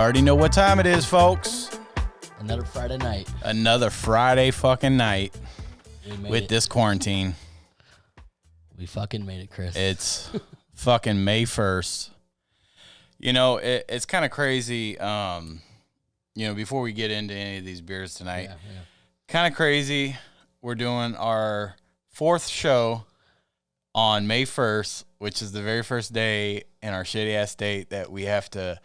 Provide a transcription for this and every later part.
already know what time it is, folks. Another Friday night. Another Friday fucking night with this quarantine. We fucking made it, Chris. It's fucking May 1st. You know, it's kind of crazy. You know, before we get into any of these beers tonight, kind of crazy. We're doing our 4th show on May 1st, which is the very first day in our shitty ass state that we have to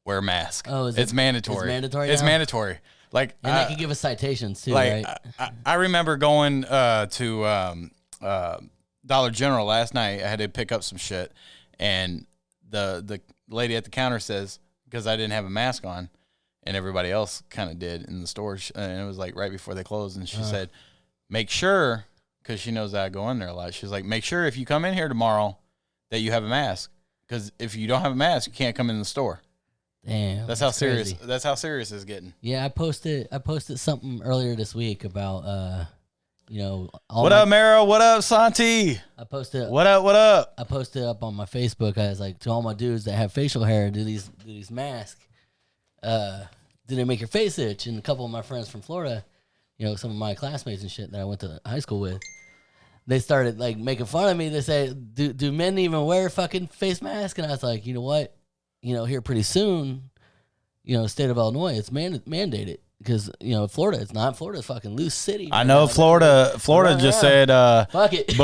wear a mask. Oh, it's mandatory. It's mandatory. It's mandatory. Like, and they can give us citations too, like, right? I remember going to Dollar General last night. I had to pick up some shit, and the lady at the counter says, because I didn't have a mask on, and everybody else kind of did in the store, and it was like right before they closed, and she said, make sure, because she knows that I go in there a lot, she's like, make sure if you come in here tomorrow that you have a mask, because if you don't have a mask, you can't come in the store. Damn, that's how serious. Crazy. That's how serious it's getting. Yeah, I posted something earlier this week about you know. What up, Mero? What up, Santi? I posted. What up? What up? I posted up on my Facebook. I was like, to all my dudes that have facial hair, do these masks. Do they make your face itch? And a couple of my friends from Florida, you know, some of my classmates and shit that I went to high school with, they started like making fun of me. They say, do men even wear fucking face masks? And I was like, you know what? You know, here pretty soon, you know, state of Illinois, it's mandated because, you know, Florida, it's not. Florida's fucking loose city. I know Florida just said, fuck it.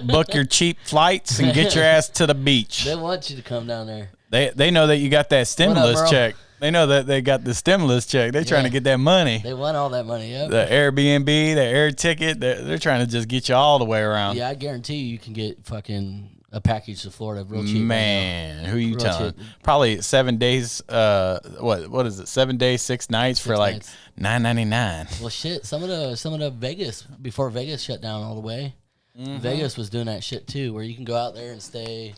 book your cheap flights and get your ass to the beach. They want you to come down there. They know that you got that stimulus check. They know that they got the stimulus check. They're trying to get that money. They want all that money, yep. The Airbnb, the air ticket, they're trying to just get you all the way around. Yeah, I guarantee you can get fucking a package to Florida real cheap. Man, right who you real telling? cheap. Probably 7 days, what is it? 7 days, 6 nights for like $9.99. Well, shit, some of the Vegas, before Vegas shut down all the way, Vegas was doing that shit too, where you can go out there and stay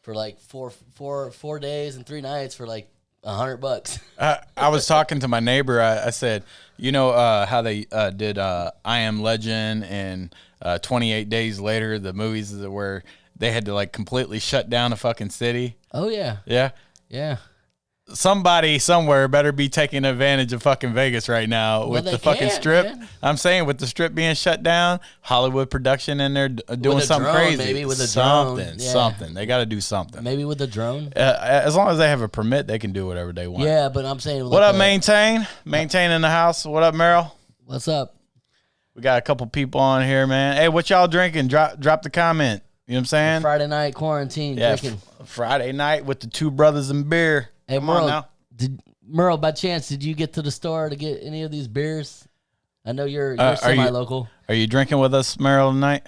for like four days and 3 nights for like $100. I was talking to my neighbor. I said, you know how they did I Am Legend and 28 Days Later, the movies where they had to like completely shut down a fucking city. Oh yeah. Yeah. Yeah. Somebody somewhere better be taking advantage of fucking Vegas right now with the fucking strip. Man. I'm saying with the strip being shut down, Hollywood production in there doing something drone, crazy. Maybe with a something, drone. something. They got to do something. Maybe with a drone. As long as they have a permit, they can do whatever they want. Yeah, but I'm saying. What up, Maintain in the house. What up, Merrill? What's up? We got a couple people on here, man. Hey, what y'all drinking? Drop the comment. You know what I'm saying? Friday night quarantine drinking. Friday night with the Two Brothers and beer. Hey, Come on now. Merle, by chance, did you get to the store to get any of these beers? I know you're semi-local. Are you drinking with us, Merrill, tonight?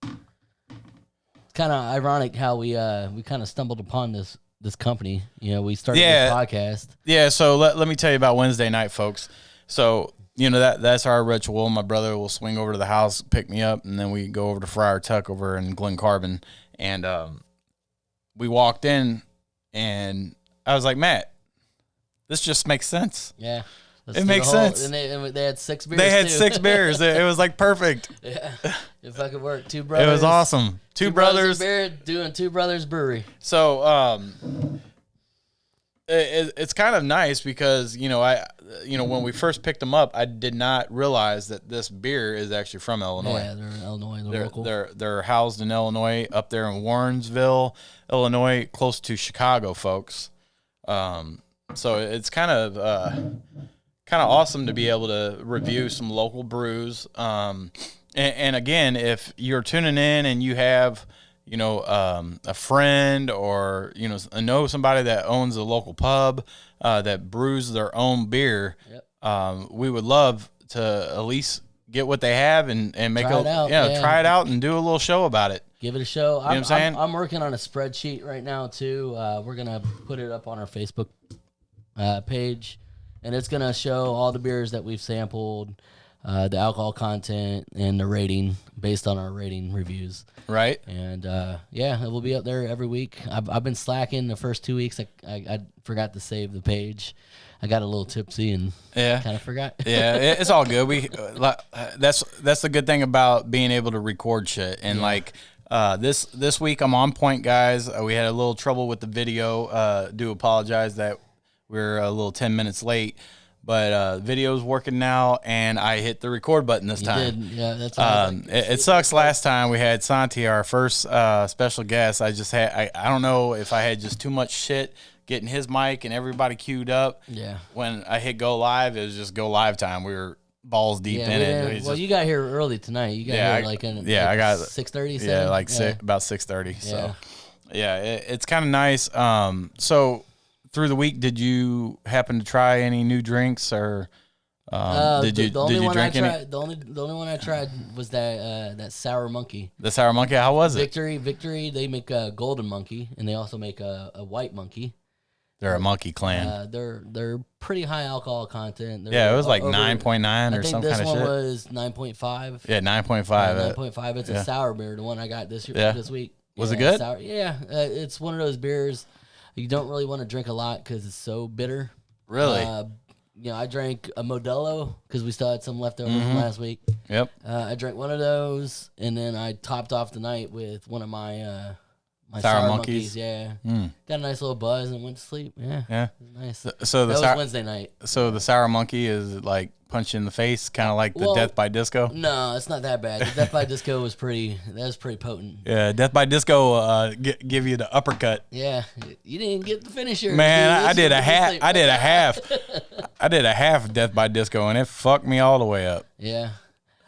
It's kind of ironic how we kind of stumbled upon this company. You know, we started this podcast. Yeah, so let me tell you about Wednesday night, folks. So, you know, that's our ritual. My brother will swing over to the house, pick me up, and then we go over to Friar Tuck over in Glen Carbon. And we walked in, and I was like, Matt, this just makes sense. Yeah. It makes sense. And they had 6 beers. They had too. 6 beers. It was like perfect. Yeah. It fucking worked. Two Brothers. It was awesome. Two Brothers. Beer doing Two Brothers Brewery. So it's kind of nice because, you know, when we first picked them up, I did not realize that this beer is actually from Illinois. Yeah, they're in Illinois. They're local. They're housed in Illinois, up there in Warrenville, Illinois, close to Chicago, folks. So it's kind of awesome to be able to review some local brews. And again, if you're tuning in and you have, you know, a friend or, you know somebody that owns a local pub that brews their own beer, we would love to at least get what they have and make try it out and do a little show about it. Give it a show. You know what I'm saying? I'm working on a spreadsheet right now too. We're gonna put it up on our Facebook page, and it's gonna show all the beers that we've sampled, the alcohol content, and the rating based on our rating reviews. Right. And it will be up there every week. I've been slacking the first 2 weeks. I forgot to save the page. I got a little tipsy and kind of forgot. Yeah, it's all good. We that's the good thing about being able to record shit. And this week I'm on point, guys. We had a little trouble with the video. Do apologize that we're a little 10 minutes late. But video's working now, and I hit the record button this time. Did. Yeah, that's what it sucks. Last time we had Santi, our first special guest. I don't know if I had just too much shit getting his mic and everybody queued up. Yeah. When I hit go live, it was just go live time. We were balls deep in it. Well, you got here early tonight. You got here I got 6:30. Yeah, about 6:30. So yeah, it's kind of nice. So. Through the week, did you happen to try any new drinks, or did you drink any? The only one I tried was that Sour Monkey. The Sour Monkey, how was it? Victory. They make a Golden Monkey, and they also make a White Monkey. They're a monkey clan. They're pretty high alcohol content. It was like 9.9 or some kind of shit. This one was 9.5. Yeah, 9.5. 9.5. It's a sour beer, the one I got this week. Was it good? Sour. Yeah, it's one of those beers. You don't really want to drink a lot because it's so bitter. Really? I drank a Modelo because we still had some left over from last week. Yep. I drank one of those, and then I topped off the night with one of my Sour Monkeys. Yeah. Got a nice little buzz and went to sleep. Yeah. Yeah. It was nice. So that was Wednesday night. So the Sour Monkey is like punch in the face, kind of like the Death by Disco? No, it's not that bad. The Death by Disco was pretty potent. Yeah, Death by Disco give you the uppercut. Yeah, you didn't get the finisher. Man, I did a half. I did a half Death by Disco, and it fucked me all the way up. Yeah.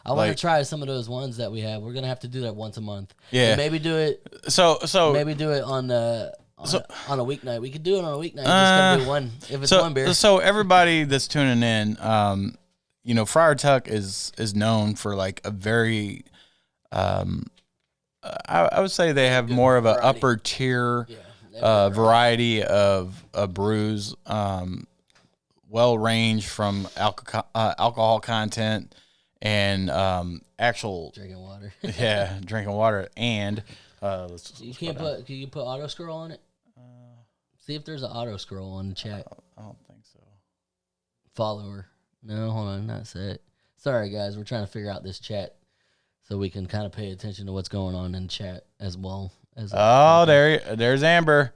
I want to try some of those ones that we have. We're gonna have to do that once a month. Yeah, and maybe do it. So maybe do it on a weeknight. We could do it on a weeknight. Just gotta do one if it's one beer. So everybody that's tuning in, Friar Tuck is known for like a very, I would say they have more of an upper tier variety of brews, well ranged from alcohol content. And actual drinking water. Drinking water. And can you put auto scroll on it? See if there's an auto scroll on the chat. I don't think so. Follower. No, hold on, not set. Sorry guys, we're trying to figure out this chat so we can kind of pay attention to what's going on in chat as well as. There's Amber.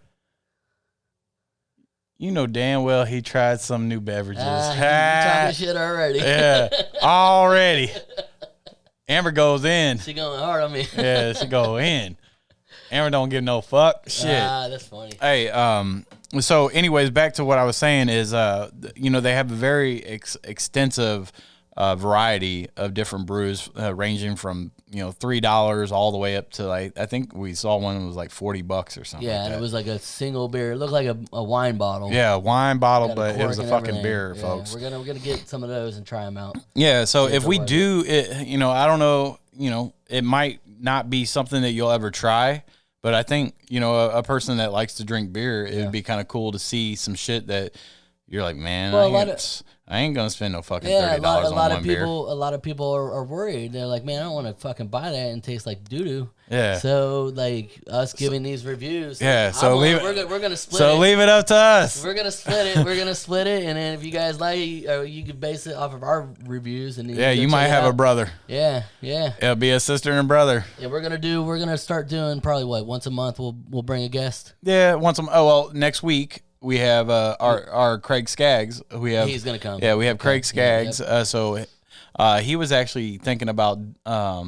You know damn well he tried some new beverages. You talking shit already. Yeah, already. Amber goes in. She going hard on me. Yeah, she go in. Amber don't give no fuck. Shit. That's funny. Hey, so anyways, back to what I was saying is, they have a very extensive variety of different brews, ranging from $3 all the way up to like I think we saw one that was like $40 or something. Yeah, and it was like a single beer. It looked like a wine bottle. Yeah, a wine bottle, but it was a fucking beer, folks. We're gonna get some of those and try them out. Yeah, so if we do it, I don't know, it might not be something that you'll ever try, but I think a person that likes to drink beer, it would be kind of cool to see some shit that you're like, man, I ain't gonna spend no fucking $30 on one beer. A lot of people are worried. They're like, man, I don't want to fucking buy that and taste like doo doo. Yeah. So like us giving these reviews. Yeah. So we're gonna split. So leave it up to us. We're gonna split it. We're gonna split it, and then if you guys like, you can base it off of our reviews. And you might have a brother. Yeah. Yeah. It'll be a sister and a brother. Yeah. We're gonna start doing probably once a month. We'll bring a guest. Yeah. Next week. We have our Craig Skaggs. He's gonna come. Yeah, we have Craig Skaggs. Yep. He was actually thinking about. I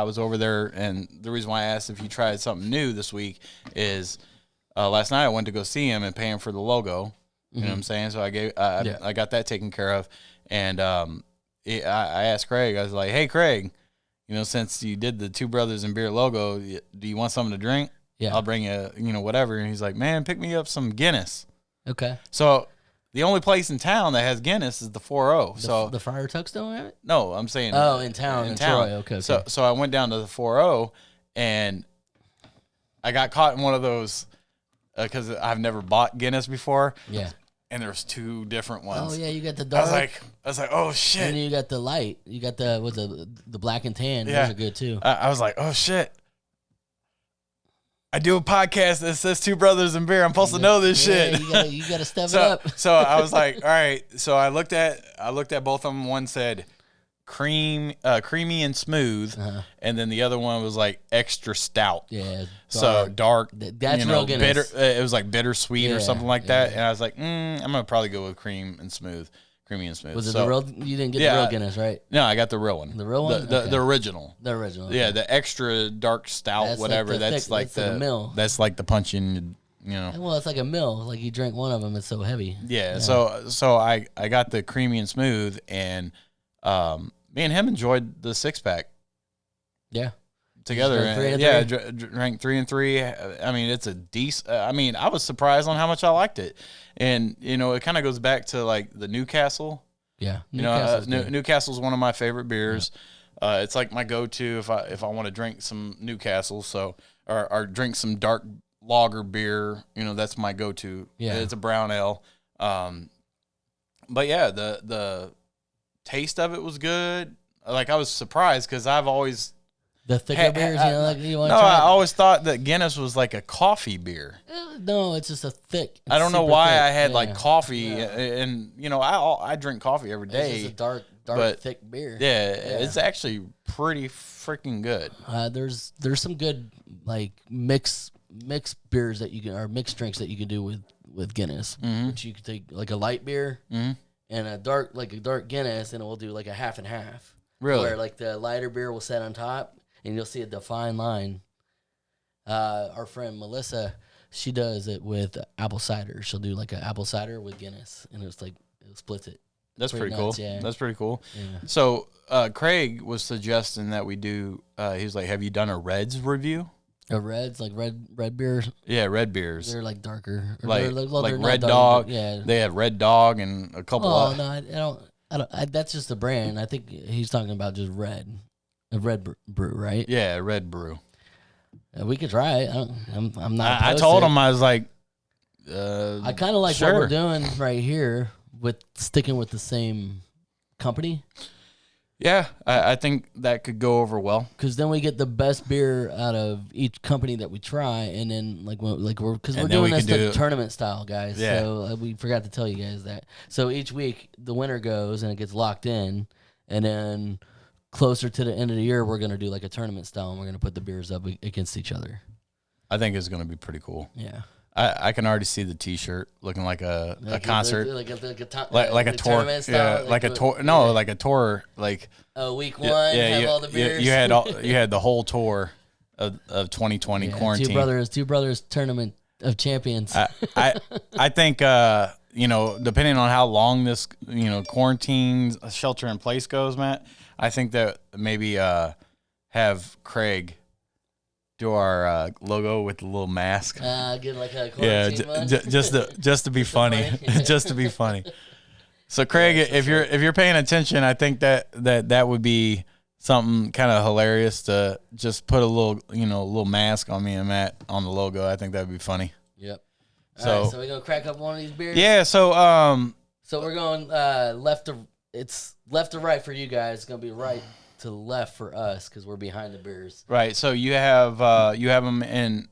was over there, and the reason why I asked if he tried something new this week is last night I went to go see him and pay him for the logo. You know what I'm saying? So I got that taken care of, and I asked Craig. I was like, "Hey, Craig, since you did the Two Brothers and Beer logo, do you want something to drink?" Yeah. I'll bring you, whatever. And he's like, man, pick me up some Guinness. Okay. So the only place in town that has Guinness is the 4-0. So the Friar Tuck don't have it? No, I'm saying. Oh, in town. In Troy. Okay. So I went down to the 4-0 and I got caught in one of those because I've never bought Guinness before. Yeah. And there's two different ones. Oh yeah, you got the dark. I was like, oh shit. And you got the light. You got the black and tan. Yeah. Those are good too. I was like, oh shit. I do a podcast that says Two Brothers and Beer. I'm supposed to know this shit. You gotta step it up. So I was like, all right. So I looked at both of them. One said creamy and smooth, and then the other one was like extra stout. Yeah, so dark. That's real Guinness. Bitter. It was like bittersweet or something like that. And I was like, I'm gonna probably go with creamy and smooth. Was it the real? You didn't get the real Guinness, right? No, I got the real one. The real one, the original. The original. Okay. Yeah, the extra dark stout, whatever. That's like the mill. That's like the punching. Well, it's like a mill. Like you drink one of them, it's so heavy. Yeah. So I got the creamy and smooth, and me and him enjoyed the 6-pack. Yeah. Together. Drank 3 and 3. I mean, it's a decent. I was surprised on how much I liked it, and it kind of goes back to like the Newcastle. Yeah. Newcastle's one of my favorite beers. Yeah. It's like my go-to if I want to drink some Newcastle. So or drink some dark lager beer. That's my go-to. Yeah. It's a brown ale. But yeah, the taste of it was good. Like I was surprised because I've always. The thicker beers, you want to try? I always thought that Guinness was like a coffee beer. No, it's just a thick. I don't know why I had like coffee, and I drink coffee every day. It's just a dark, thick beer. Yeah, it's actually pretty freaking good. There's some good like mixed beers that you can, or mixed drinks that you can do with Guinness. Mm-hmm. Which you could take like a light beer and a dark Guinness, and it will do like a half and half. Really, where like the lighter beer will sit on top. And you'll see a defined line. Our friend Melissa, she does it with apple cider. She'll do like an apple cider with Guinness, and it splits it. That's pretty cool. Yeah. That's pretty cool. Yeah. So Craig was suggesting that we do. He was like, "Have you done a Reds review?" A Reds, like red beers. Yeah, red beers. They're like darker, like Red Dog. Yeah, they had Red Dog and a couple. Oh no, I don't. That's just a brand. I think he's talking about just red. A red brew, right? Yeah, red brew. We could try it. I'm not. I told him, I was like, I kind of like what we're doing right here with sticking with the same company. Yeah, I think that could go over well. Because then we get the best beer out of each company that we try, and then we're doing this the tournament style, guys. Yeah. So we forgot to tell you guys that. So each week the winner goes and it gets locked in, and then. Closer to the end of the year, we're going to do like a tournament style, and we're going to put the beers up against each other. I think it's going to be pretty cool. Yeah. I can already see the T-shirt looking like a concert. Like a tour. Yeah, like a tour. No, like a tour. Like week one, have all the beers. You had the whole tour of 2020 quarantine. Two Brothers Tournament of Champions. I think, depending on how long this, quarantine shelter in place goes, Matt, I think that maybe have Craig do our logo with the little mask. Get like a quarantine just to be funny, just to be funny. So Craig, if you're paying attention, I think that would be something kind of hilarious to just put a little mask on me and Matt on the logo. I think that'd be funny. Yep. So we're gonna crack up one of these beers. Yeah. So we're going it's left to right for you guys. It's gonna be right to left for us because we're behind the beers. Right. So you have them in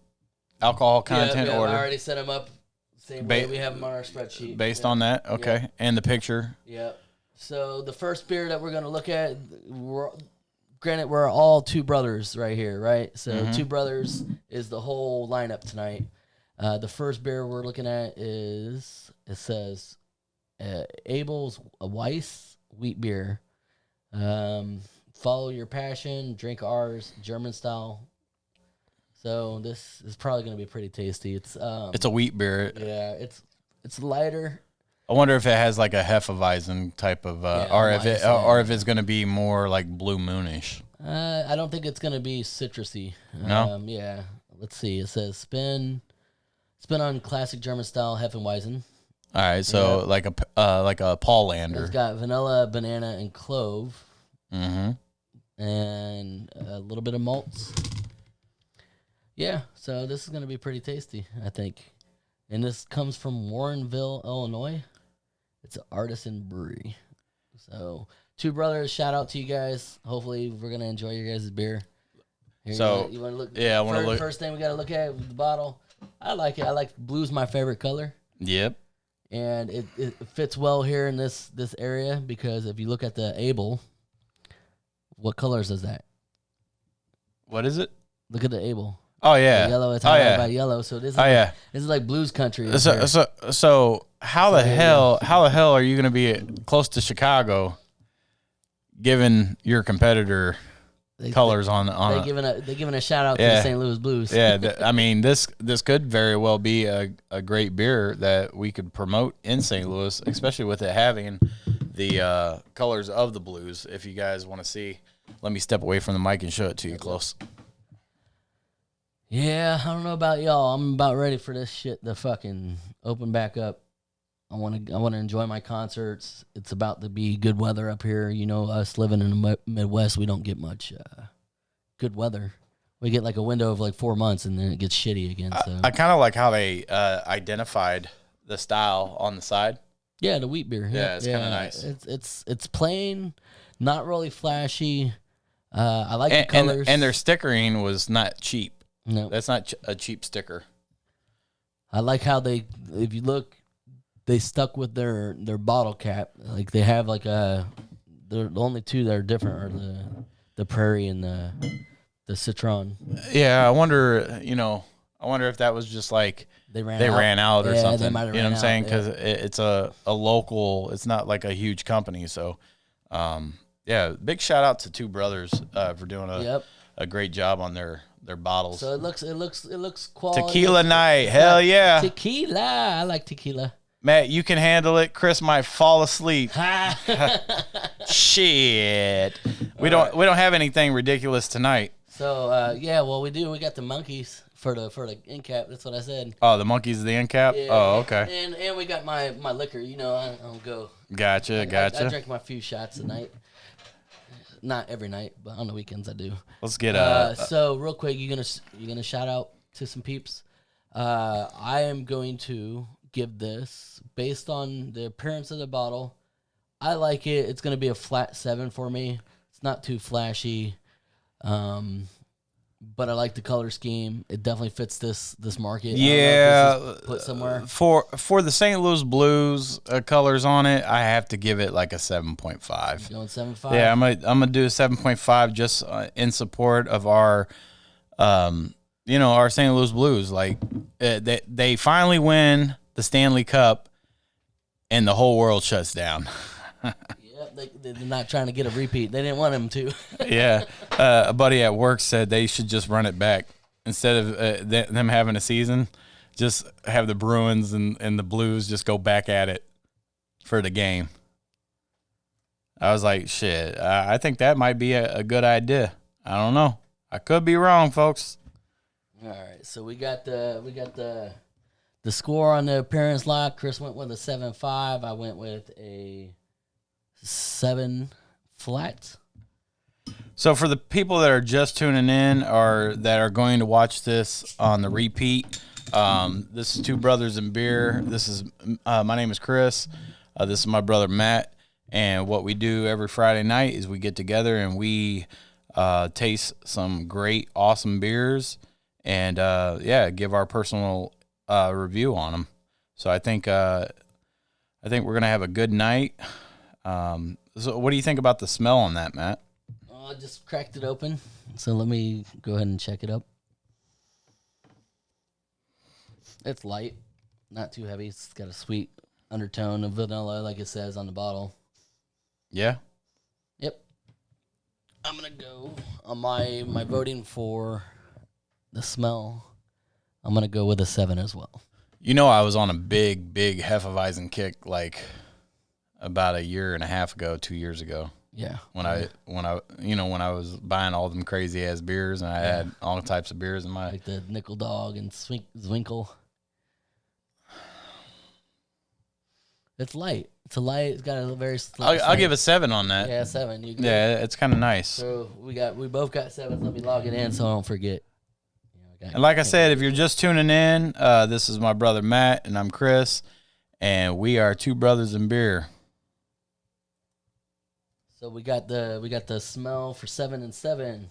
alcohol content order. I already set them up same way we have them on our spreadsheet. Based on that, okay, and the picture. Yep. So the first beer that we're gonna look at, granted, we're all Two Brothers right here, right? So Two Brothers is the whole lineup tonight. The first beer we're looking at says Ebel'sweiss wheat beer. Follow your passion, drink ours, German style. So this is probably going to be pretty tasty. It's a wheat beer. Yeah, it's lighter. I wonder if it has like a Hefeweizen type of, or if it's going to be more like Blue Moonish. I don't think it's going to be citrusy. No. Yeah. Let's see. It says spin on classic German style Hefeweizen. All right, so like a Paulander. It's got vanilla, banana, and clove. Mm-hmm. And a little bit of malts. Yeah, so this is going to be pretty tasty, I think. And this comes from Warrenville, Illinois. It's an artisan brewery. So, Two Brothers, shout out to you guys. Hopefully, we're going to enjoy your guys' beer. Here, so, you want to look? Yeah, I want to look. First thing we got to look at with the bottle. I like it. Blue's my favorite color. Yep. And it fits well here in this area because if you look at the Ebel, What colors is that? What is it? Look at the Abel. Oh yeah, The yellow. It's oh highlighted yeah, by yellow. So this is yeah. This is like blues country. Up So, here. so how the hell are you going to be close to Chicago, given your competitor colors on? They giving a shout out to the St. Louis Blues. Yeah, I mean this could very well be a great beer that we could promote in St. Louis, especially with it having the colors of the Blues. If you guys want to see, let me step away from the mic and show it to you close. Yeah, I don't know about y'all. I'm about ready for this shit to fucking open back up. I want to enjoy my concerts. It's about to be good weather up here. You know, us living in the Midwest, we don't get much good weather. We get like a window of like 4 months, and then it gets shitty again. So I kind of like how they identified the style on the side. Yeah, the wheat beer. Yeah, it's kind of nice. It's plain, not really flashy. I like the colors. And their stickering was not cheap. No, that's not a cheap sticker. I like how if you look, they stuck with their bottle cap. Like they have like the only two that are different are the Prairie and the Citron. Yeah, I wonder if that was just like they ran out or something. They might have you know what I'm saying? Because yeah. it's a local. It's not like a huge company. So, big shout out to Two Brothers for doing a great job on their bottles. So it looks quality. Tequila night, hell yeah! Tequila, I like tequila. Matt, you can handle it. Chris might fall asleep. Shit, we don't have anything ridiculous tonight. So we do. We got the monkeys for the end cap. That's what I said. Oh, the monkeys, the end cap. Yeah, oh, okay. And we got my liquor. You know, I don't go. Gotcha. I drink my few shots a night. Not every night, but on the weekends I do. Let's get so real quick, you gonna shout out to some peeps. I am going to give this based on the appearance of the bottle. I like it. It's gonna be a flat 7 for me. It's not too flashy, but I like the color scheme. It definitely fits this market. Yeah, put somewhere for the St. Louis Blues colors on it, I have to give it like a 7.5. Going 7.5. Yeah, I'm gonna do a 7.5 just in support of our, our St. Louis Blues. Like they finally win the Stanley Cup, and the whole world shuts down. They're not trying to get a repeat. They didn't want him to. Yeah. A buddy at work said they should just run it back. Instead of them having a season, just have the Bruins and the Blues just go back at it for the game. I was like, shit, I think that might be a good idea. I don't know. I could be wrong, folks. All right. So we got the score on the appearance lock. Chris went with a 7.5. I went with a 7 flat. So for the people that are just tuning in or that are going to watch this on the repeat, this is Two Brothers in Beer. This is my name is Chris. This is my brother Matt, and what we do every Friday night is we get together and we taste some great, awesome beers and give our personal review on them. So I think we're gonna have a good night. So what do you think about the smell on that, Matt? I just cracked it open, so let me go ahead and check it up. It's light, not too heavy. It's got a sweet undertone of vanilla, like it says on the bottle. Yeah. Yep. I'm gonna go on my voting for the smell. I'm gonna go with a 7 as well. You know, I was on a big Hefeweizen kick like about a year and a half ago, 2 years ago. Yeah. When I was buying all them crazy ass beers and I had all types of beers in my like the Nickel Dog and Zwinkle. It's light. It's got a very slight. I'll give a 7 on that. Yeah, 7. You yeah, it's kind of nice. So we both got 7s. Let me log it in so I don't forget. And like I said, if you're just tuning in, this is my brother Matt and I'm Chris, and we are Two Brothers in Beer. So we got the smell for 7 and 7.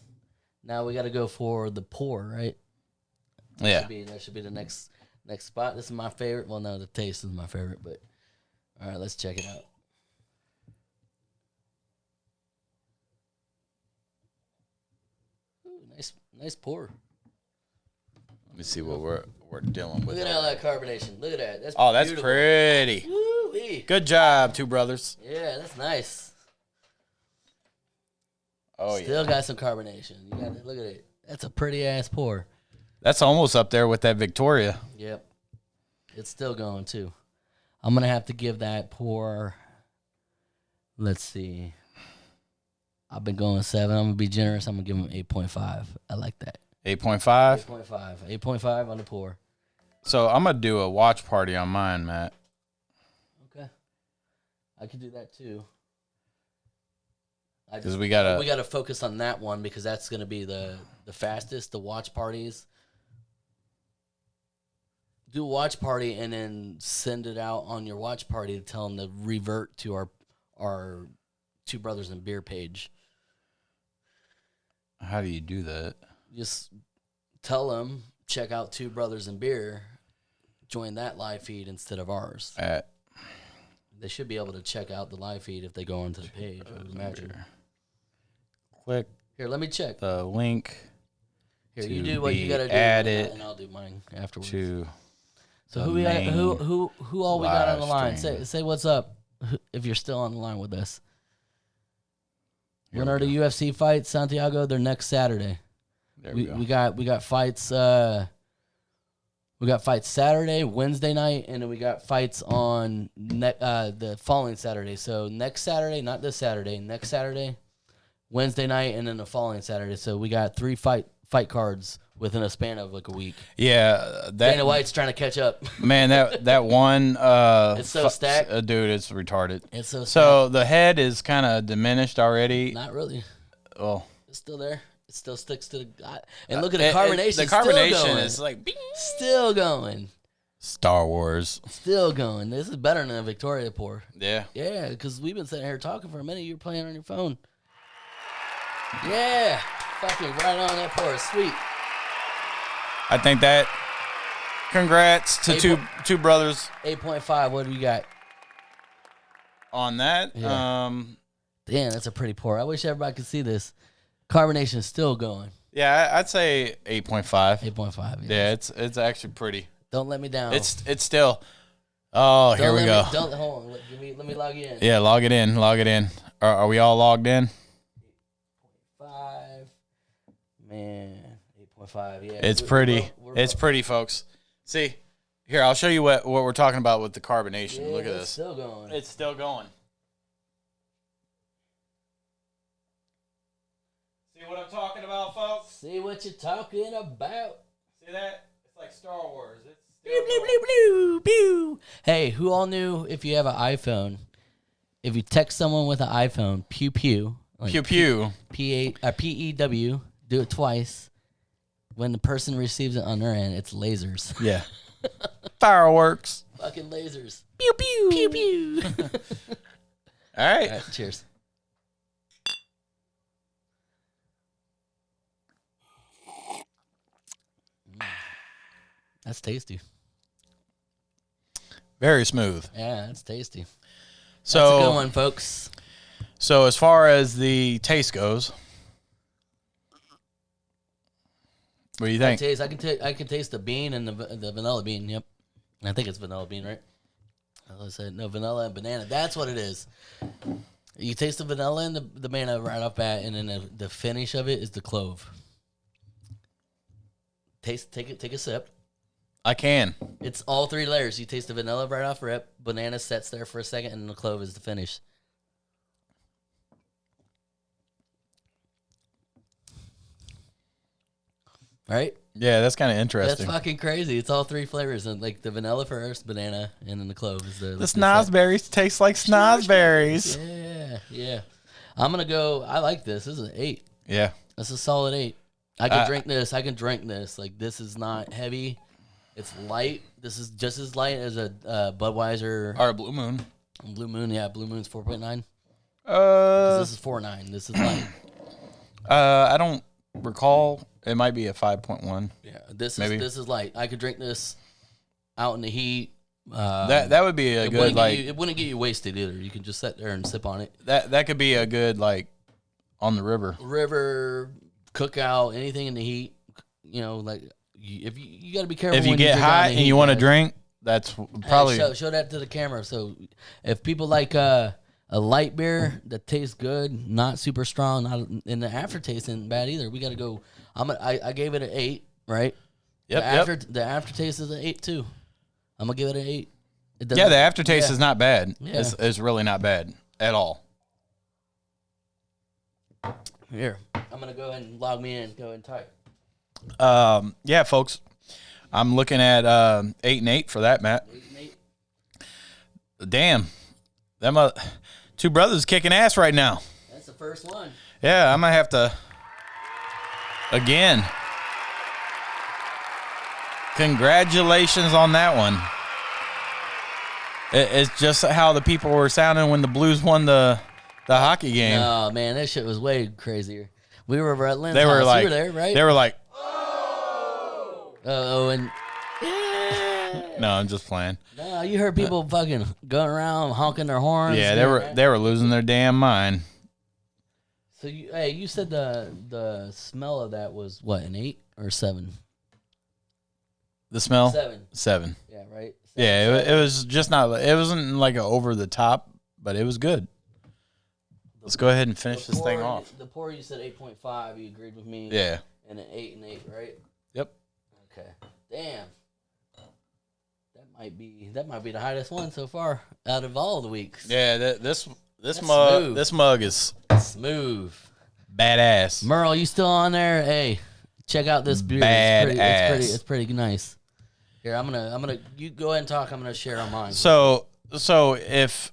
Now we got to go for the pour, right? That should be the next spot. This is my favorite. Well, no, the taste is my favorite, but all right, let's check it out. Nice pour. Let me see what we're dealing with. Look at all that carbonation. Look at that. That's that's beautiful. pretty. Woo-wee. Good job, Two Brothers. Yeah, that's nice. Oh, Still got some carbonation. You got to look at it. That's a pretty ass pour. That's almost up there with that Victoria. Yep. It's still going too. I'm gonna have to give that pour. Let's see. I've been going 7. I'm gonna be generous. I'm gonna give him 8.5. I like that. 8.5? 8.5. 8.5 on the pour. So I'm going to do a watch party on mine, Matt. Okay. I could do that too. Because we got to focus on that one because that's going to be the fastest, the watch parties. Do a watch party and then send it out on your watch party to tell them to revert to our Two Brothers and Beer page. How do you do that? Just tell them, check out Two Brothers and Beer, join that live feed instead of ours. They should be able to check out the live feed if they go onto the page, I would imagine. Click. Here, let me check. The link. Here, you do what you got to do, and I'll do mine afterwards. So who all we got on the line? Say what's up if you're still on the line with us. When are the UFC fights, Santiago? They're next Saturday. We got fights. We got fights Saturday, Wednesday night, and then we got fights on the following Saturday. So next Saturday, not this Saturday. Next Saturday, Wednesday night, and then the following Saturday. So we got 3 fight cards within a span of like a week. Yeah, Dana White's trying to catch up. Man, that one. It's so stacked, dude. It's retarded. It's so stacked. So the head is kind of diminished already. Not really. Well, it's still there. It still sticks to the. And look at the carbonation. The carbonation still going. is like bing. Still going. Star Wars. Still going. This is better than a Victoria pour. Yeah. Yeah, because we've been sitting here talking for a minute. You're playing on your phone. Yeah. Fucking right on that pour. Sweet. I think that. Congrats to two brothers. 8.5. What do you got on that? Yeah. Damn, that's a pretty pour. I wish everybody could see this. Carbonation's still going. Yeah, I'd say 8.5. 8.5. Yeah, it's actually pretty. Don't let me down. It's still. Oh, here we go. Hold on. Let me log in. Yeah, log it in. Are we all logged in? 8.5. Man, 8.5. Yeah. It's pretty. It's pretty, folks. See, here, I'll show you what we're talking about with the carbonation. Yeah, look at this. It's still going. It's still going. See what I'm talking about, folks? See what you're talking about. See that? It's like Star Wars. It's still blue, blue. Hey, who all knew if you have an iPhone, if you text someone with an iPhone, pew pew. Like pew pew. P-E-W, do it twice. When the person receives it on their end, it's lasers. Yeah. Fireworks. Fucking lasers. Pew pew. Pew pew. All right. Cheers. That's tasty. Very smooth. Yeah, that's tasty. So, that's a good one, folks. So as far as the taste goes, what do you think? I can taste the bean and the vanilla bean. Yep, I think it's vanilla bean, right? I said no, vanilla and banana. That's what it is. You taste the vanilla and the banana right off bat, and then the finish of it is the clove. Take a sip. I can. It's all 3 layers. You taste the vanilla right off rip. Banana sets there for a second, and the clove is the finish. Right? Yeah, that's kind of interesting. That's fucking crazy. It's all 3 flavors, and like the vanilla first, banana, and then the clove is the snozberries taste like snozberries. Yeah. I'm gonna go. I like this. This is an 8. Yeah, that's a solid 8. I can drink this. Like, this is not heavy. It's light. This is just as light as a Budweiser or a Blue Moon. Blue Moon, yeah. Blue Moon's 4.9. This is 4.9. This is light. I don't recall. It might be a 5.1. Yeah, this is light. I could drink this out in the heat. That would be a good it wouldn't get you wasted either. You can just sit there and sip on it. That could be a good on the river. cookout, anything in the heat. You know, like if you got to be careful. If you when get drink hot out in the and heat, you want to guys. drink, that's probably Show that to the camera. So if people like a light beer that tastes good, not super strong, not and the aftertaste isn't bad either. We got to go. I gave it an 8, right? Yep. The aftertaste is an 8 too. I'm gonna give it an 8. Yeah, the aftertaste is not bad. Yeah. It's really not bad at all. Here, I'm gonna go ahead and log me in. Go ahead and type. Yeah, folks, I'm looking at 8 and 8 for that, Matt. 8 and 8. Damn, them Two Brothers kicking ass right now. That's the first one. Yeah, I might have to again. Congratulations on that one. It's just how the people were sounding when the Blues won the hockey game. Oh man, that shit was way crazier. We were over at Lynn's They were house. like, You were there, right? They were like, Oh, and no, I'm just playing. no, you heard people fucking going around honking their horns. Yeah, man. they were losing their damn mind. So you said the smell of that was what, an 8 or 7? The smell? 7. 7. Yeah, right. 7, Yeah, it was just not. It wasn't like a over the top, but it was good. Let's go ahead and finish this thing off. The pour you said 8.5. You agreed with me. Yeah. And an 8 and 8, right? Yep. Okay. Damn. That might be the highest one so far out of all the weeks. Yeah. This That's mug smooth. this mug is Smooth. badass. Merle, you still on there? Hey, check out this beer. Badass. It's pretty nice. Here, I'm gonna. You go ahead and talk. I'm gonna share on mine. So if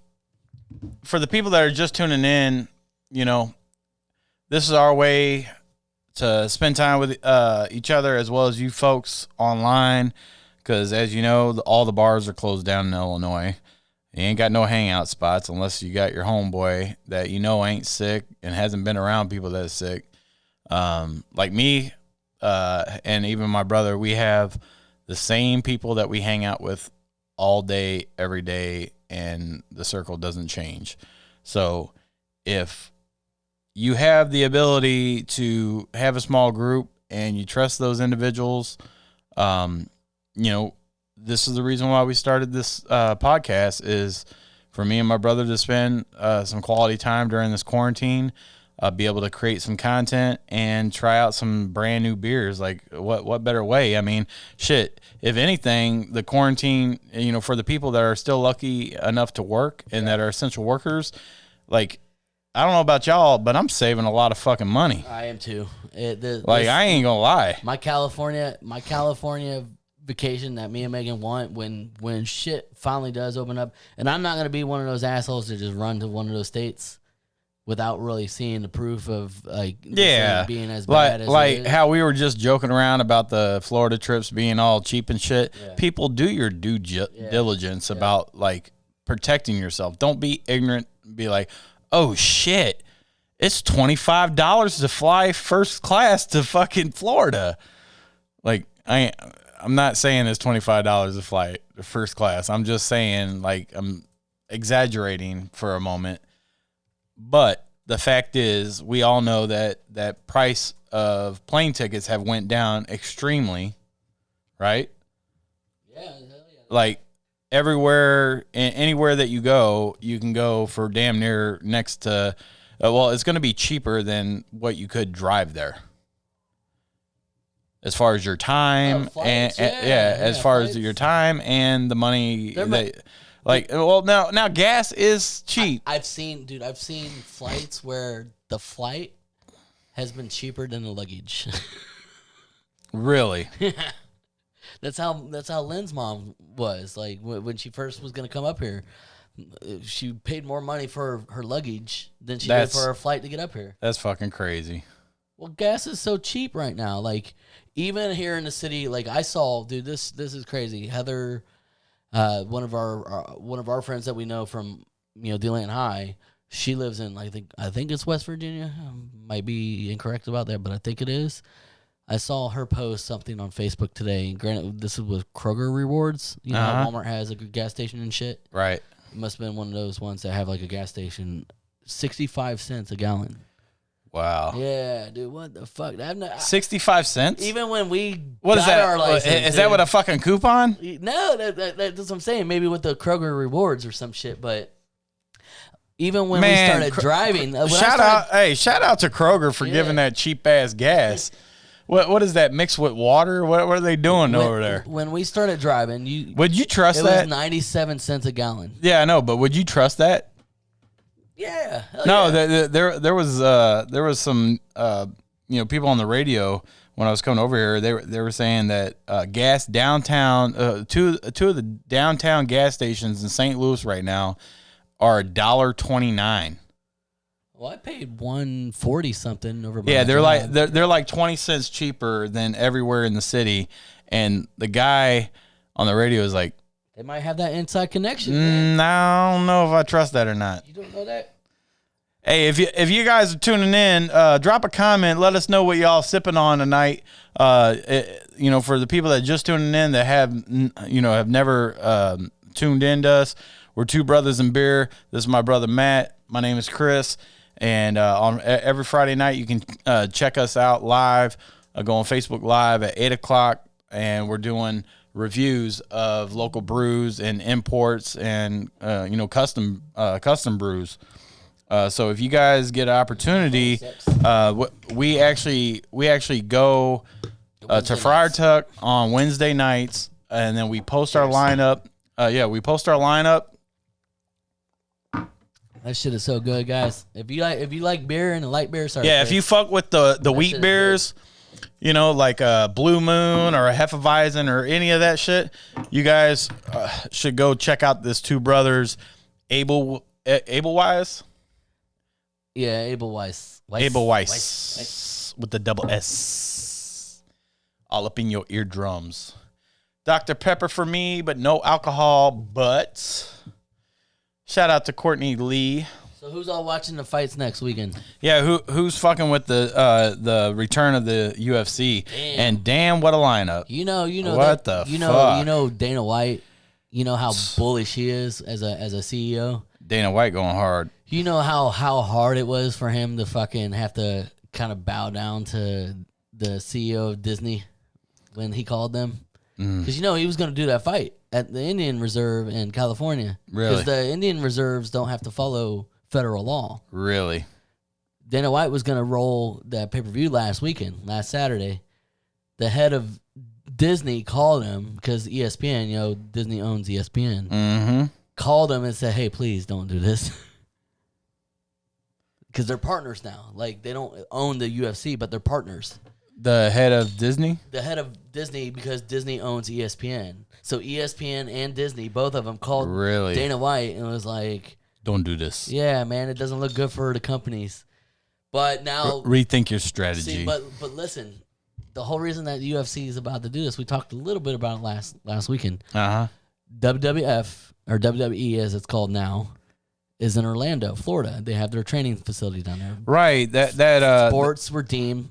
for the people that are just tuning in, you know, this is our way to spend time with each other as well as you folks online. Because as you know, all the bars are closed down in Illinois. You ain't got no hangout spots unless you got your homeboy that you know ain't sick and hasn't been around people that are sick. Like me and even my brother, we have the same people that we hang out with all day, every day, and the circle doesn't change. So if you have the ability to have a small group and you trust those individuals, you know, this is the reason why we started this podcast, is for me and my brother to spend some quality time during this quarantine, be able to create some content and try out some brand new beers. Like what better way? I mean, shit, if anything, the quarantine, you know, for the people that are still lucky enough to work and that are essential workers, like, I don't know about y'all, but I'm saving a lot of fucking money. I am too. I ain't gonna lie. My California vacation that me and Megan want when shit finally does open up, and I'm not gonna be one of those assholes to just run to one of those states without really seeing the proof of like being as bad as it is. How we were just joking around about the Florida trips being all cheap and shit. Yeah. People, do your due diligence about like protecting yourself. Don't be ignorant. Be like, oh shit, it's $25 to fly first class to fucking Florida. Like I'm not saying it's $25 to fly first class. I'm just saying, like, I'm exaggerating for a moment. But the fact is, we all know that price of plane tickets have went down extremely, right? Yeah, hell yeah. Like everywhere, anywhere that you go, you can go for damn near next to. Well, it's going to be cheaper than what you could drive there. As far as your time, flights, as far flights. as your time and the money, now gas is cheap. I've seen flights where the flight has been cheaper than the luggage. Really? That's how Lynn's mom was. Like when she first was gonna come up here, she paid more money for her luggage than she did for her flight to get up here. That's fucking crazy. Well, gas is so cheap right now. Like even here in the city, like I saw, dude, this is crazy. Heather, one of our friends that we know from DeLand High, she lives in I think it's West Virginia. Might be incorrect about that, but I think it is. I saw her post something on Facebook today. Granted, this is with Kroger rewards. You know, how Walmart has a good gas station and shit. Right. It must have been one of those ones that have like a gas station, 65 cents a gallon. Wow. Yeah, dude. What the fuck? 65 cents? Even when we what is got that? our license, Is that what a fucking coupon? No, that's what I'm saying. Maybe with the Kroger rewards or some shit, but even when we started driving, shout out to Kroger for giving that cheap ass gas. What is that mixed with water? What are they doing over there? When we started driving, would you trust that? It was 97 cents a gallon. Yeah, I know, but would you trust that? Yeah. No, there was some people on the radio when I was coming over here. They were saying that gas downtown two of the downtown gas stations in St. Louis right now are $1.29. Well, I paid $1.40 something over. Yeah, they're like 20 cents cheaper than everywhere in the city, and the guy on the radio is like, they might have that inside connection. I don't know if I trust that or not. You don't know that? Hey, if you guys are tuning in, drop a comment. Let us know what y'all sipping on tonight. For the people that just tuning in that have never tuned in to us, we're Two Brothers in Beer. This is my brother Matt. My name is Chris. And on every Friday night, you can check us out live. Go on Facebook Live at 8 o'clock, and we're doing reviews of local brews and imports and custom brews. So if you guys get an opportunity, we actually go to Friar Tuck on Wednesday nights, and then we post our lineup. We post our lineup. That shit is so good, guys. If you like beer and a light beer, if you fuck with the wheat beers, like a Blue Moon or a Hefeweizen or any of that shit, you guys should go check out this Two Brothers Ebel'sweiss. Yeah, Ebel'sweiss. Ebel'sweiss with the double S. All up in your eardrums. Dr. Pepper for me, but no alcohol, but shout out to Courtney Lee. So who's all watching the fights next weekend? Yeah, who's fucking with the return of the UFC? Damn. And damn, what a lineup! You know what fuck? You know Dana White. You know how bullish he is as a CEO. Dana White going hard. You know how hard it was for him to fucking have to kind of bow down to the CEO of Disney when he called them. Because he was going to do that fight at the Indian Reserve in California. Really? Because the Indian Reserves don't have to follow federal law. Really? Dana White was going to roll that pay-per-view last Saturday. The head of Disney called him because ESPN, Disney owns ESPN. Mm-hmm. Called him and said, hey, please don't do this. Because they're partners now. Like, they don't own the UFC, but they're partners. The head of Disney? The head of Disney, because Disney owns ESPN. So ESPN and Disney, both of them called Dana White and was like, don't do this. Yeah, man, it doesn't look good for the companies. But now... Rethink your strategy. See, but listen, the whole reason that the UFC is about to do this, we talked a little bit about it last weekend. Uh-huh. WWF, or WWE as it's called now, is in Orlando, Florida. They have their training facility down there. Right. Sports were deemed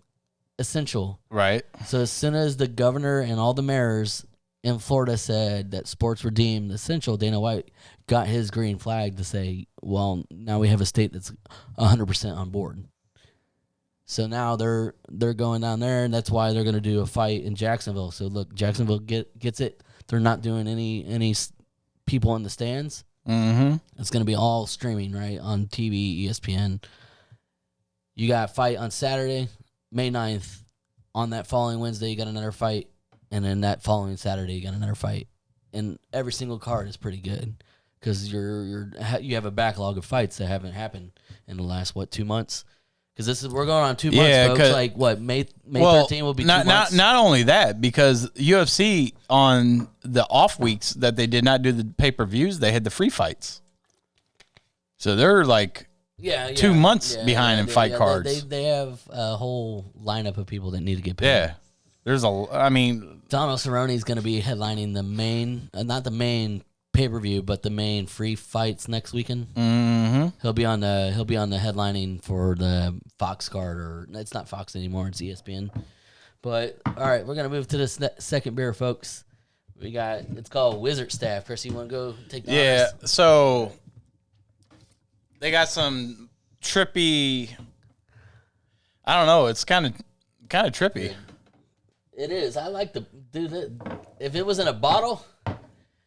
essential. Right. So as soon as the governor and all the mayors in Florida said that sports were deemed essential, Dana White got his green flag to say, well, now we have a state that's 100% on board. So now they're going down there, and that's why they're going to do a fight in Jacksonville. So look, Jacksonville gets it. They're not doing any people in the stands. Mm-hmm. It's going to be all streaming, right, on TV, ESPN. You got a fight on Saturday, May 9th. On that following Wednesday, you got another fight. And then that following Saturday, you got another fight. And every single card is pretty good because you have a backlog of fights that haven't happened in the last, 2 months? Because we're going on 2 months, folks. Like, May 13 will be 2 months? Not only that, because UFC, on the off weeks that they did not do the pay-per-views, they had the free fights. So they're like 2 months behind in fight cards. They have a whole lineup of people that need to get paid. Yeah. Donald Cerrone's going to be headlining the main, not the main pay-per-view, but the main free fights next weekend. Mm-hmm. He'll be on the headlining for the Fox card, or it's not Fox anymore, it's ESPN. But all right, we're gonna move to this second beer, folks. It's called Wizard Staff. Chris, you want to go take the honors? So they got some trippy I don't know. It's kind of trippy. It is. I like the dude. If it was in a bottle,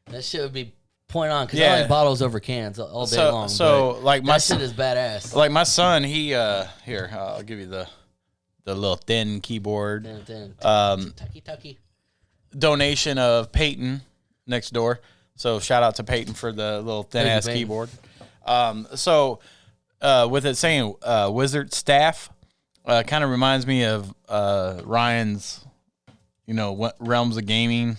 that shit would be point on. Because I like bottles over cans all day long. So like my shit is badass. Like my son, he here. I'll give you the little thin keyboard. Thin. Tucky. Donation of Peyton next door. So shout out to Peyton for the little thin ass keyboard. So with it saying Wizard Staff, kind of reminds me of Ryan's, what Realms of Gaming.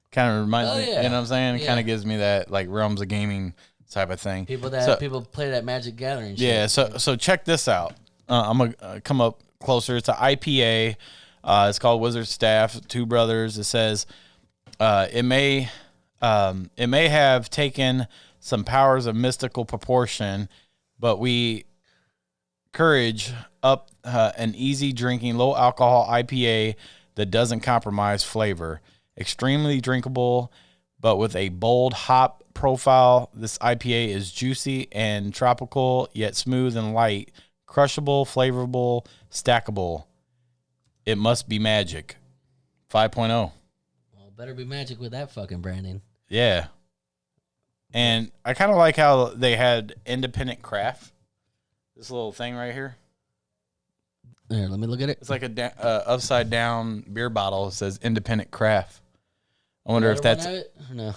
Kind of reminds me, you know what I'm saying? It kind of gives me that like Realms of Gaming type of thing. People play that Magic Gathering shit. Yeah, so check this out. I'm gonna come up closer. It's an IPA. It's called Wizard Staff, Two Brothers. It says it may have taken some powers of mystical proportion, but we courage up an easy drinking, low alcohol IPA that doesn't compromise flavor. Extremely drinkable, but with a bold hop profile. This IPA is juicy and tropical, yet smooth and light, crushable, flavorful, stackable. It must be magic. 5.0. Well, better be magic with that fucking branding. Yeah. And I kind of like how they had independent craft. This little thing right here. Here, let me look at it. It's like a upside down beer bottle. It says independent craft. I wonder if that's no.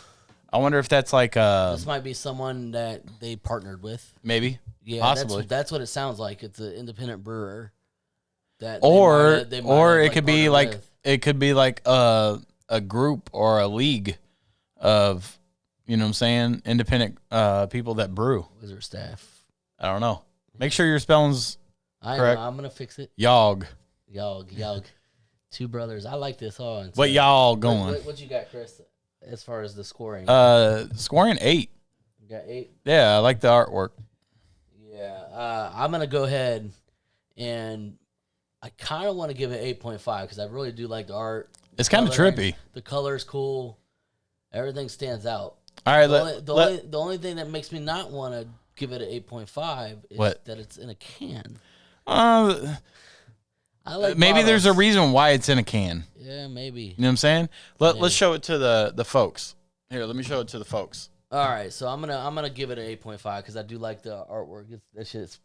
I wonder if that's like this might be someone that they partnered with. Maybe. Yeah, possibly. That's what it sounds like. It's an independent brewer. That it could be like it could be like a group or a league of, you know what I'm saying, independent people that brew. Wizard Staff. I don't know. Make sure your spelling's correct. I'm gonna fix it. Yog. 2 Brothers. I like this on. What y'all going? What you got, Chris? As far as the scoring. Scoring 8. You got 8. Yeah, I like the artwork. Yeah, I'm gonna go ahead and I kind of want to give it 8.5 because I really do like the art. It's kind of trippy. The color's cool. Everything stands out. All right, the only thing that makes me not want to give it an 8.5 is that it's in a can. I like maybe bottles. there's a reason why it's in a can. Yeah, maybe. You know what I'm saying? Let's show it to the folks. Here, let me show it to the folks. All right, so I'm gonna give it an 8.5 because I do like the artwork. That shit's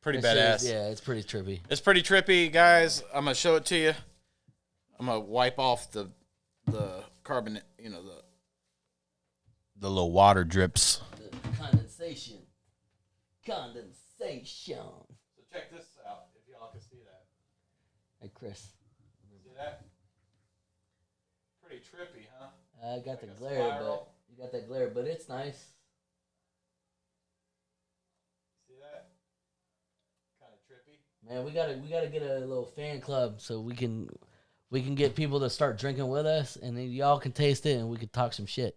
pretty badass. It's pretty trippy. It's pretty trippy, guys. I'm gonna show it to you. I'm gonna wipe off the carbon, the little water drips. The condensation. So check this out, if y'all can see that. Hey, Chris. See that? Pretty trippy, huh? I got the glare, but you got that glare, but it's nice. See that? Kind of trippy. Man, we gotta get a little fan club so we can get people to start drinking with us, and then y'all can taste it, and we can talk some shit.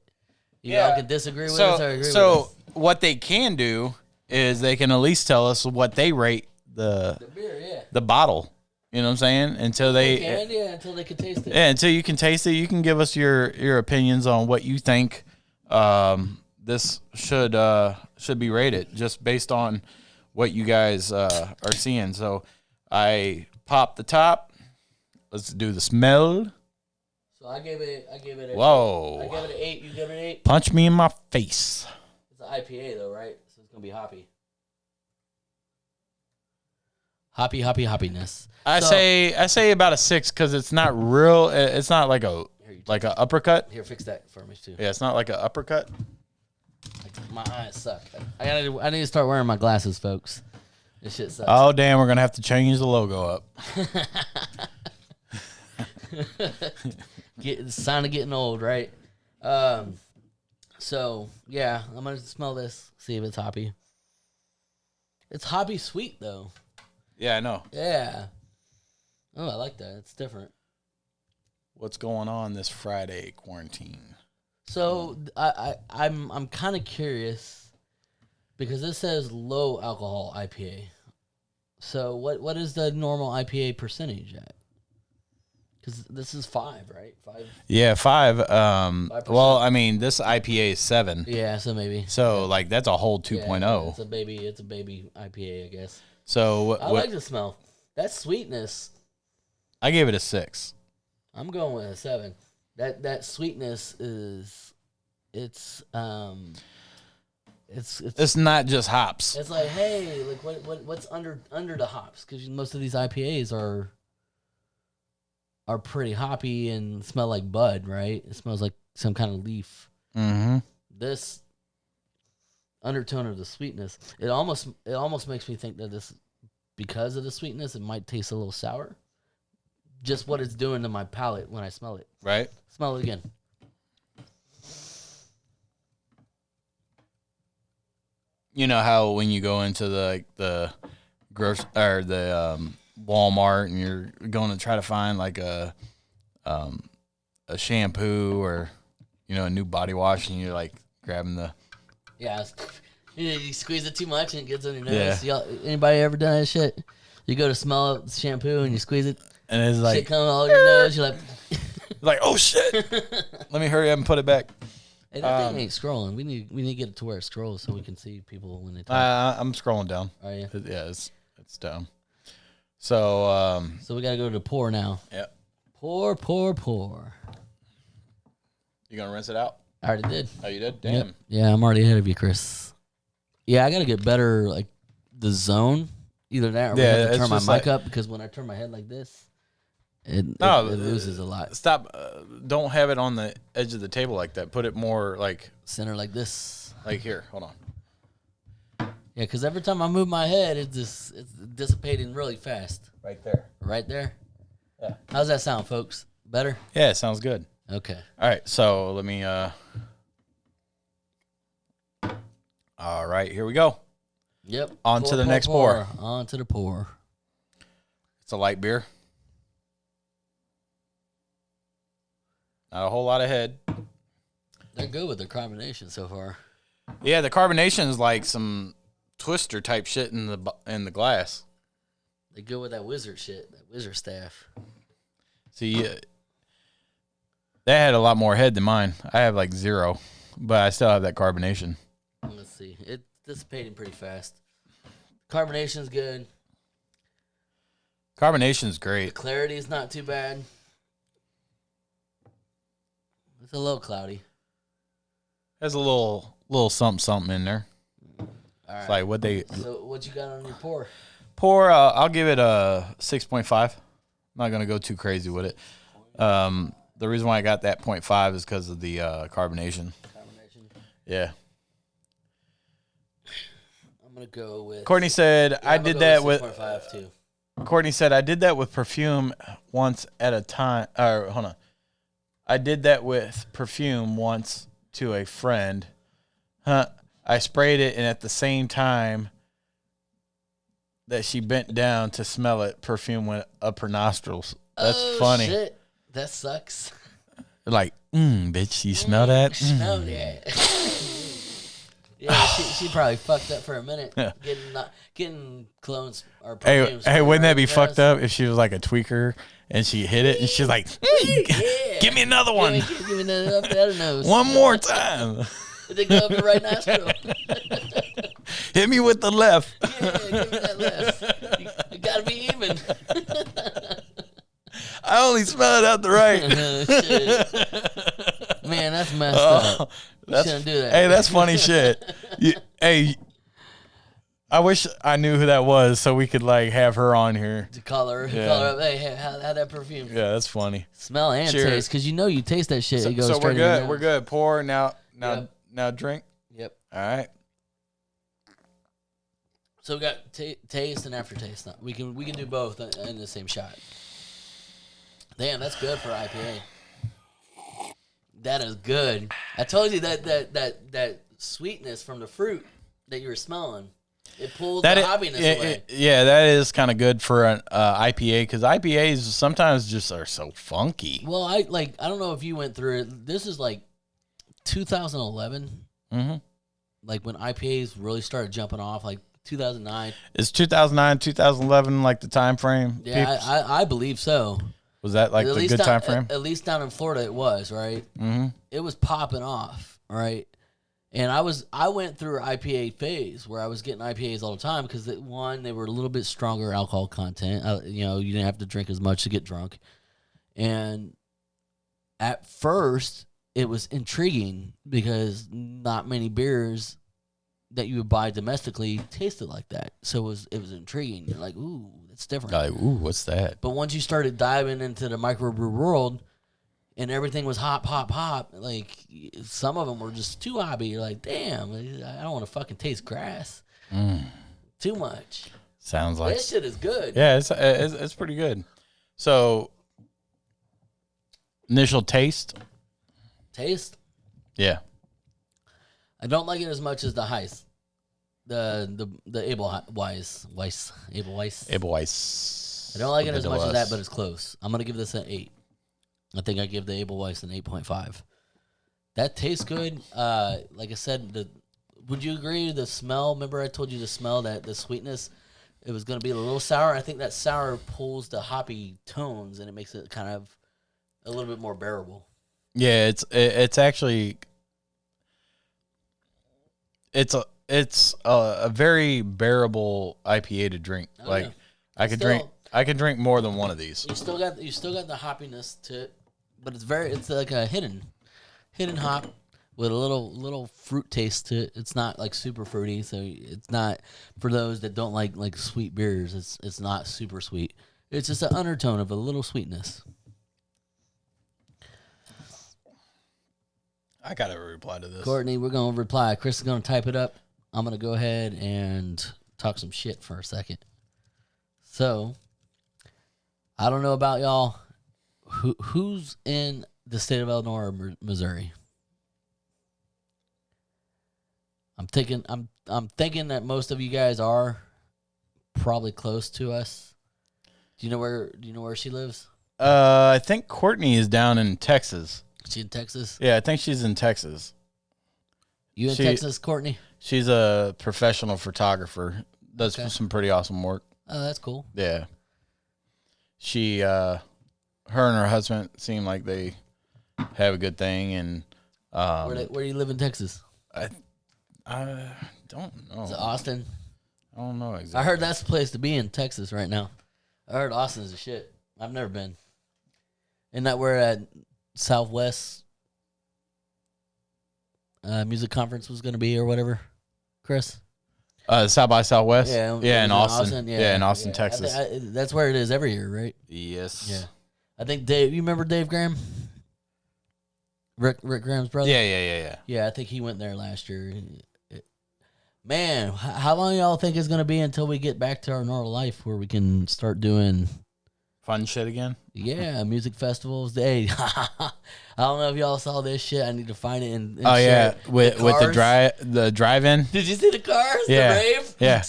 Y'all can disagree with us or agree with us. So what they can do is they can at least tell us what they rate the beer, the bottle. You know what I'm saying? Until until they can taste it. Yeah, until you can taste it, you can give us your opinions on what you think this should be rated, just based on what you guys are seeing. So I popped the top. Let's do the smell. So I gave it a Whoa. I gave it an 8. You give it an 8? Punch me in my face. It's an IPA though, right? So it's gonna be hoppy. Hoppiness. I say about a 6 because it's not real. It's not like a uppercut. Here, fix that for me too. Yeah, it's not like an uppercut. My eyes suck. I need to start wearing my glasses, folks. This shit sucks. Oh damn, we're gonna have to change the logo up. Sign of getting old, right? So yeah, I'm gonna smell this, see if it's hoppy. It's hoppy sweet though. Yeah, I know. Yeah. Oh, I like that. It's different. What's going on this Friday quarantine? So I'm kind of curious because this says low alcohol IPA. So what is the normal IPA percentage at? Because this is 5, right? 5. Yeah, 5. Well, I mean, this IPA is 7. Yeah, so maybe. So like that's a whole 2.0. It's a baby IPA, I guess. So I like the smell. That sweetness. I gave it a 6. I'm going with a 7. That sweetness is, it's not just hops. It's like, hey, like what's under the hops? Because most of these IPAs are pretty hoppy and smell like bud, right? It smells like some kind of leaf. Mm-hmm. This undertone of the sweetness, it almost makes me think that this, because of the sweetness, it might taste a little sour. Just what it's doing to my palate when I smell it. Right. Smell it again. You know how when you go into the Walmart and you're going to try to find like a shampoo or a new body wash, and you're like grabbing the you squeeze it too much and it gets on your nose. Yeah. Anybody ever done that shit? You go to smell the shampoo and you squeeze it, and it's like shit coming all over your nose. You're like, oh shit! Let me hurry up and put it back. Hey, that thing ain't scrolling. We need to get it to where it scrolls so we can see people when they talk. I'm scrolling down. Are you? Yeah, it's down. So so we gotta go to pour now. Yep. Pour. You gonna rinse it out? I already did. Oh, you did? Damn. Yep. Yeah, I'm already ahead of you, Chris. Yeah, I gotta get better, like the zone. Either that, or we have to turn my mic up, because when I turn my head like this, it loses a lot. Stop! Don't have it on the edge of the table like that. Put it more like center, like this. Like here. Hold on. Yeah, because every time I move my head, it's dissipating really fast. Right there. Right there? Yeah. How's that sound, folks? Better? Yeah, it sounds good. Okay. All right, so let me all right, here we go. Yep. On to the next pour. On to the pour. It's a light beer. Not a whole lot of head. They're good with their carbonation so far. Yeah, the carbonation is like some Twister type shit in the glass. They go with that wizard shit, that wizard staff. See, that had a lot more head than mine. I have like 0, but I still have that carbonation. Let's see. It's dissipating pretty fast. Carbonation's good. Carbonation's great. Clarity's not too bad. It's a little cloudy. There's a little something in there. All right. It's like So what you got on your pour? Pour, I'll give it a 6.5. I'm not gonna go too crazy with it. The reason why I got that 0.5 is because of the carbonation. Yeah. I'm gonna go with. Courtney said I did that with. 6.5 too. Courtney said I did that with perfume once at a time. Hold on. I did that with perfume once to a friend. I sprayed it, and at the same time that she bent down to smell it, perfume went up her nostrils. That's funny. Shit. That sucks. Like, bitch, you smell that? Smell that. Yeah, she probably fucked up for a minute. Getting clones or perfumes. Hey, wouldn't that be fucked up if she was like a tweaker and she hit it and she's like, give me another one. Give me another up the other nose. One more time. They go up the right nostril. Hit me with the left. Yeah, give me that left. You gotta be even. I only smell it out the right. Man, that's messed up. You shouldn't do that. Hey, that's funny shit. Hey, I wish I knew who that was so we could like have her on here. To call her up. Hey, how that perfume? Yeah, that's funny. Smell and taste, because you taste that shit. So we're good. We're good. Pour now. Now drink. Yep. All right. So we got taste and aftertaste. Now we can do both in the same shot. Damn, that's good for IPA. That is good. I told you that sweetness from the fruit that you were smelling, it pulled the hoppiness away. Yeah, that is kind of good for an IPA, because IPAs sometimes just are so funky. Well, I don't know if you went through it. This is like 2011. Mm-hmm. Like when IPAs really started jumping off, like 2009. Is 2009, 2011 like the time frame? Yeah, I believe so. Was that like the good time frame? At least down in Florida, it was, right? Mm-hmm. It was popping off, right? And I went through an IPA phase where I was getting IPAs all the time because they were a little bit stronger alcohol content. You didn't have to drink as much to get drunk. And at first, it was intriguing because not many beers that you would buy domestically tasted like that. So it was intriguing. You're like, ooh, that's different. Like, ooh, what's that? But once you started diving into the microbrew world, and everything was hop, hop, hop. Like, some of them were just too hoppy. You're like, damn, I don't want to fucking taste grass. Too much. Sounds like... This shit is good. Yeah, it's pretty good. So, initial taste? Taste? Yeah. I don't like it as much as the Heist. The Ebel'sweiss. Ebel'sweiss. I don't like it as much as that, but it's close. I'm going to give this an 8. I think I give the Ebel'sweiss an 8.5. That tastes good. Like I said, would you agree the smell? Remember I told you the smell, that the sweetness, it was going to be a little sour. I think that sour pulls the hoppy tones and it makes it kind of a little bit more bearable. Yeah, it's actually it's a very bearable IPA to drink. Oh, like yeah. I could drink more than one of these. You still got the hoppiness to it, but it's like a hidden hop with a little fruit taste to it. It's not like super fruity, so it's not for those that don't like sweet beers. It's not super sweet. It's just an undertone of a little sweetness. I gotta reply to this. Courtney, we're gonna reply. Chris is gonna type it up. I'm gonna go ahead and talk some shit for a second. So, I don't know about y'all. Who's in the state of Illinois or Missouri? I'm thinking that most of you guys are probably close to us. Do you know where she lives? I think Courtney is down in Texas. She in Texas? Yeah, I think she's in Texas. You in Texas, Courtney? She's a professional photographer. Does some pretty awesome work. Oh, that's cool. Yeah. She, her and her husband seem like they have a good thing, and where do you live in Texas? I don't know. Is it Austin? I don't know exactly. I heard that's the place to be in Texas right now. I heard Austin's a shit. I've never been. Isn't that where at Southwest music conference was going to be or whatever, Chris? South by Southwest? Yeah, in Austin. Yeah, in Austin, Texas. That's where it is every year, right? Yes. Yeah. I think Dave, you remember Dave Graham? Rick Graham's brother? Yeah. Yeah, I think he went there last year. Man, how long y'all think it's going to be until we get back to our normal life where we can start doing fun shit again? Yeah, music festivals. Hey, I don't know if y'all saw this shit. I need to find it and oh yeah, it. with the drive-in. Did you see the cars? Yeah, the rave. Yeah.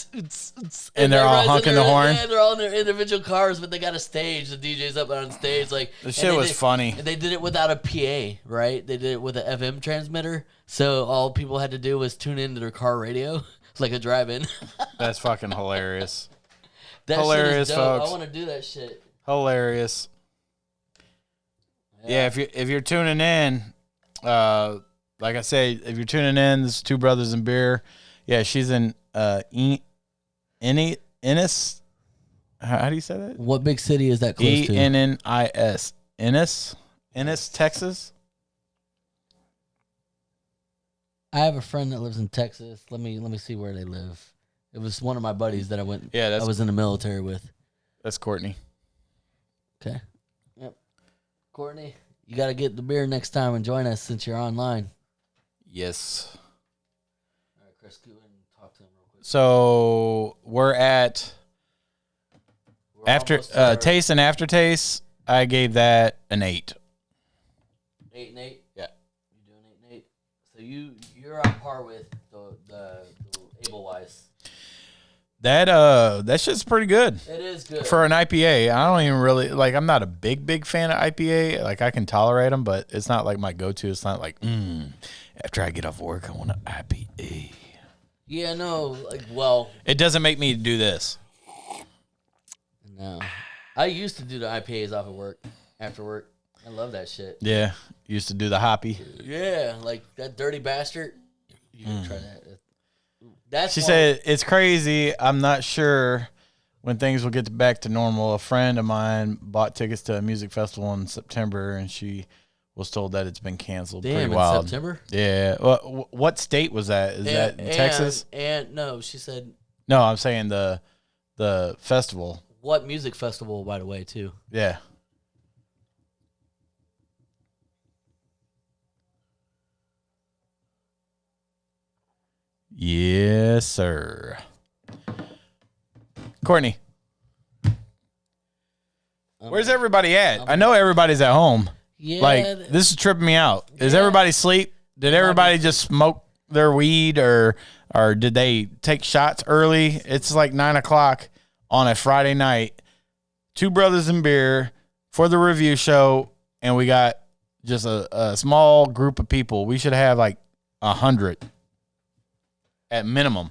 And they're all honking the horn. Yeah, they're all in their individual cars, but they got a stage. The DJ's up on stage, like the shit was funny. And they did it without a PA, right? They did it with an FM transmitter, so all people had to do was tune into their car radio, like a drive-in. That's fucking hilarious. That hilarious, shit is dope. folks. I want to do that shit. Hilarious. Yeah, if you're tuning in, like I say, if you're tuning in, this is Two Brothers and Beer. Yeah, she's in Ennis. How do you say that? What big city is that close to? Ennis. Ennis, Texas. I have a friend that lives in Texas. Let me see where they live. It was one of my buddies that I went. Yeah, I was in the military with. That's Courtney. Okay. Yep. Courtney, you got to get the beer next time and join us since you're online. Yes. All right, Chris, go ahead and talk to him real quick. So we're at taste and aftertaste. I gave that an 8. 8 and 8. Yeah. You're doing 8 and 8. So you're on par with the Ebel'sweiss. That shit's pretty good. It is good. For an IPA, I don't even really, I'm not a big fan of IPA. Like, I can tolerate them, but it's not like my go-to. It's not like, after I get off work, I want an IPA. Yeah, no, it doesn't make me do this. No. I used to do the IPAs after work. I love that shit. Yeah. Used to do the hoppy. Yeah, like that dirty bastard. You can try that. That's She said, it's crazy. I'm not sure when things will get back to normal. A friend of mine bought tickets to a music festival in September, and she was told that it's been canceled. Damn, Pretty in wild. September? Yeah. What state was that? Is that in Texas? And no, she said. No, I'm saying the festival. What music festival, by the way, too? Yeah. Yes, sir. Courtney, where's everybody at? I know everybody's at home. Yeah. Like, this is tripping me out. Is everybody asleep? Did everybody just smoke their weed, or did they take shots early? It's like 9 o'clock on a Friday night. Two Brothers and beer for the review show, and we got just a small group of people. We should have like 100 at minimum,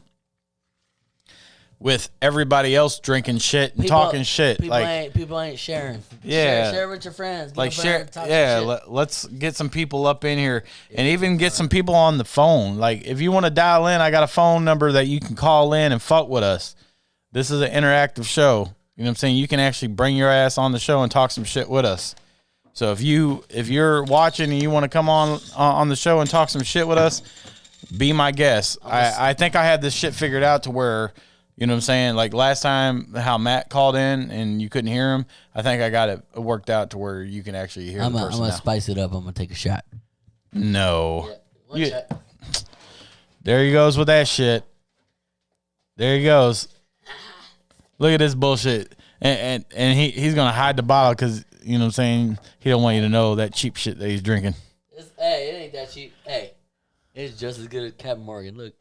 with everybody else drinking shit and talking shit. People ain't sharing. Yeah, share with your friends. Like share. Yeah, let's get some people up in here, and even get some people on the phone. Like, if you want to dial in, I got a phone number that you can call in and fuck with us. This is an interactive show. You know what I'm saying? You can actually bring your ass on the show and talk some shit with us. So if you're watching and you want to come on the show and talk some shit with us, be my guest. I think I had this shit figured out to where, you know what I'm saying? Like last time, how Matt called in and you couldn't hear him, I think I got it worked out to where you can actually hear the person. I'm going to spice it up. I'm going to take a shot. No. Yeah, shot. There he goes with that shit. There he goes. Look at this bullshit. And he's going to hide the bottle because, you know what I'm saying, he don't want you to know that cheap shit that he's drinking. Hey, it ain't that cheap. Hey, it's just as good as Captain Morgan. Look.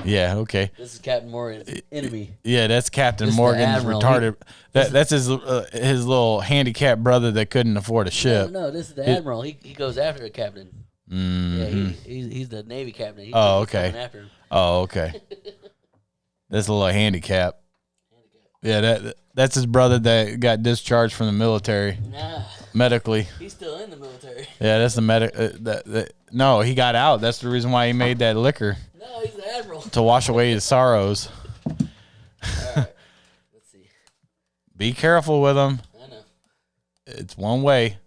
Yeah, okay. This is Captain Morgan's enemy. Yeah, that's Captain Morgan's retarded. That's his little handicapped brother that couldn't afford a ship. No, this is the Admiral. He goes after the captain. Mm-hmm. Yeah, he's the Navy captain. He's okay. Coming after him. Oh, okay. That's a little handicap. Yeah, that's his brother that got discharged from the military. Nah. Medically. He's still in the military. Yeah, that's the medic. No, he got out. That's the reason why he made that liquor. No, he's the Admiral. To wash away his sorrows. All right. Let's see. Be careful with them. I know. It's one way.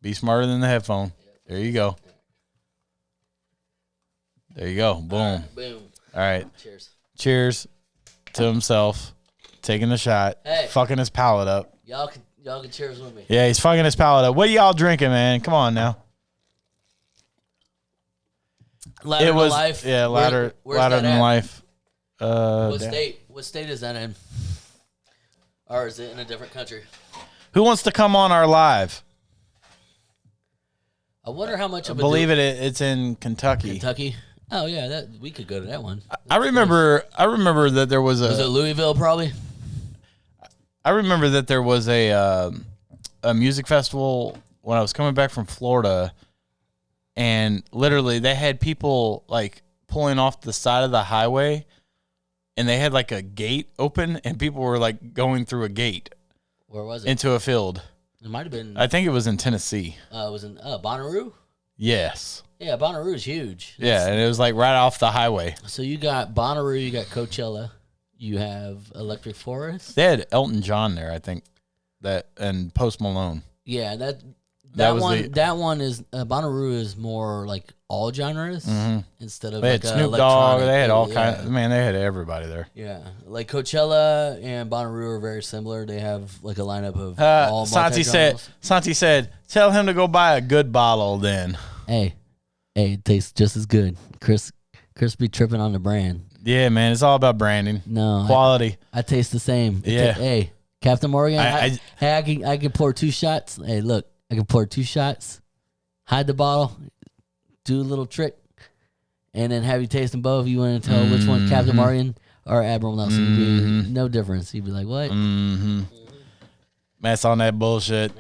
Be smarter than the headphone. There you go. There you go. Boom. Right, boom. All right. Cheers. Cheers to himself. Taking the shot. Hey. Fucking his palate up. Y'all can cheers with me. Yeah, he's fucking his palate up. What are y'all drinking, man? Come on now. Ladder to life. Yeah, ladder than life. What state? What state is that in? Or is it in a different country? Who wants to come on our live? I wonder how much I believe it's in Kentucky. Kentucky? Oh yeah, we could go to that one. I remember that there was it Louisville probably? I remember that there was a music festival when I was coming back from Florida, and literally they had people like pulling off the side of the highway, and they had like a gate open, and people were like going through a gate. Where was it? Into a field. It might have been. I think it was in Tennessee. It was in Bonnaroo? Yes. Yeah, Bonnaroo's huge. Yeah, and it was like right off the highway. So you got Bonnaroo, you got Coachella, you have Electric Forest. They had Elton John there, I think, and Post Malone. Yeah, that one is Bonnaroo is more like all genres instead of they like had Snoop Dogg. They had all kinds. Man, they had everybody there. Yeah, like Coachella and Bonnaroo are very similar. They have like a lineup of all Santi said, "Tell him to go buy a good bottle." Then, hey, it tastes just as good. Chris be tripping on the brand. Yeah, man, it's all about branding. No quality. I taste the same. Yeah. Hey, Captain Morgan. I can pour 2 shots. Hey, look, I can pour 2 shots. Hide the bottle. Do a little trick, and then have you taste them both. You want to tell which one, Captain Morgan or Admiral Nelson? No difference. You'd be like, what? That's on that bullshit.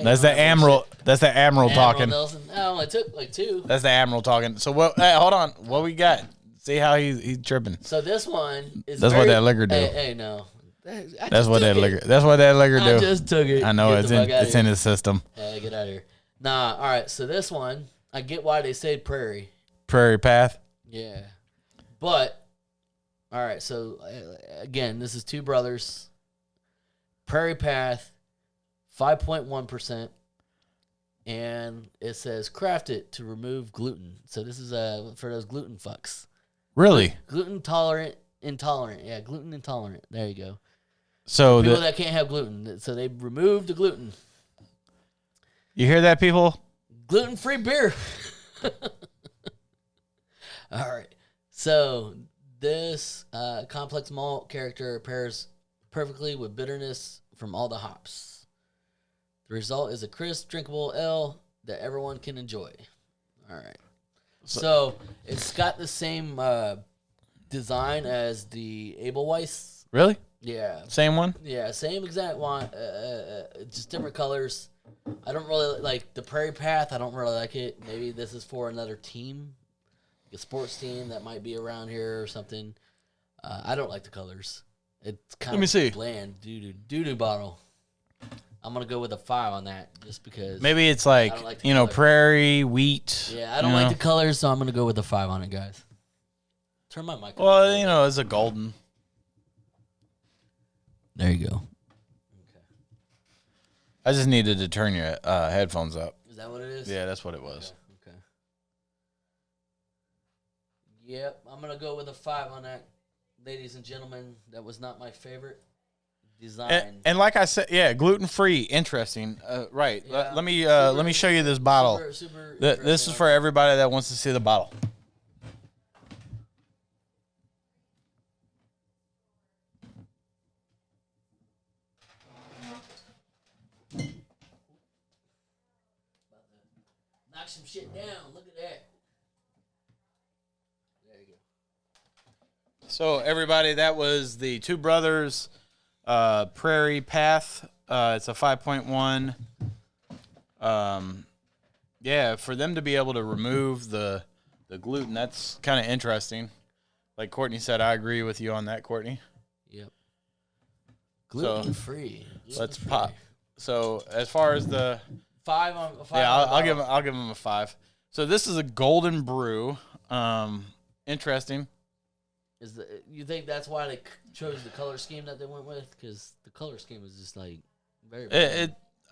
That's the Admiral. That's the Admiral talking. Nelson. Oh, I took like 2. That's the Admiral talking. So what? Hey, hold on. What we got? See how he's tripping. So this one is. That's what that liquor do. Hey, no. That's what that liquor. That's what that liquor do. I just took it. I know it's in his system. Yeah, get out of here. Nah. All right. So this one. I get why they say Prairie. Prairie Path. Yeah. But, all right, so, again, this is Two Brothers. Prairie Path, 5.1%. And it says, craft it to remove gluten. So this is for those gluten fucks. Really? Gluten intolerant. Yeah, gluten intolerant. There you go. So people that can't have gluten. So they removed the gluten. You hear that, people? Gluten-free beer. All right. So this complex malt character pairs perfectly with bitterness from all the hops. The result is a crisp, drinkable ale that everyone can enjoy. All right. So it's got the same design as the Ebel'sweiss. Really? Yeah. Same one? Yeah, same exact one. Just different colors. I don't really like the Prairie Path. I don't really like it. Maybe this is for another team, like a sports team that might be around here or something. I don't like the colors. It's kind of bland. Doo-doo bottle. I'm going to go with a 5 on that just because. Maybe it's like prairie, wheat. Yeah, I don't like the colors, so I'm going to go with a 5 on it, guys. Turn my mic on. Well, it's a golden. There you go. Okay. I just needed to turn your headphones up. Is that what it is? Yeah, that's what it was. Okay. Yep, I'm going to go with a 5 on that. Ladies and gentlemen, that was not my favorite design. And like I said, yeah, gluten-free, interesting. Right. Yeah. Let me show you this bottle. Super This is for everybody that wants to see the bottle. Knock some shit down. Look at that. There you go. So everybody, that was the Two Brothers Prairie Path. It's a 5.1. Yeah, for them to be able to remove the gluten, that's kind of interesting. Like Courtney said, I agree with you on that, Courtney. Yep. Gluten free. Let's pop. So as far as the 5 on 5. Yeah, I'll give them a 5. So this is a golden brew. Interesting. You think that's why they chose the color scheme that they went with? Because the color scheme is just like very.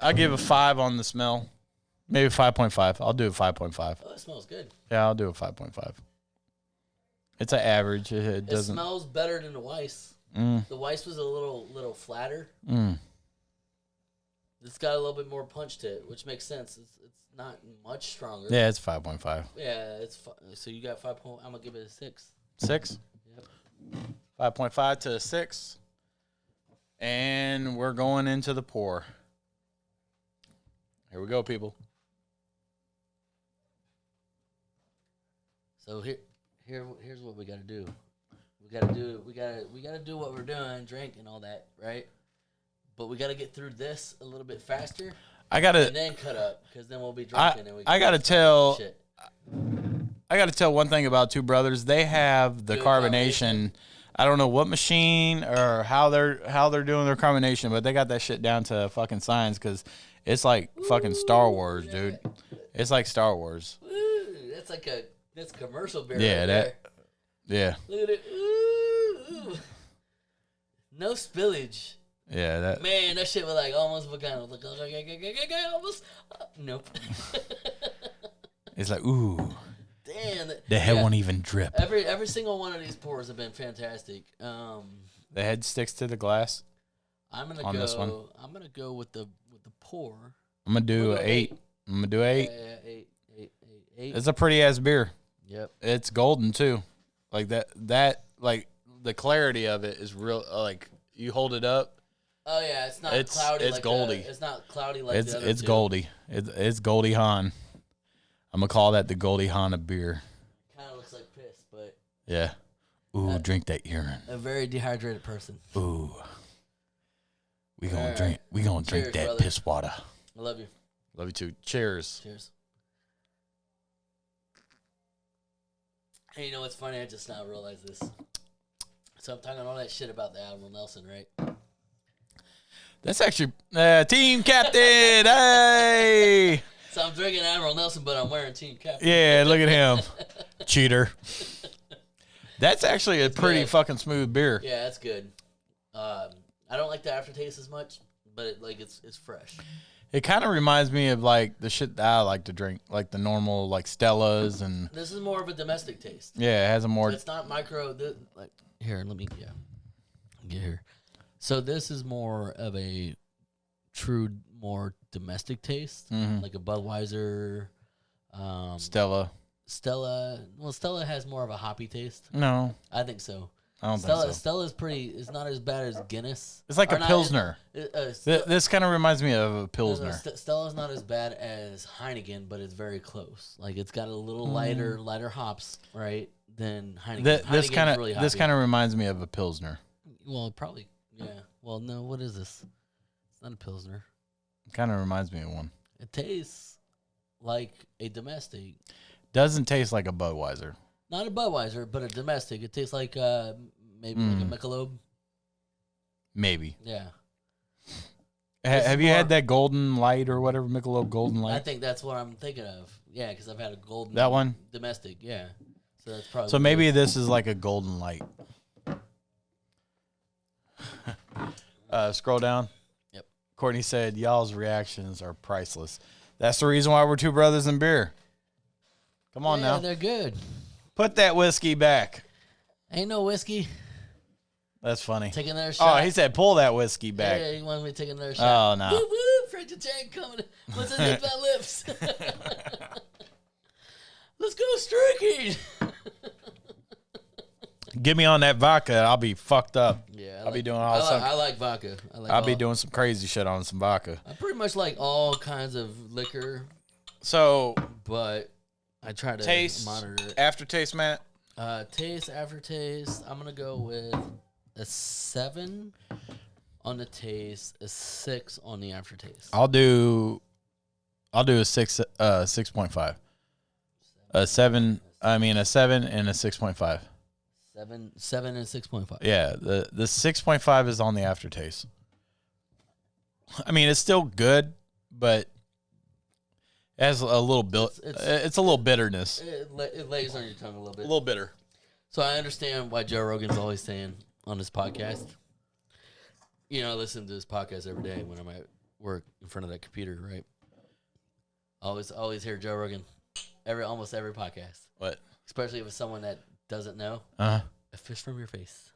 I give a 5 on the smell, maybe 5.5. I'll do a 5.5. Oh, it smells good. Yeah, I'll do a 5.5. It's an average. It It doesn't. smells better than the Weiss. The Weiss was a little flatter. It's got a little bit more punch to it, which makes sense. It's not much stronger. Yeah, it's 5.5. Yeah, so you got 5. I'm gonna give it a 6. 6. Yep. 5.5 to 6. And we're going into the pour. Here we go, people. So here's what we gotta do. We gotta do what we're doing, drink and all that, right? But we gotta get through this a little bit faster. And then cut up, because then we'll be drinking. I gotta tell one thing about Two Brothers. They have the carbonation. I don't know what machine or how they're doing their carbonation, but they got that shit down to fucking science, because it's like fucking Star Wars, dude. It's like Star Wars. Ooh, that's commercial beer. Yeah, right that. There. Yeah. Look at it. Ooh. No spillage. Yeah, that. Man, that shit was like almost volcano. Like almost. Nope. It's like, ooh. Damn. The head won't even drip. Every single one of these pours have been fantastic. The head sticks to the glass. This one. I'm gonna go with the pour. I'm gonna do 8. I'm gonna do 8. Yeah, 8. It's a pretty ass beer. Yep. It's golden too. Like that like the clarity of it is real. Like you hold it up. Oh yeah, it's not cloudy. It's goldy. It's not cloudy like the other It's two. goldy. It's Goldie Hawn. I'm gonna call that the Goldie Hawn of beer. Kind of looks like piss, but yeah. Ooh, drink that urine. A very dehydrated person. Ooh. We gonna drink. We gonna drink that brother. piss water. I love you. Love you too. Cheers. Cheers. Hey, you know what's funny? I just now realized this. So I'm talking all that shit about the Admiral Nelson, right? That's actually team captain. Hey. So I'm drinking Admiral Nelson, but I'm wearing team captain. Yeah, look at him. Cheater. That's actually a pretty good. fucking smooth beer. Yeah, that's good. I don't like the aftertaste as much, but it's fresh. It kind of reminds me of like the shit that I like to drink, like the normal like Stellas and. This is more of a domestic taste. Yeah, it has a more. It's not micro. Like here, let me get here. So this is more of a true, more domestic taste, like a Budweiser, Stella. Well, Stella has more of a hoppy taste. No, I think so. I don't think so. Stella's pretty. It's not as bad as Guinness. It's like a Pilsner. This kind of reminds me of a Pilsner. Stella's not as bad as Heineken, but it's very close. Like it's got a little lighter hops, right? Than Heineken. This kind of reminds me of a Pilsner. Well, probably, yeah. Well, no. What is this? It's not a Pilsner. It kind of reminds me of one. It tastes like a domestic. Doesn't taste like a Budweiser. Not a Budweiser, but a domestic. It tastes like maybe like a Michelob. Maybe. Yeah. Have you had that Golden Light or whatever, Michelob Golden Light? I think that's what I'm thinking of. Yeah, because I've had a Golden. That one? Domestic, yeah. So that's probably. So maybe this is like a Golden Light. Scroll down. Yep. Courtney said, y'all's reactions are priceless. That's the reason why we're two brothers in beer. Come on now. They're good. Put that whiskey back. Ain't no whiskey. That's funny. Take another shot. Oh, he said pull that whiskey back. Yeah, he wanted me to take another shot. Oh, no. Woo, woo, French and Jack coming. What's in my lips? Let's go streaking. Get me on that vodka. I'll be fucked up. Yeah, I'll be doing all I like vodka. I'll be doing some crazy shit on some vodka. I pretty much like all kinds of liquor. So, but I try to taste, monitor it. Aftertaste, Matt? Taste, aftertaste. I'm going to go with a 7 on the taste, a 6 on the aftertaste. I'll do a 6.5. A 7 and a 6.5. 7 and 6.5. Yeah, the 6.5 is on the aftertaste. I mean, it's still good, but it has a little it's a little bitterness. It lays on your tongue a little bit. A little bitter. So I understand why Joe Rogan's always saying on his podcast. You know, I listen to this podcast every day when I'm at work in front of that computer, right? Always hear Joe Rogan almost every podcast. What? Especially if it's someone that doesn't know. A fish from your face.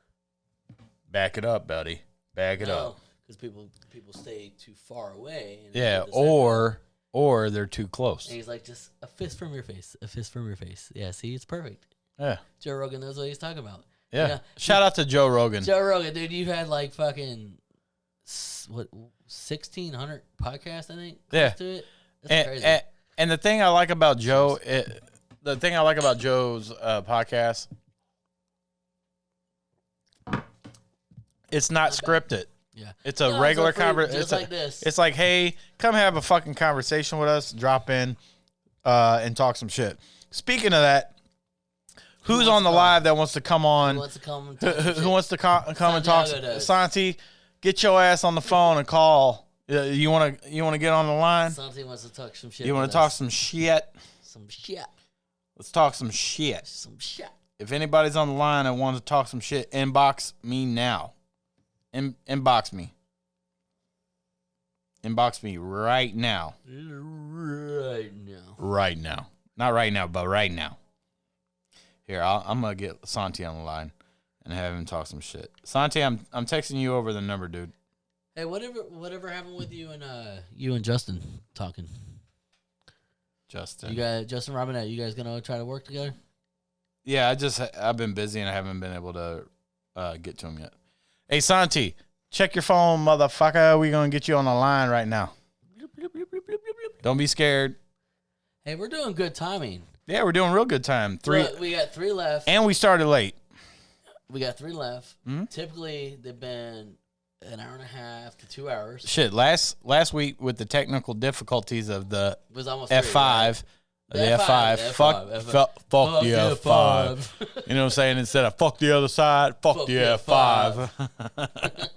Back it up, buddy. Back it up. Because people stay too far away. And yeah, or they're too close. And he's like, just a fist from your face. A fist from your face. Yeah, see, it's perfect. Yeah. Joe Rogan knows what he's talking about. Yeah. You know, shout out to Joe Rogan. Joe Rogan, dude, you've had like fucking 1,600 podcasts, I think. Yeah. To it. That's crazy. And the thing I like about Joe, Joe's podcast, it's not scripted. Yeah. It's a regular conversation. Just like this. It's like, hey, come have a fucking conversation with us. Drop in and talk some shit. Speaking of that, who's on the live that wants to come on? Who wants to come and talk? Santi, get your ass on the phone and call. You want to get on the line? Santi wants to talk some shit. You want to talk some shit? Some shit. Let's talk some shit. Some shit. If anybody's on the line and wants to talk some shit, inbox me now. Inbox me. Inbox me right now. Right now. Right now. Not right now, but right now. Here, I'm going to get Santi on the line and have him talk some shit. Santi, I'm texting you over the number, dude. Hey, whatever happened with you and Justin talking? Justin. You guys, Justin Robinette, you guys going to try to work together? Yeah, I've been busy and I haven't been able to get to him yet. Hey, Santi, check your phone, motherfucker. We're going to get you on the line right now. Don't be scared. Hey, we're doing good timing. Yeah, we're doing real good time. We got 3 left. And we started late. We got 3 left. Mm-hmm. Typically, they've been an hour and a half to 2 hours. Shit, last week with the technical difficulties of the it was almost F5, 3, right? the F5, fuck the F5. You know what I'm saying? Instead of fuck the other side, fuck the F5.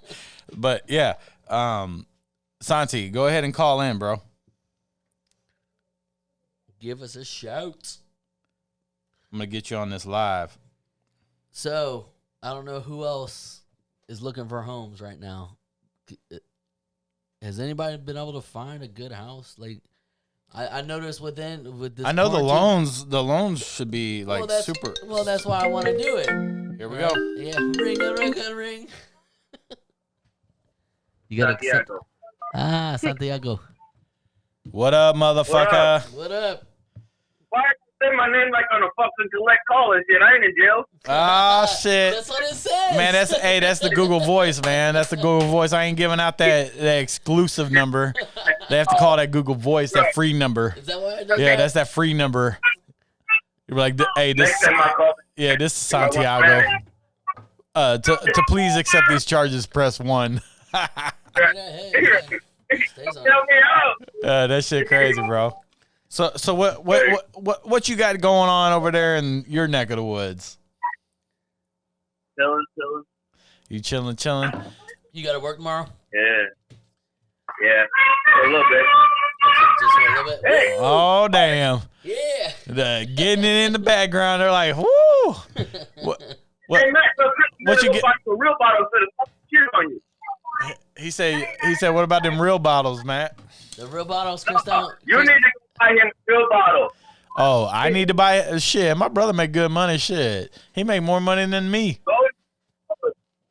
But yeah, Santi, go ahead and call in, bro. Give us a shout. I'm gonna get you on this live. So I don't know who else is looking for homes right now. Has anybody been able to find a good house? Like, I noticed with this. I know quarantine- the loans should be like super. Well, that's why I want to do it. Here we go. Yeah, ring. You gotta Santiago. Santiago. What up, motherfucker? What up? Why say my name like on a fucking collect call and shit? I ain't in jail. Oh shit. That's what it says. Man, that's the Google Voice, man. That's the Google Voice. I ain't giving out that exclusive number. They have to call that Google Voice, that free number. Is that what I did? Yeah, that's that free number. You're like, hey, this is Santiago. To please accept these charges, press 1. Hey, stays on. Help me out. That shit crazy, bro. So what you got going on over there in your neck of the woods? Chilling. You chilling? You got to work tomorrow? Yeah. A little bit. Just for a little bit? Hey. Oh damn. Yeah. Getting it in the background, they're like, whoo. What Hey, Matt, what you get? A real bottle for the shit on you. He said, what about them real bottles, Matt? The real bottles, Crystal. You need to buy him a real bottle. Oh, I need to buy shit. My brother make good money. Shit, he make more money than me.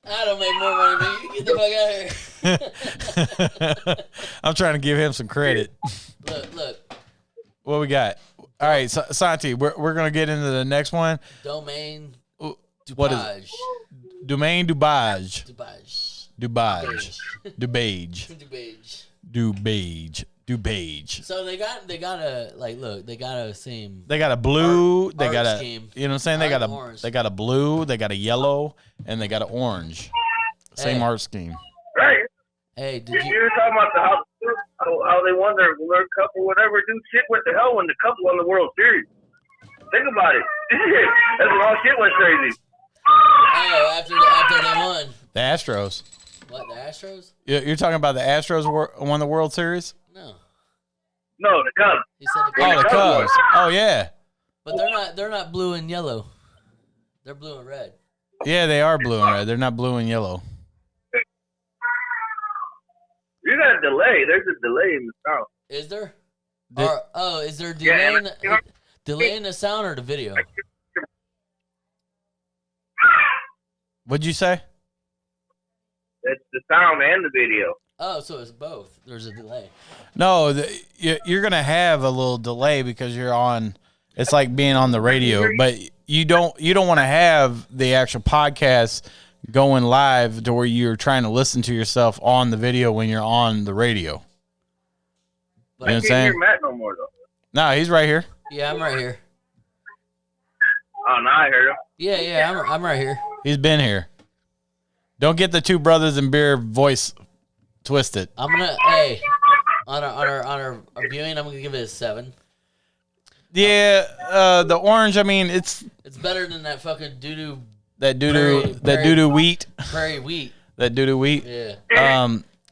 I don't make more money than you. Get the fuck out of here. I'm trying to give him some credit. Look. What we got? All right, Santi, we're gonna get into the next one. Domaine. What is Dupage. it? Domaine Dupage. Dupage. Dupage. So they got a look. They got a same. They got a blue. Art they got a. scheme. You know what I'm saying? They got Orange. They got a blue. They got a yellow, and they got an orange. Same Hey. art scheme. Right. Hey, did You you? were talking about how they won their cup or whatever. Do shit. What the hell when the cup won the World Series? Think about it. That's when all shit went crazy. Oh, after they won. The Astros. What, the Astros? You're talking about the Astros won the World Series? No. No, the Cubs. He said Oh, the Cubs. Oh yeah. But they're not blue and yellow. They're blue and red. Yeah, they are blue and red. They're not blue and yellow. You got a delay. There's a delay in the sound. Is there? The- Is there delay in the sound or the video? What'd you say? It's the sound and the video. Oh, so it's both. There's a delay. No, you're gonna have a little delay because you're on. It's like being on the radio, but you don't want to have the actual podcast going live to where you're trying to listen to yourself on the video when you're on the radio. But You know I what I'm can't saying? hear Matt no more though. No, he's right here. Yeah, I'm right here. Oh, now I heard him. Yeah, I'm right here. He's been here. Don't get the Two Brothers and Beer voice twisted. I'm gonna on our viewing, I'm gonna give it a 7. Yeah, the orange. I mean, it's It's better than that fucking doo-doo doo-doo wheat. prairie wheat. That doo-doo wheat. Yeah.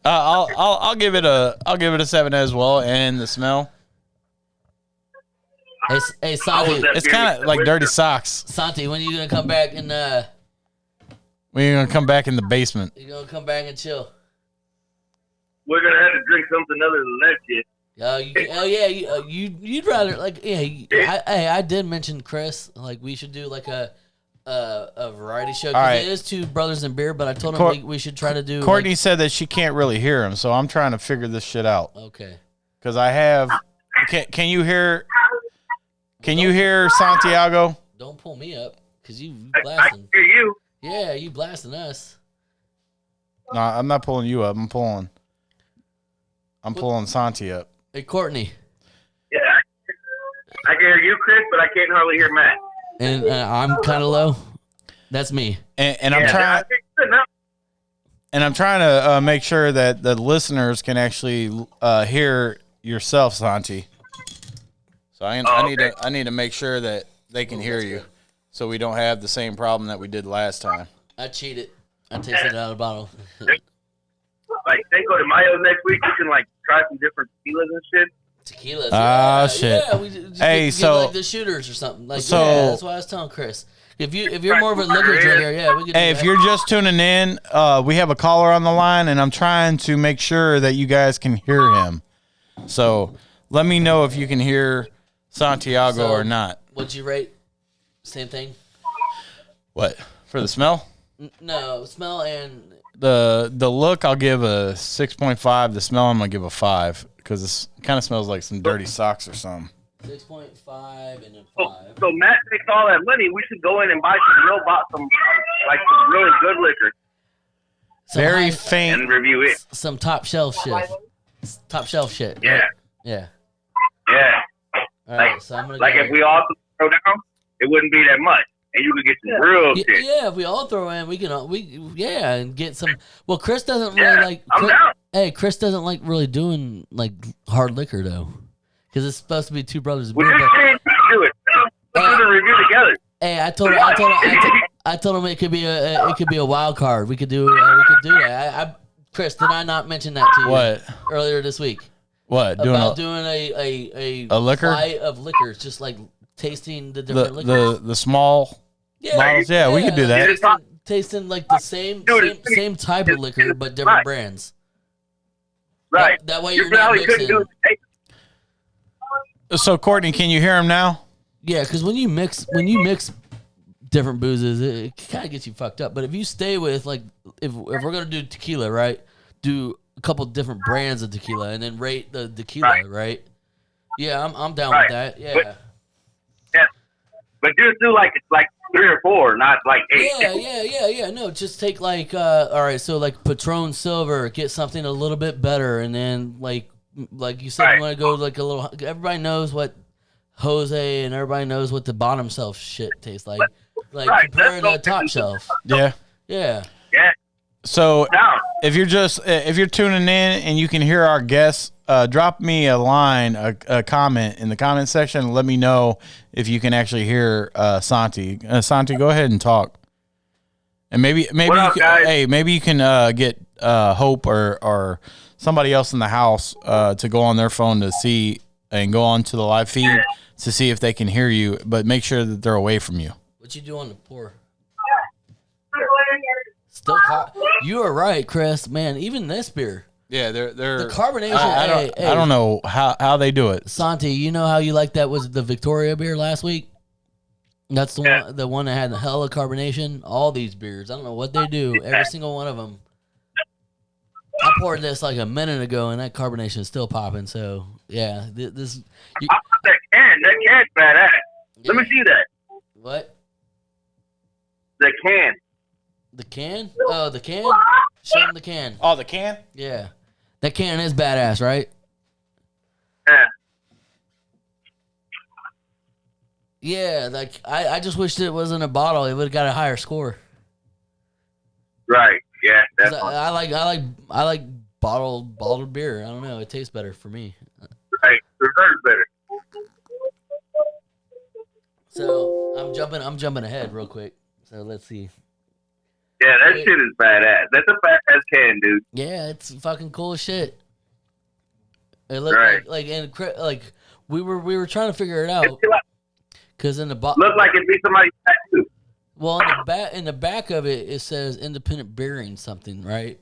I'll give it a 7 as well. And the smell, Hey, Santi. it's kind of like dirty socks. Santi, when are you gonna come back and When you gonna come back in the basement? you gonna come back and chill? We're gonna have to drink something other than that shit. You'd rather like I did mention Chris, like we should do like a variety show. 'Cause right. It is Two Brothers in Beer, but I told him we should try to do. Courtney said that she can't really hear him, so I'm trying to figure this shit out. Okay. Because I have. Can you hear? Can you hear Santiago? Don't pull me up, cause you I blasting. can hear you. Yeah, you blasting us. No, I'm not pulling you up. I'm pulling Santi up. Hey, Courtney. Yeah. I can hear you, Chris, but I can't hardly hear Matt. And I'm kind of low. That's me. And I'm trying. I think good now. And I'm trying to make sure that the listeners can actually hear yourself, Santi. So I need to make sure that they can hear you, so we don't have the same problem that we did last time. I cheated. I tasted it out of the bottle. Like Cinco de Mayo next week, you can like try some different tequilas and shit. Tequilas. Oh shit. Yeah, we just Hey, get so like the shooters or something. Like, so- yeah, that's what I was telling Chris. If you're more of a liquor drinker, yeah, we could. Hey, if you're just tuning in, we have a caller on the line, and I'm trying to make sure that you guys can hear him. So let me know if you can hear Santiago or not. What'd you rate? Same thing. What for the smell? No, smell and The look, I'll give a 6.5. The smell, I'm gonna give a 5 because it kind of smells like some dirty socks or something. 6.5 and a 5. So Matt makes all that money. We should go in and buy some really good liquor Very faint. and review it. Some top shelf shit. Top shelf shit. Yeah. Right? Yeah. Yeah. All right, so I'm gonna Like go. if we all throw down, it wouldn't be that much, and you could get some real shit. Yeah, if we all throw in, we can and get some. Well, Chris doesn't really like. I'm down. Hey, Chris doesn't like really doing like hard liquor though, because it's supposed to be Two Brothers We Brewing just Company. can't do it. Let's do the review together. Hey, I told him it could be a wild card. We could do that. Chris, did I not mention that to you? What? Earlier this week? What? About doing a liquor? flight of liquors, just like tasting the different liquors. the small bottles. Yeah, we could do that. Tasting like the same type of liquor, but different Right. brands. Right. That way You you're not probably couldn't mixing. do it. So Courtney, can you hear him now? Yeah, because when you mix different boozes, it kind of gets you fucked up. But if you stay with like, if we're gonna do tequila, right? Do a couple different brands of tequila and then rate the tequila, right? Yeah, I'm down with that. Yeah. But just do like 3 or 4, not like 8. Yeah. No, just take like all right, so like Patron Silver, get something a little bit better, and then like you said, you want to go like a little. Everybody knows what Jose and everybody knows what the bottom shelf shit tastes like. Like compare it to top shelf. Yeah. Yeah. Yeah. So Down. if you're tuning in and you can hear our guests, drop me a line, a comment in the comment section. And let me know if you can actually hear Santi. Santi, go ahead and talk. And maybe What up, guys? maybe you can get Hope or somebody else in the house to go on their phone to see and go on to the live feed to see if they can hear you, but make sure that they're away from you. What you do on the pour? Still hot. You are right, Chris. Man, even this beer. Yeah, they're The carbonation. I don't know how they do it. Santi, you know how you like that was the Victoria beer last week? That's the one that had the hella carbonation. All these beers, I don't know what they do. Every single one of them. I poured this like a minute ago, and that carbonation is still popping. So yeah, this. That can's badass. Let me see that. What? The can. The can? Oh, the can. Show them the can. Oh, the can? Yeah, that can is badass, right? Yeah. Yeah, like I just wished it wasn't a bottle. It would have got a higher score. Right. Yeah. 'Cause That's I like bottled beer. I don't know. It tastes better for me. right. Reverse better. So I'm jumping ahead real quick. So let's see. Yeah, that shit is badass. That's a badass can, dude. Yeah, it's fucking cool as shit. It looked Right. like we were trying to figure it out because in the Look like it'd be somebody's tattoo. well in the back of it it says independent brewing something, right?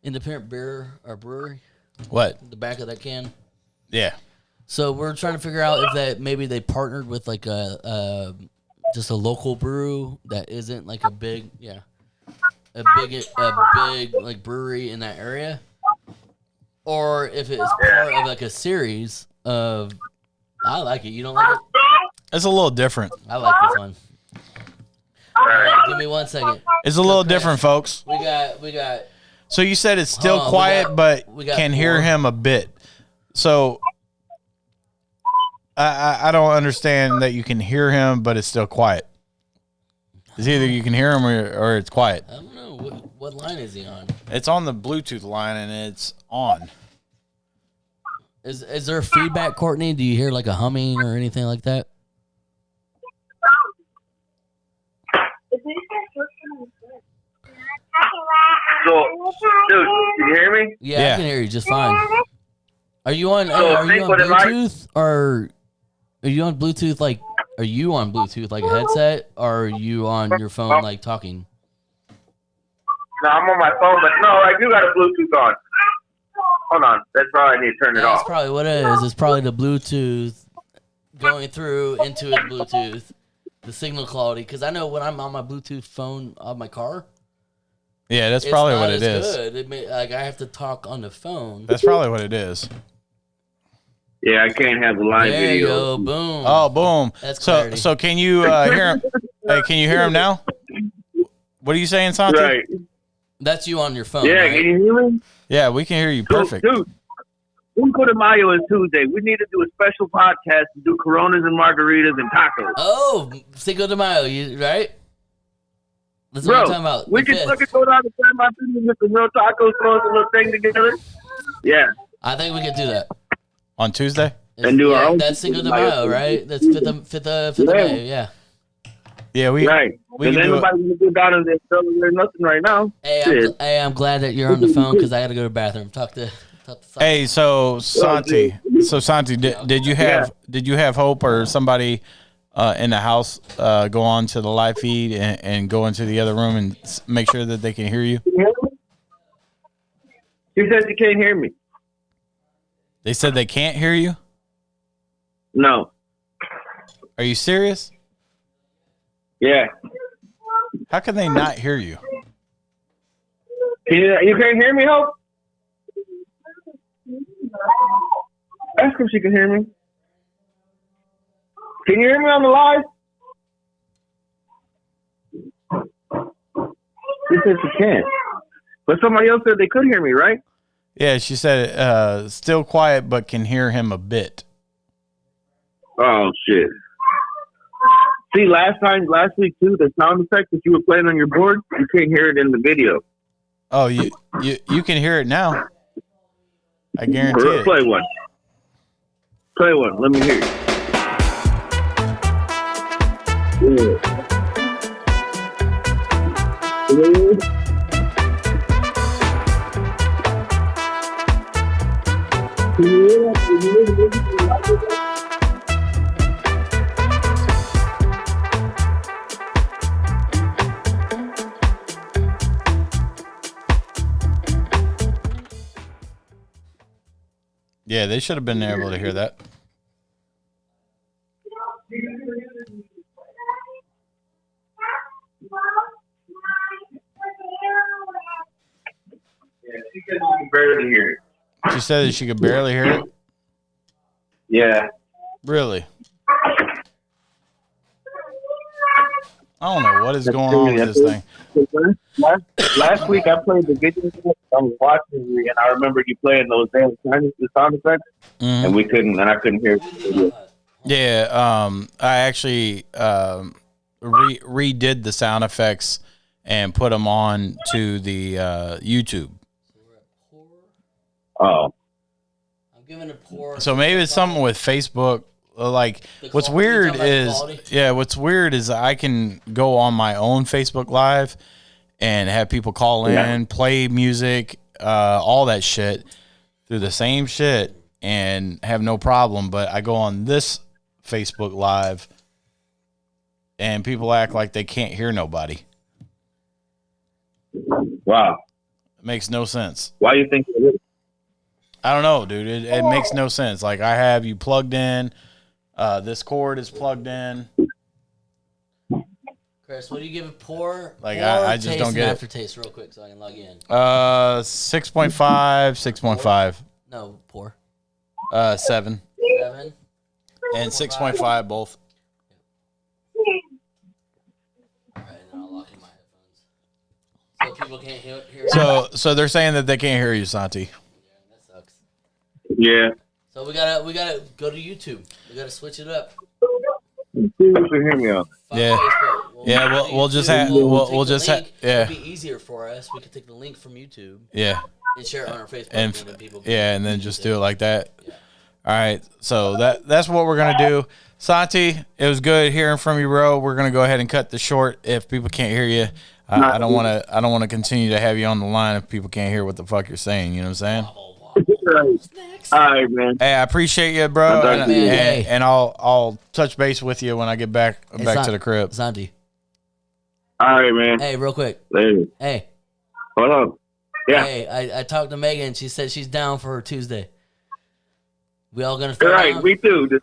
Independent beer or brewery. What? The back of that can. Yeah. So we're trying to figure out if that maybe they partnered with like a just a local brew that isn't like a big like brewery in that area, or if it's part of like a series of. I like it. You don't like it? It's a little different. I like this one. All right, give me 1 second. It's a little different, folks. We got. So you said it's still Hold on, quiet, but we got can hear 4. him a bit. So I don't understand that you can hear him, but it's still quiet. It's either you can hear him or it's quiet. I don't know what line is he on. It's on the Bluetooth line and it's on. Is there feedback, Courtney? Do you hear like a humming or anything like that? So, dude, you hear me? Yeah, Yeah. I can hear you just fine. Are you on? So Are you think on what it might- Bluetooth or are you on Bluetooth? Like, are you on Bluetooth like a headset, or are you on your phone like talking? No, I'm on my phone, but no, I do got a Bluetooth on. Hold on, that's probably I need to turn it That's off. probably what it is. It's probably the Bluetooth going through into its Bluetooth, the signal quality. Because I know when I'm on my Bluetooth phone on my car, Yeah, that's probably what it is. Good. Like I have to talk on the phone. That's probably what it is. Yeah, I can't have the live There you video. go. Boom. Oh, boom. That's so clarity. so can you hear him? Hey, can you hear him now? What are you saying, Santi? Right. That's you on your phone. Yeah, right? can you hear me? Yeah, we can hear you perfect. Dude, Cinco de Mayo is Tuesday. We need to do a special podcast to do Coronas and margaritas and tacos. Oh, Cinco de Mayo, right? That's what Bro, I'm talking about. we the can fifth. fucking go down to San Martin and get some real tacos, throw a little thing together. Yeah. I think we could do that. On Tuesday? And do our own That's Cinco de Mayo. Mayo, right? That's fifth of May. Yeah. Yeah, we Right. we And can do it. nobody's going to go down and there's nothing right now. Shit. I'm glad that you're on the phone because I got to go to the bathroom. Talk to Hey, so Santi, did you have Hope or somebody in the house go on to the live feed and go into the other room and make sure that they can hear you? She says you can't hear me. They said they can't hear you? No. Are you serious? Yeah. How can they not hear you? You can't hear me, Hope? Ask if she can hear me. Can you hear me on the live? She said she can't. But somebody else said they could hear me, right? Yeah, she said still quiet but can hear him a bit. Oh, shit. See, last week, too, the sound effect that you were playing on your board, you can't hear it in the video. Oh, you can hear it now. I guarantee it. Play one. Play one. Let me hear it. Yeah, they should have been able to hear that. Yeah, she said you can barely hear it. She said that she could barely hear it. Yeah. Really? I don't know what is going on with this thing. Last week I played the video. I was watching you, and I remember you playing those damn sound effects, and we couldn't, and I couldn't hear you. Yeah, I actually redid the sound effects and put them on to the YouTube. Oh. I'm giving it pour. So maybe it's something with Facebook. Like what's weird is I can go on my own Facebook Live and have people call in, play music, all that shit through the same shit and have no problem. But I go on this Facebook Live and people act like they can't hear nobody. Wow. It makes no sense. Why do you think it is? I don't know, dude. It makes no sense. Like I have you plugged in. This cord is plugged in. Chris, what do you give it? Pour. Like pour, I just don't get it. Aftertaste, real quick, so I can log in. 6.5, 6.5. No, pour. 7. 7. And 6.5 both. All right, and I'll lock in my headphones, so people can't hear. So they're saying that they can't hear you, Santi. Yeah, that sucks. Yeah. So we gotta go to YouTube. We gotta switch it up. See if you can hear me on. Yeah. We'll just have we'll just have It'd be easier for us. We could take the link from YouTube. Yeah. And share it on our Facebook. And then people and then just do it like that. Yeah. All right. So that's what we're gonna do. Santi, it was good hearing from you, bro. We're gonna go ahead and cut this short if people can't hear you. I don't want to continue to have you on the line if people can't hear what the fuck you're saying. You know what I'm saying? All right, man. Hey, I appreciate you, bro. I'll talk to you. And I'll touch base with you when I get back to the crib. Santi. All right, man. Hey, real quick. Later. Hey. Hold on. Yeah. Hey, I talked to Megan. She said she's down for Tuesday. We all gonna throw Right, down? me too.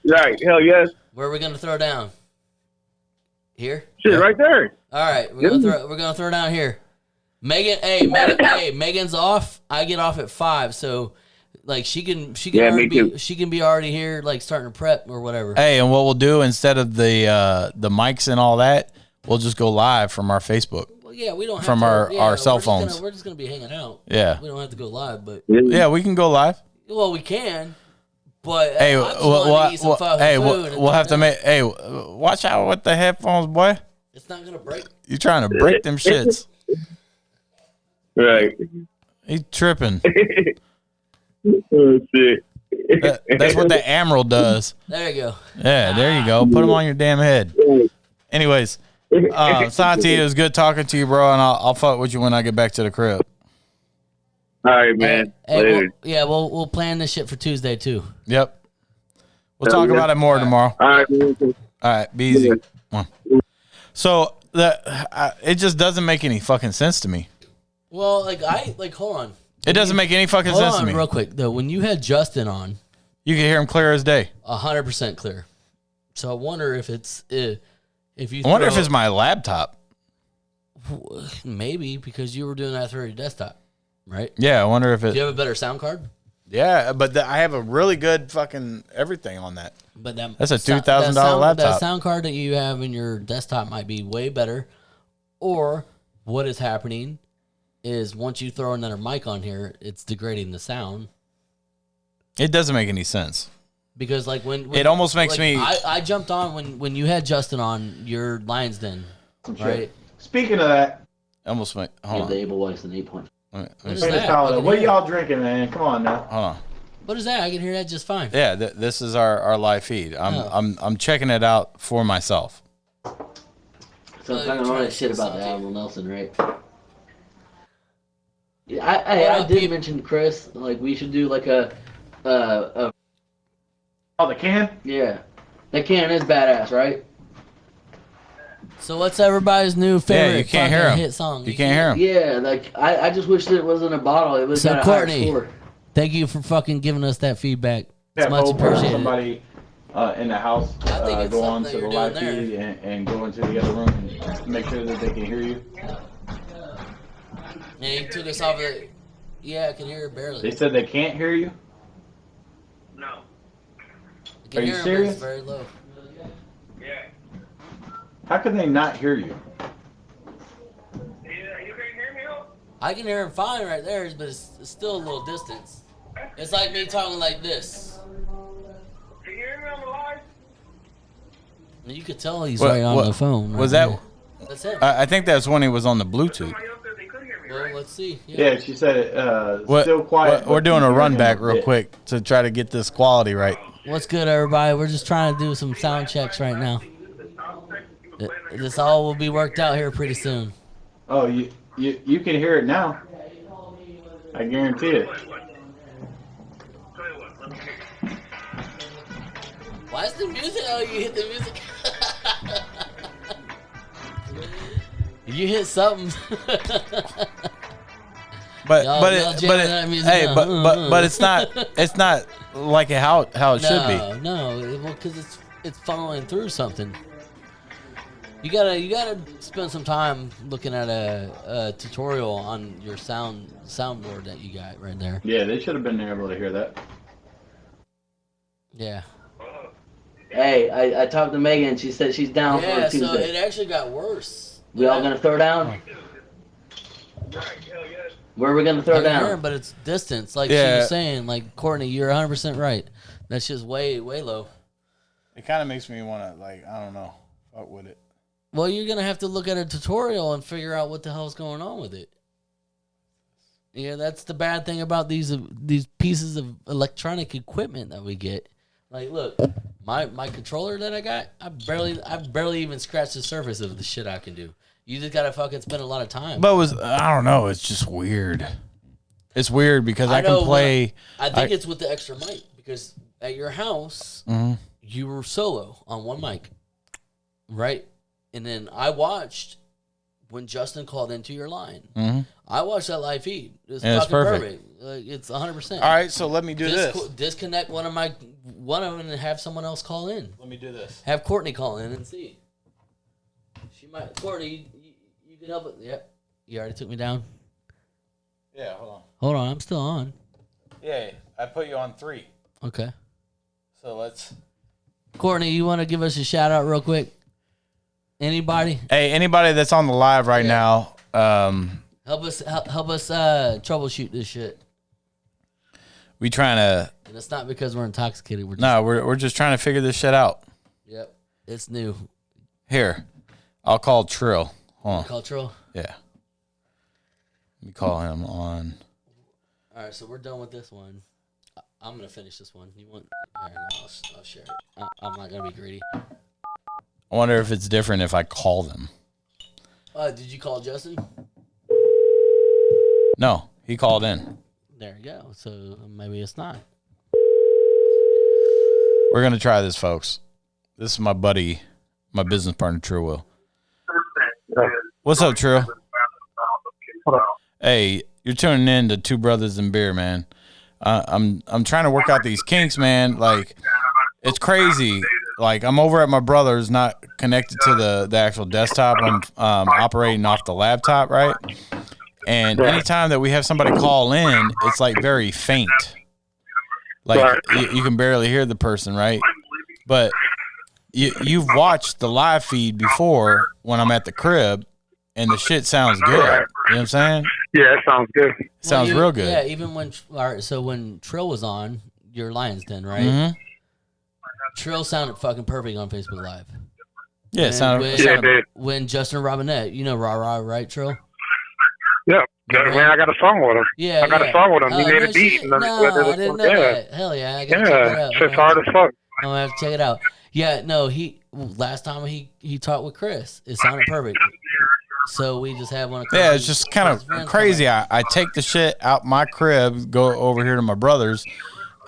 Right, hell yes. Where are we gonna throw down? Here? Shit, right there. All right, we're gonna throw down here. Megan, Megan's off. I get off at 5, so like she can be already here, like starting to prep or whatever. Hey, and what we'll do instead of the mics and all that, we'll just go live from our Facebook. Well, yeah, we don't have from our cell phones. We're just gonna be hanging out. Yeah, we don't have to go live, but yeah, we can go live. Well, we can, but hey, we'll have to make. Hey, watch out with the headphones, boy. It's not gonna break. You trying to break them shits? Right. He's tripping. Oh shit. That's what the Emerald does. There you go. Yeah, there you go. Put them on your damn head. Anyways, Santi, it was good talking to you, bro, and I'll fuck with you when I get back to the crib. All right, man. Later. We'll plan this shit for Tuesday too. Yep. We'll talk about it more tomorrow. All right. All right. Be easy. So it just doesn't make any fucking sense to me. Well, hold on. It doesn't make any fucking sense to me. Real quick though, when you had Justin on, you can hear him clear as day. 100% clear. So I wonder if it's if you. I wonder if it's my laptop. Maybe because you were doing that through your desktop, right? Yeah, I wonder if it. Do you have a better sound card? Yeah, but I have a really good fucking everything on that. But that's a $2,000 laptop. That sound card that you have in your desktop might be way better. Or what is happening is once you throw another mic on here, it's degrading the sound. It doesn't make any sense. Because when it almost makes me. I jumped on when you had Justin on your Lions Den, right? Speaking of that, almost make. Hold on. The Ebel'sweiss an 8 point. What are y'all drinking, man? Come on now. Hold on. What is that? I can hear that just fine. Yeah, this is our live feed. I'm checking it out for myself. So I'm talking all that shit about the Admiral Nelson, right? Yeah, I did mention to Chris like we should do like a Oh, the can? Yeah, that can is badass, right? So what's everybody's new favorite? Yeah, you can't hear him. Hit song? You can't hear him. Yeah, like I just wish it wasn't a bottle. It was so Courtney. Thank you for fucking giving us that feedback. It's much appreciated. Somebody in the house go on to the live feed and go into the other room and make sure that they can hear you. Yeah, he took us off of it. Yeah, I can hear it barely. They said they can't hear you? No. Are you serious? It's very low. Yeah. How can they not hear you? Yeah, you can't hear me, though? I can hear him fine right there, but it's still a little distance. It's like me talking like this. Can you hear me on the live? You could tell he's right on the phone. Was that? That's it. I think that's when he was on the Bluetooth. Well, let's see. Yeah, she said still quiet. We're doing a run back real quick to try to get this quality right. What's good, everybody? We're just trying to do some sound checks right now. This all will be worked out here pretty soon. Oh, you can hear it now. I guarantee it. Why is the music? Oh, you hit the music. You hit something. But it's not like how it should be. No, well, because it's funneling through something. You gotta spend some time looking at a tutorial on your soundboard that you got right there. Yeah, they should have been able to hear that. Yeah. Hey, I talked to Megan. She said she's down for Tuesday. Yeah, so it actually got worse. We all gonna throw down? Where are we gonna throw down? Here, but it's distance, like she was saying. Like Courtney, you're 100% right. That's just way low. It kind of makes me want to I don't know, fuck with it. Well, you're gonna have to look at a tutorial and figure out what the hell's going on with it. Yeah, that's the bad thing about these pieces of electronic equipment that we get. Like, look, my controller that I got, I barely even scratched the surface of the shit I can do. You just gotta fucking spend a lot of time. But I don't know, it's just weird. It's weird because I can play. I think it's with the extra mic because at your house you were solo on one mic, right? And then I watched when Justin called into your line. I watched that live feed. It's fucking perfect. It's 100%. All right, so let me do this. Disconnect one of them and have someone else call in. Let me do this. Have Courtney call in and see. She might. Courtney, you can help it. Yep. You already took me down. Yeah, hold on. Hold on, I'm still on. Yeah, I put you on 3. Okay. So let's. Courtney, you want to give us a shout out real quick? Anybody? Hey, anybody that's on the live right now, help us troubleshoot this shit. We trying to. And it's not because we're intoxicated. We're just trying to figure this shit out. Yep, it's new. Here, I'll call Trill. Hold on. Call Trill? Yeah. Let me call him on. All right, so we're done with this one. I'm gonna finish this one. You want? All right, I'll share it. I'm not gonna be greedy. I wonder if it's different if I call them. Did you call Justin? No, he called in. There you go. So maybe it's not. We're gonna try this, folks. This is my buddy, my business partner, True Will. What's up, True? Hey, you're tuning in to Two Brothers and Beer, man. I'm trying to work out these kinks, man. Like, it's crazy. Like, I'm over at my brother's, not connected to the actual desktop. I'm operating off the laptop, right? And anytime that we have somebody call in, it's like very faint. Like you can barely hear the person, right? But you've watched the live feed before when I'm at the crib, and the shit sounds good. You know what I'm saying? Yeah, it sounds good. Sounds real good. Yeah, even when so when Trill was on your Lions Den, right? Mm-hmm. Trill sounded fucking perfect on Facebook Live. Yeah, it sounded when Justin Robinette, you know right, Trill? Yeah, man, I got a song with him. Yeah, I got a song with him. He made a beat. No, I didn't know that. Hell yeah, I gotta check it out. Shit's hard as fuck. I'm gonna have to check it out. Yeah, no, last time he talked with Chris, it sounded perfect. So we just have one. Yeah, it's just kind of crazy. I take the shit out my crib, go over here to my brother's,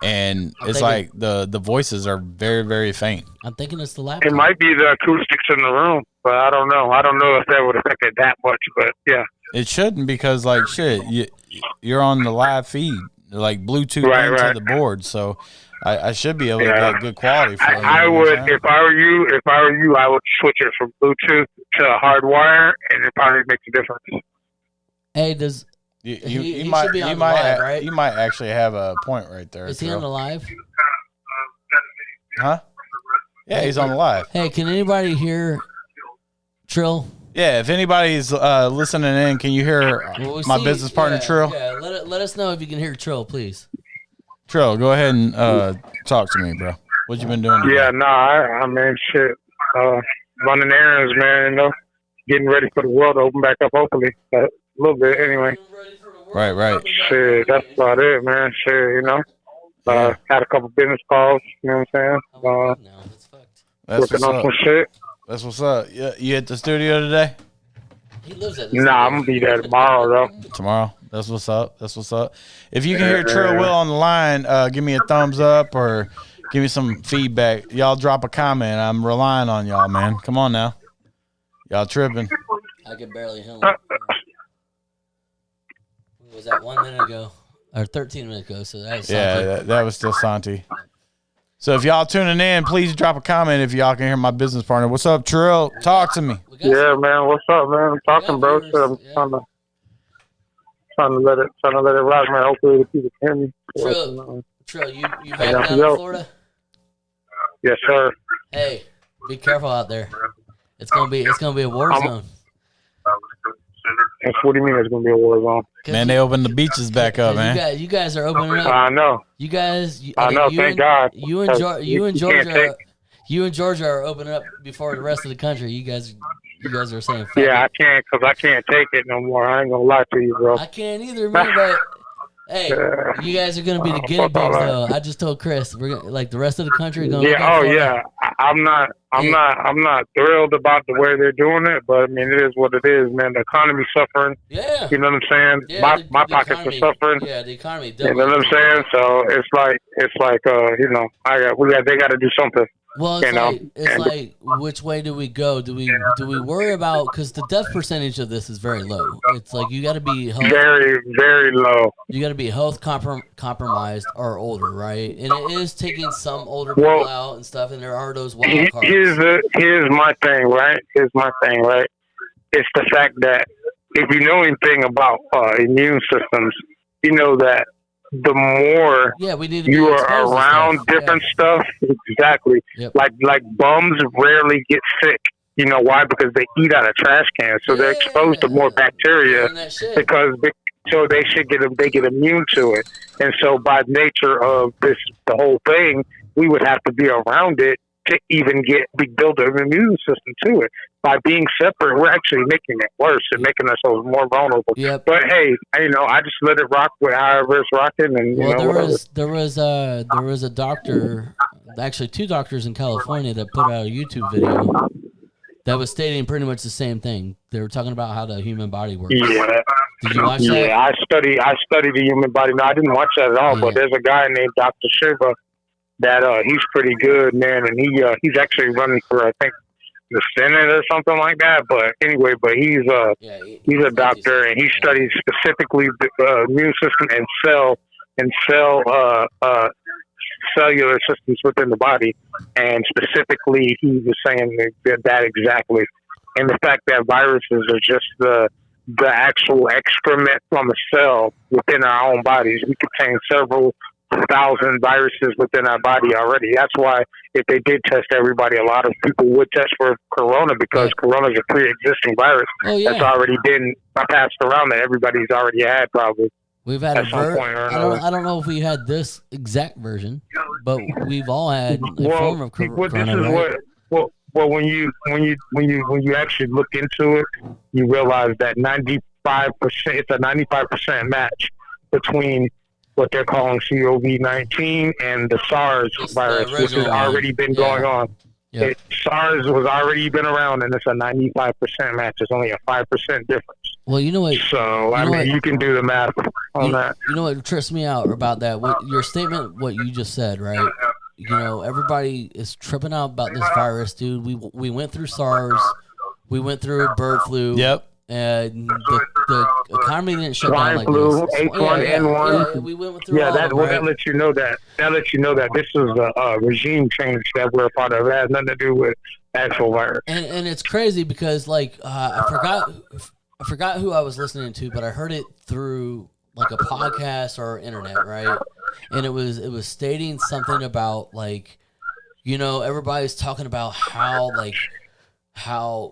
and it's like the voices are very, very faint. I'm thinking it's the laptop. It might be the acoustics in the room, but I don't know. I don't know if that would affect it that much, but yeah. It shouldn't because, like, shit, you're on the live feed, like Bluetooth into the board, so I should be able to get good quality for it. I would, if I were you, I would switch it from Bluetooth to hardwire, and it probably makes a difference. Hey, does you might should be on the live, right? You might actually have a point right there. Is he on the live? Huh? Yeah, he's on the live. Hey, can anybody hear Trill? Yeah, if anybody's listening in, can you hear my business partner, Trill? Yeah, let us know if you can hear Trill, please. Trill, go ahead and talk to me, bro. What you been doing today? Yeah, I mean, shit. Running errands, man, you know. Getting ready for the world to open back up, hopefully. A little bit, anyway. Right. Shit, that's about it, man. Shit, you know. Had a couple business calls, you know what I'm saying? Working on some shit. That's what's up. You at the studio today? He lives at the Nah, I'm going to be there tomorrow, though. Tomorrow? That's what's up. If you can hear Trill Will on the line, give me a thumbs up or give me some feedback. Y'all drop a comment. I'm relying on y'all, man. Come on now. Y'all tripping. I can barely hear him. Was that 1 minute ago? Or 13 minutes ago, so that was Santi. that was still Santi. So if y'all tuning in, please drop a comment if y'all can hear my business partner. What's up, Trill? Talk to me. Yeah, man. What's up, man? I'm talking, bro. I'm trying to let it rock, man. Hopefully the people can hear me. Trill, you back down in Florida? Yes, sir. Hey, be careful out there. It's gonna be a war zone. What do you mean it's gonna be a war zone? Man, they opened the beaches back up, man. You guys are opening up. I know. You guys. I know. Thank God. You and Georgia are opening up before the rest of the country. You guys are saying. Yeah, I can't take it no more. I ain't gonna lie to you, bro. I can't either, man. But hey, you guys are gonna be the guinea pigs, though. I just told Chris we're gonna, like the rest of the country. Yeah. Oh yeah. I'm not thrilled about the way they're doing it, but I mean, it is what it is, man. The economy's suffering. Yeah. You know what I'm saying? Yeah, my pockets are suffering. Yeah, the economy. You know what I'm saying? So it's like you know, they got to do something. Well, it's like which way do we go? Do we worry about, because the death percentage of this is very low. It's like you got to be very, very low. You got to be health compromised or older, right? And it is taking some older people out and stuff, and there are those wild cards. Here's my thing, right? It's the fact that if you know anything about immune systems, you know that the more we need to you are around different stuff, exactly. Yep. Like bums rarely get sick. You know why? Because they eat out of trash cans, so they're exposed to more bacteria because they get immune to it. And so by nature of the whole thing, we would have to be around it to even build an immune system to it. By being separate, we're actually making it worse and making ourselves more vulnerable. Yep. But hey, you know, I just let it rock with however it's rocking. And there was a doctor, actually 2 doctors in California that put out a YouTube video that was stating pretty much the same thing. They were talking about how the human body works. Yeah. Did you watch that? Yeah, I study the human body. No, I didn't watch that at all. Yeah. But there's a guy named Dr. Shiva that he's pretty good, man, and he's actually running for, I think, the Senate or something like that. But anyway, he's a doctor, and he studies specifically the immune system and cellular systems within the body. And specifically, he was saying that exactly. And the fact that viruses are just the actual excrement from a cell within our own bodies. We contain several thousand viruses within our body already. That's why if they did test everybody, a lot of people would test for corona, because corona is a pre-existing virus that's already been passed around that everybody's already had probably. We've had I don't know if we had this exact version, but we've all had a form of corona. This is well, when you actually look into it, you realize that 95%, it's a 95% match between what they're calling COVID-19 and the SARS virus, which has already been going on. Yep. SARS was already been around, and it's a 95% match. It's only a 5% difference. Well, you know what? So, you can do the math on that. You know what trips me out about that? Your statement, what you just said, right? You know, everybody is tripping out about this virus, dude. We went through SARS. We went through bird flu. Yep. And the economy didn't shut down like flu, this. H1N1. Yeah, we went through all that lets you know that. That lets you know that this is a regime change that we're a part of. It has nothing to do with actual virus. And it's crazy because I forgot who I was listening to, but I heard it through like a podcast or internet, right? And it was stating something about everybody's talking about how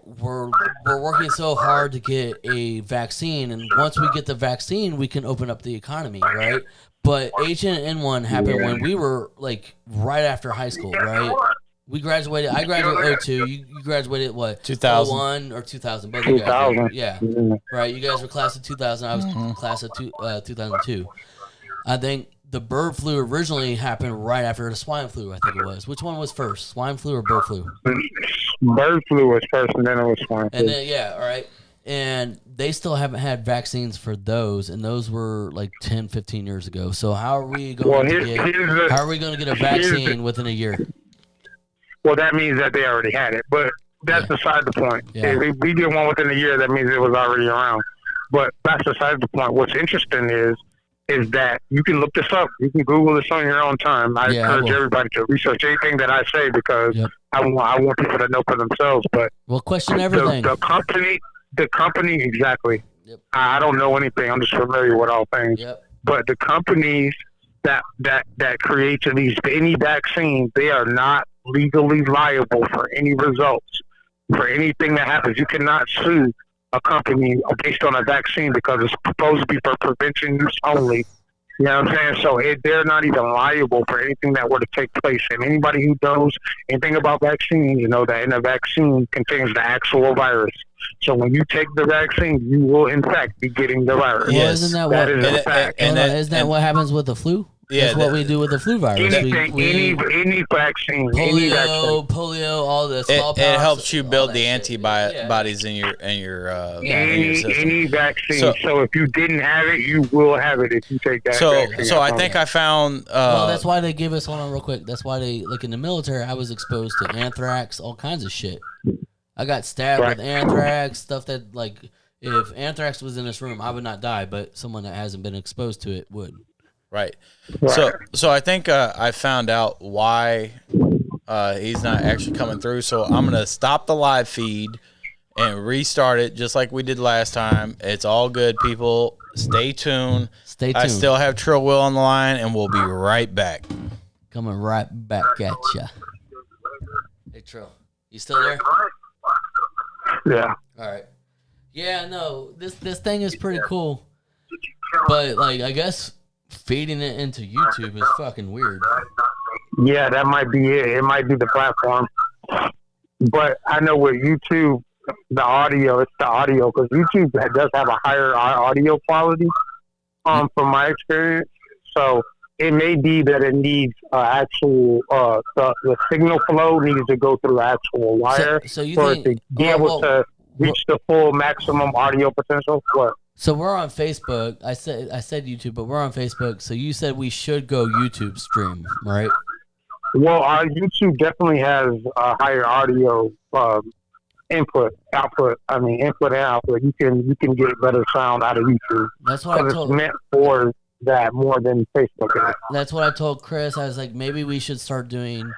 we're working so hard to get a vaccine, and once we get the vaccine, we can open up the economy, right? But H1N1 happened when we were right after high school, right? We graduated. I graduated 2002. You graduated what? 2000. 2001 or 2000? Both of you guys. Yeah. Right. You guys were class of 2000. I was class of 2002. I think the bird flu originally happened right after the swine flu, I think it was. Which one was first, swine flu or bird flu? Bird flu was first, and then it was swine flu. And then, all right. And they still haven't had vaccines for those, and those were 10, 15 years ago. So how are we going to get a vaccine within a year? Well, that means that they already had it, but that's beside the point. Yeah. If we did one within a year, that means it was already around. But that's beside the point. What's interesting is that you can look this up. You can Google this on your own time. I encourage everybody to research anything that I say, because I want people to know for themselves. But question everything. The company, exactly. Yep. I don't know anything. I'm just familiar with all things. Yep. But the companies that create any vaccine, they are not legally liable for any results, for anything that happens. You cannot sue a company based on a vaccine because it's supposed to be for prevention use only. You know what I'm saying? So they're not even liable for anything that were to take place. And anybody who knows anything about vaccines, you know that in a vaccine contains the actual virus. So when you take the vaccine, you will in fact be getting the virus. Well, isn't that that is a fact. Isn't that what happens with the flu? That's what we do with the flu virus. Any vaccine, polio, all the smallpox. It helps you build the antibodies in your system. Any vaccine. So if you didn't have it, you will have it if you take that vaccine. So I think I found. Well, that's why they give us. Hold on, real quick. That's why they look in the military. I was exposed to anthrax, all kinds of shit. I got stabbed with anthrax, stuff that like if anthrax was in this room, I would not die, but someone that hasn't been exposed to it would. Right. So I think I found out why he's not actually coming through. So I'm gonna stop the live feed and restart it just like we did last time. It's all good, people. Stay tuned. I still have Trill Will on the line, and we'll be right back. Coming right back at ya. Hey Trill, you still there? Yeah. All right. Yeah, no, this thing is pretty cool, but like I guess feeding it into YouTube is fucking weird. Yeah, that might be it. It might be the platform, but I know with YouTube, it's the audio because YouTube does have a higher audio quality, from my experience. So it may be that it needs actual the signal flow needs to go through the actual wire so you for think, it to be able to reach the full maximum audio potential. What? So we're on Facebook. I said YouTube, but we're on Facebook. So you said we should go YouTube stream, right? Well, our YouTube definitely has a higher audio input and output. You can get better sound out of YouTube. That's what I told. It's meant for that more than Facebook is. That's what I told Chris. I was like, maybe we should start doing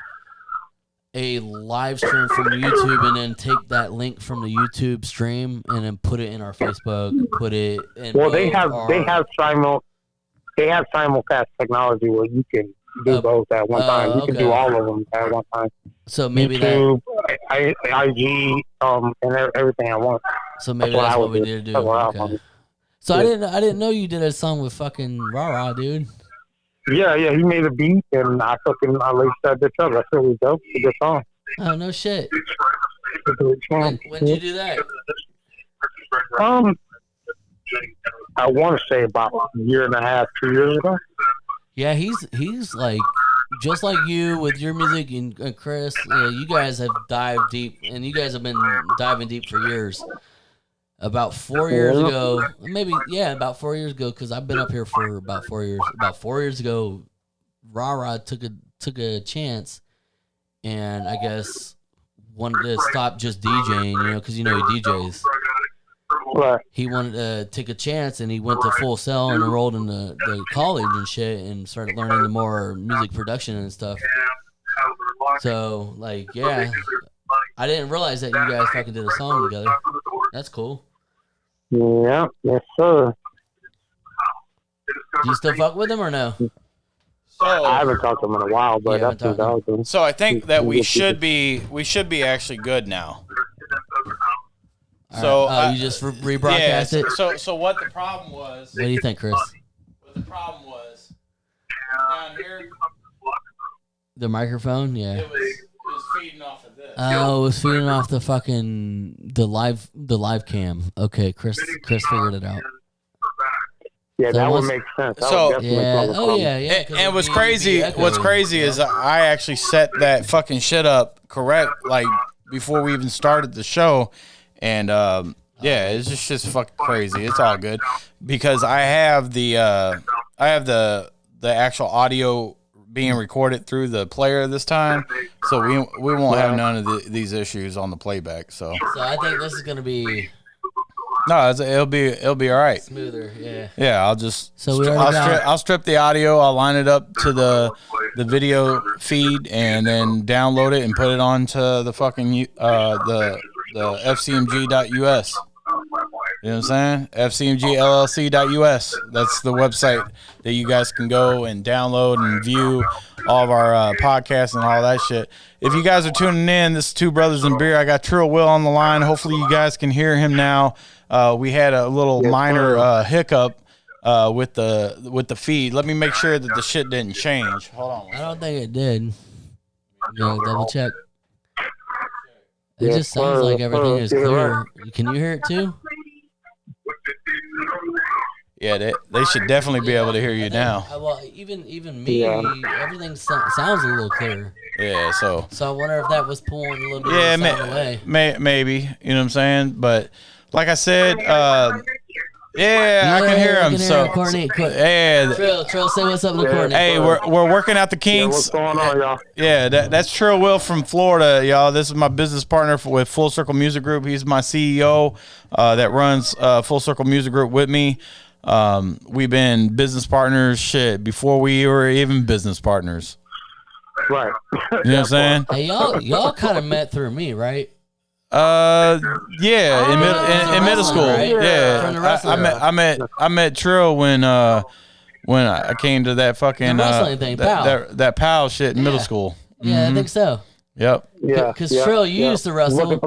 a live stream from YouTube and then take that link from the YouTube stream and then put it in our Facebook. Put it in. Well, they have simulcast technology where you can do both at one time. You can do all of them at one time. So maybe YouTube, IG, and everything at once. So maybe that's what we need to do. Okay. So I didn't know you did a song with fucking Rara, dude. Yeah, he made a beat and I laced that bitch up. That's really dope. It's a good song. Oh no shit. When did you do that? I want to say about a year and a half, 2 years ago. Yeah, he's like just like you with your music and Chris. You guys have dived deep, and you guys have been diving deep for years. About 4 years ago, about 4 years ago, because I've been up here for about 4 years. About 4 years ago, Rara took a chance, and I guess wanted to stop just DJing, because he DJs. Right. He wanted to take a chance, and he went to Full Sail and enrolled in the college and shit, and started learning the more music production and stuff. So, I didn't realize that you guys fucking did a song together. That's cool. Yeah, yes, sir. Do you still fuck with him or no? So I haven't talked to him in a while, but that's his dog. So I think that we should be actually good now. So you just rebroadcast it. So what the problem was? What do you think, Chris? What the problem was down here? The microphone, yeah. It was feeding off of this. Oh, it was feeding off the fucking the live cam. Okay, Chris figured it out. Yeah, that would make sense. And what's crazy is I actually set that fucking shit up correct, like before we even started the show, and it's just fucking crazy. It's all good because I have the actual audio being recorded through the player this time, so we won't have none of these issues on the playback. So I think this is gonna be. No, it'll be all right. Smoother, yeah. Yeah, I'll strip the audio. I'll line it up to the video feed, and then download it and put it onto the fucking the fcmg.us. You know what I'm saying? fcmgllc.us. That's the website that you guys can go and download and view all of our podcasts and all that shit. If you guys are tuning in, this is Two Brothers and Beer. I got Trill Will on the line. Hopefully you guys can hear him now. We had a little minor hiccup with the feed. Let me make sure that the shit didn't change. Hold on. I don't think it did. Double check. It just sounds like everything is clear. Can you hear it too? Yeah, they should definitely be able to hear you now. Well, even me, everything sounds a little clearer. Yeah, so I wonder if that was pulling a little bit of the sound away. Maybe, you know what I'm saying? But like I said, I can hear him. So, Courtney, Trill, say what's up to Courtney. Hey, we're working out the kinks. What's going on, y'all? Yeah, that's Trill Will from Florida, y'all. This is my business partner with Full Circle Music Group. He's my CEO that runs Full Circle Music Group with me. We've been business partners before we were even business partners. Right. You know what I'm saying? Hey, y'all kind of met through me, right? Yeah, in middle school. Right? Yeah, I met Trill when I came to that fucking that PAL shit in middle school. Yeah, I think so. Yep. Yeah. Because Trill used to wrestle.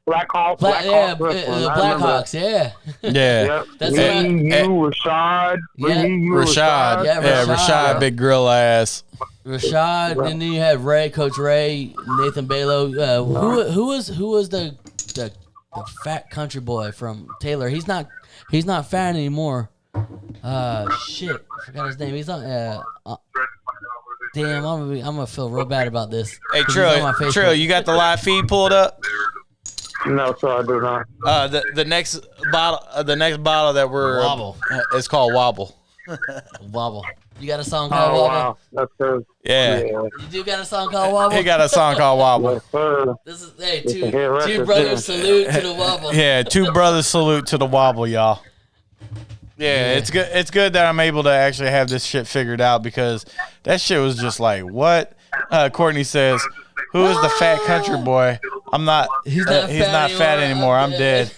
Blackhawks. The Blackhawks. Yeah. Yeah. That's Rashad. Rashad. Yeah, Rashad, big grill ass. Rashad, and then you had Coach Ray, Nathan Balo. Who was the fat country boy from Taylor? He's not fat anymore. Shit, I forgot his name. He's on. Damn, I'm gonna feel real bad about this. Hey, Trill, you got the live feed pulled up? No, sir, I do not. The next bottle that we're Wobble. It's called Wobble. Wobble. You got a song called Wobble? Wow, that's good. Yeah. You do got a song called Wobble? He got a song called Wobble. Yes, sir. This is two brothers salute to the Wobble. Yeah, Two Brothers salute to the Wobble, y'all. Yeah, it's good. It's good that I'm able to actually have this shit figured out because that shit was just like, what? Courtney says, "Who is the fat country boy?" I'm not. He's not fat anymore. I'm dead.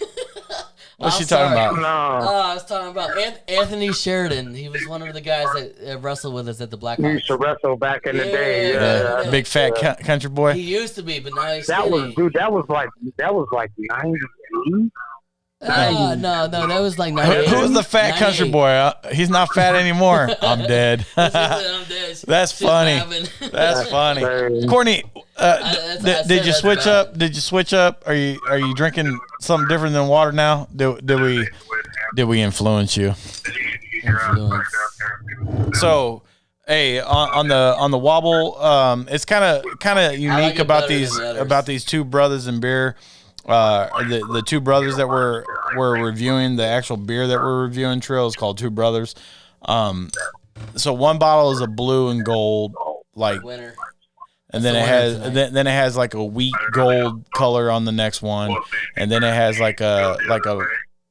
What's she talking about? No. I was talking about Anthony Sheridan. He was one of the guys that wrestled with us at the Blackhawks. He used to wrestle back in the day. Yeah. Big fat country boy. He used to be, but now he's that skinny. That was like 98. No, that was like 98. Who's the fat country boy? He's not fat anymore. I'm dead. I'm dead. That's funny. That's funny. Courtney, did you switch up? Did you switch up? Are you drinking something different than water now? Did we influence you? So, hey, on the Wobble, it's kind of unique about these two brothers in beer. The two brothers that we're reviewing, the actual beer that we're reviewing, Trill, is called Two Brothers. So one bottle is a blue and gold, like winner. And then it has like a wheat gold color on the next one, and then it has like a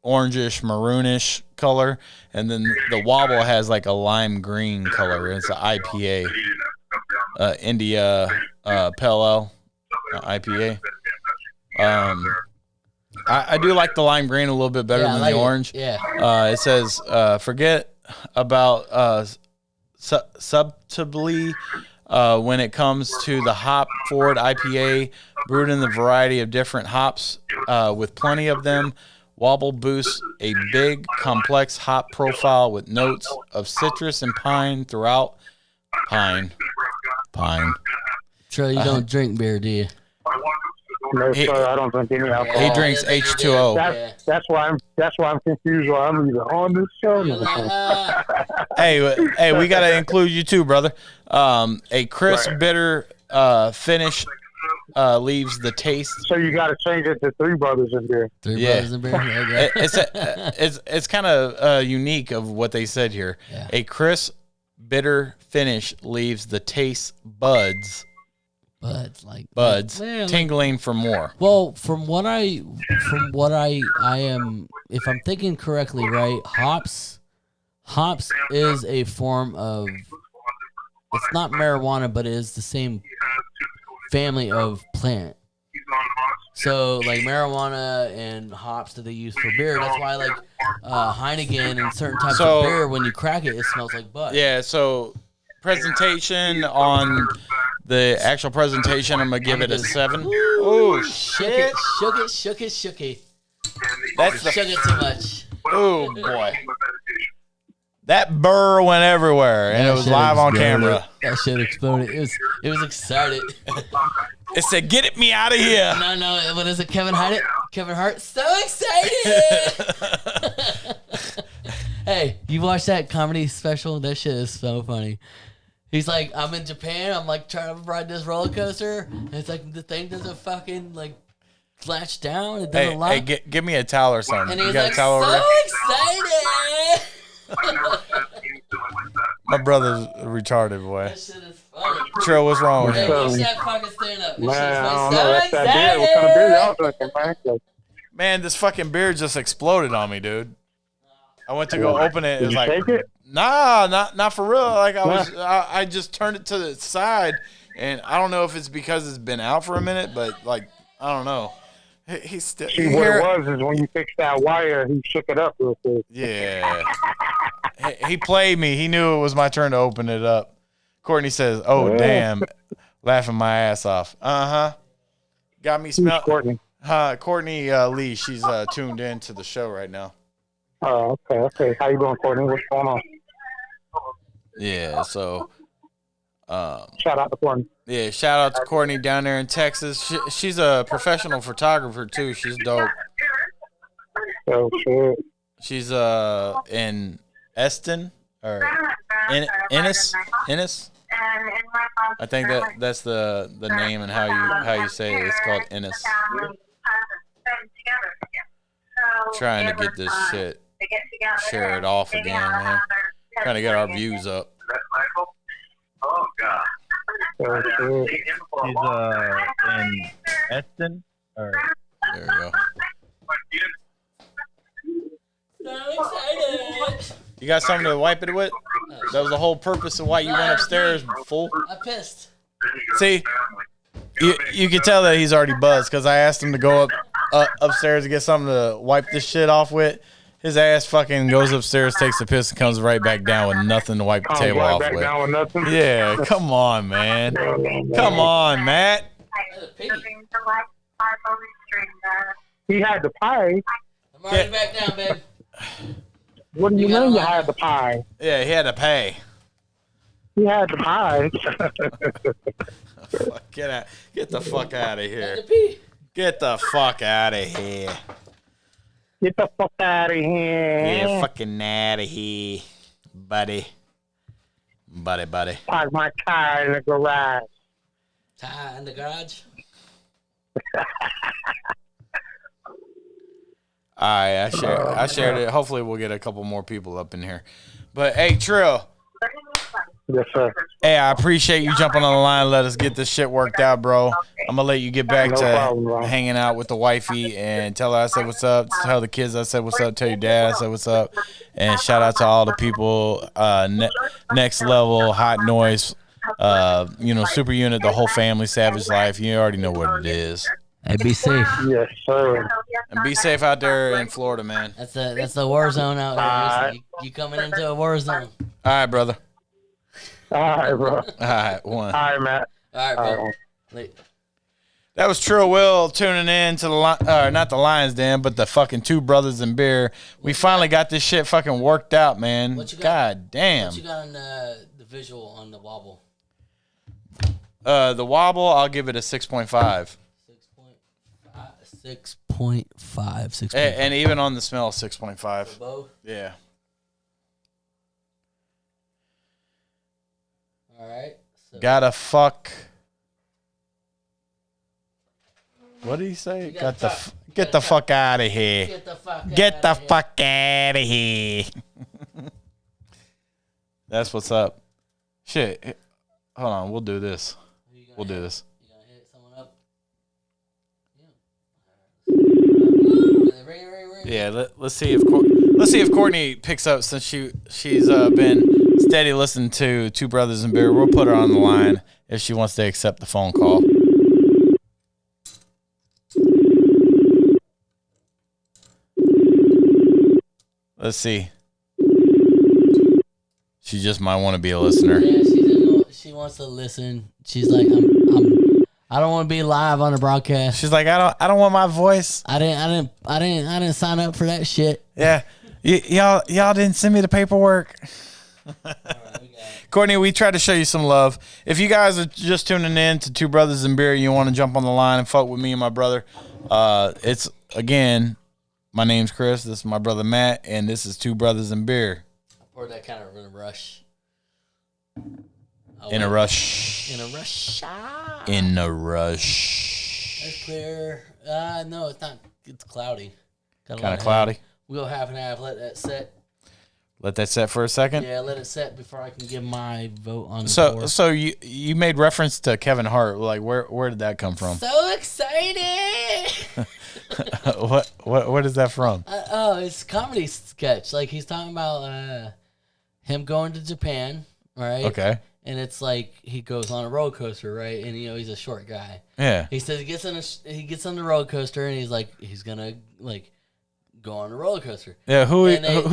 orangish maroonish color, and then the Wobble has like a lime green color. It's an IPA, India Pale Ale IPA. I do like the lime green a little bit better than the orange. Yeah. It says forget about subtly. When it comes to the hop forward IPA, brewed in the variety of different hops, with plenty of them, Wobble boasts a big, complex hop profile with notes of citrus and pine throughout. Pine. Trey, you don't drink beer, do you? No, sir, I don't drink any alcohol. He drinks H2O. That's why I'm confused. Why I'm either on this show. Hey, we got to include you too, brother. A crisp, bitter finish leaves the taste. So you got to change it to Three Brothers in beer. Brothers in beer. Okay. It's kind of unique of what they said here. Yeah. A crisp, bitter finish leaves the taste buds tingling for more. Well, from what I am, if I'm thinking correctly, right, hops is a form of, it's not marijuana, but it is the same family of plant. So like marijuana and hops that they use for beer, that's why like Heineken and certain types of beer, when you crack it, it smells like bud. Yeah, so presentation on the actual presentation, I'm gonna give it a 7. Oh shit! Shook it. That's shook it too much. Oh boy, that burr went everywhere, and it was live on camera. That shit exploded. It was excited. It said, "Get me out of here!" No. What is it? Kevin Hart, so excited. Hey, you watch that comedy special? That shit is so funny. He's like, I'm in Japan. I'm like trying to ride this roller coaster, and it's like the thing doesn't fucking like latch down. It doesn't lock. Hey, give me a towel or something. And You he's got like, a towel over so there? excited. My brother's retarded, boy. That shit is funny. Trill, what's wrong with Hey, him? watch that fucking stand up. Man, I don't So know. That's that beer. What kind of beer y'all drinking, man? Man, this fucking beer just exploded on me, dude. I went to go open it. It Did was you like, take it? nah, not for real. Like I just turned it to the side, and I don't know if it's because it's been out for a minute, but like I don't know. He's still. See, what it was is when you fixed that wire, he shook it up real quick. Yeah. He played me. He knew it was my turn to open it up. Courtney says, "Oh damn," laughing my ass off. Got me smell. Courtney. Courtney Lee. She's tuned in to the show right now. Oh, okay. How you doing, Courtney? What's going on? Yeah. So. Shout out to Courtney. Yeah, shout out to Courtney down there in Texas. She's a professional photographer too. She's dope. Oh shit. She's in Eston or Ennis. I think that's the name and how you say it. It's called Ennis. Trying to get this shit shared off again, man. Trying to get our views up. Oh, God. Oh shit. She's in Eston. There we go. So excited. You got something to wipe it with? That was the whole purpose of why you went upstairs, fool. I pissed. See, you can tell that he's already buzzed because I asked him to go upstairs to get something to wipe this shit off with. His ass fucking goes upstairs, takes a piss, and comes right back down with nothing to wipe the table off with. Down with nothing? Yeah, come on, man. Come on, Matt. He had the pie. I'm already back down, babe. What do you mean you had the pie? Yeah, he had to pay. He had the pie. Get the fuck out of Had here. to pee. Get the fuck out of here. Get the fuck out of here. Get fucking out of here, buddy. Buddy. Park my car in the garage. In the garage. All right, I shared it. Hopefully, we'll get a couple more people up in here. But hey, Trill. Yes, sir. Hey, I appreciate you jumping on the line. Let us get this shit worked out, bro. I'm gonna let you get back No to problem, bro. hanging out with the wifey and tell her I said what's up. Tell the kids I said what's up. Tell your dad I said what's up. And shout out to all the people. Next Level, Hot Noise, Super Unit, the whole family, Savage Life. You already know what it is. Hey, be safe. Yes, sir. And be safe out there in Florida, man. That's the war zone out here. You coming into a war zone. All right, brother. All right, bro. All right, one. All right, Matt. All right, bro. All right. Late. That was Trill Will tuning in to not the Lions Den, but the fucking Two Brothers and Beer. We finally got this shit fucking worked out, man. What you got? God damn. What you got on the visual on the wobble? The Wobble, I'll give it a 6.5. 6.5. And even on the smell, 6.5. Both? Yeah. All right. So Gotta fuck. What did he say? Get the fuck out of here. Get the fuck Get the outta here. fuck out of here. That's what's up. Shit. Hold on. We'll do this. We'll do this. You gonna hit someone up? Yeah. Ring. Yeah. Let's see if Courtney picks up since she's been steady listening to Two Brothers and Beer. We'll put her on the line if she wants to accept the phone call. Let's see. She just might want to be a listener. Yeah, she wants to listen. She's like, I don't want to be live on the broadcast. She's like, I don't want my voice. I didn't sign up for that shit. Yeah, y'all didn't send me the paperwork. Courtney, we tried to show you some love. If you guys are just tuning in to Two Brothers and Beer, you want to jump on the line and fuck with me and my brother. It's again My name's Chris. This is my brother Matt, and this is Two Brothers and Beer. I poured that kind of in a rush. In a rush. In a rush. In a rush. That's clear. No, it's not. It's cloudy. Kind of cloudy. We'll go half and half. Let that set. Let that set for a second. Yeah, let it set before I can give my vote on the board. So you made reference to Kevin Hart. Like where did that come from? So excited! what is that from? It's a comedy sketch. Like he's talking about him going to Japan, right? Okay. And it's like he goes on a roller coaster, right? And he's a short guy. Yeah. He says he gets on the roller coaster and he's like he's gonna like go on a roller coaster. Yeah, who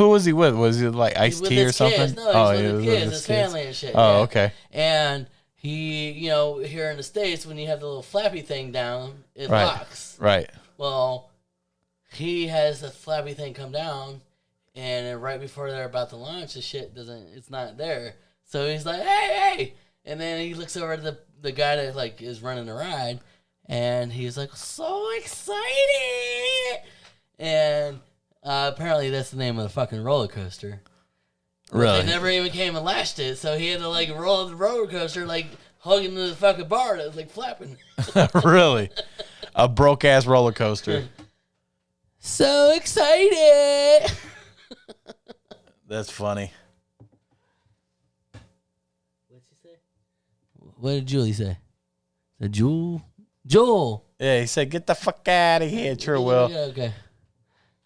was he with? Was he like Ice-T or something? Kids. No, he was with his kids, his family and shit. Oh, yeah. okay. And he, here in the States, when you have the little flappy thing down, it locks. Right. Well, he has the flappy thing come down, and then right before they're about to launch, the shit it's not there. So he's like, hey! And then he looks over to the guy that like is running the ride, and he's like, so excited! And apparently that's the name of the fucking roller coaster. Really? They never even came and lashed it, so he had to like roll the roller coaster like hugging the fucking bar that was like flapping. Really? A broke ass roller coaster. So excited! That's funny. What'd she say? What did Julie say? The Joel. Yeah, he said, "Get the fuck out of here." Sure will. Yeah, okay.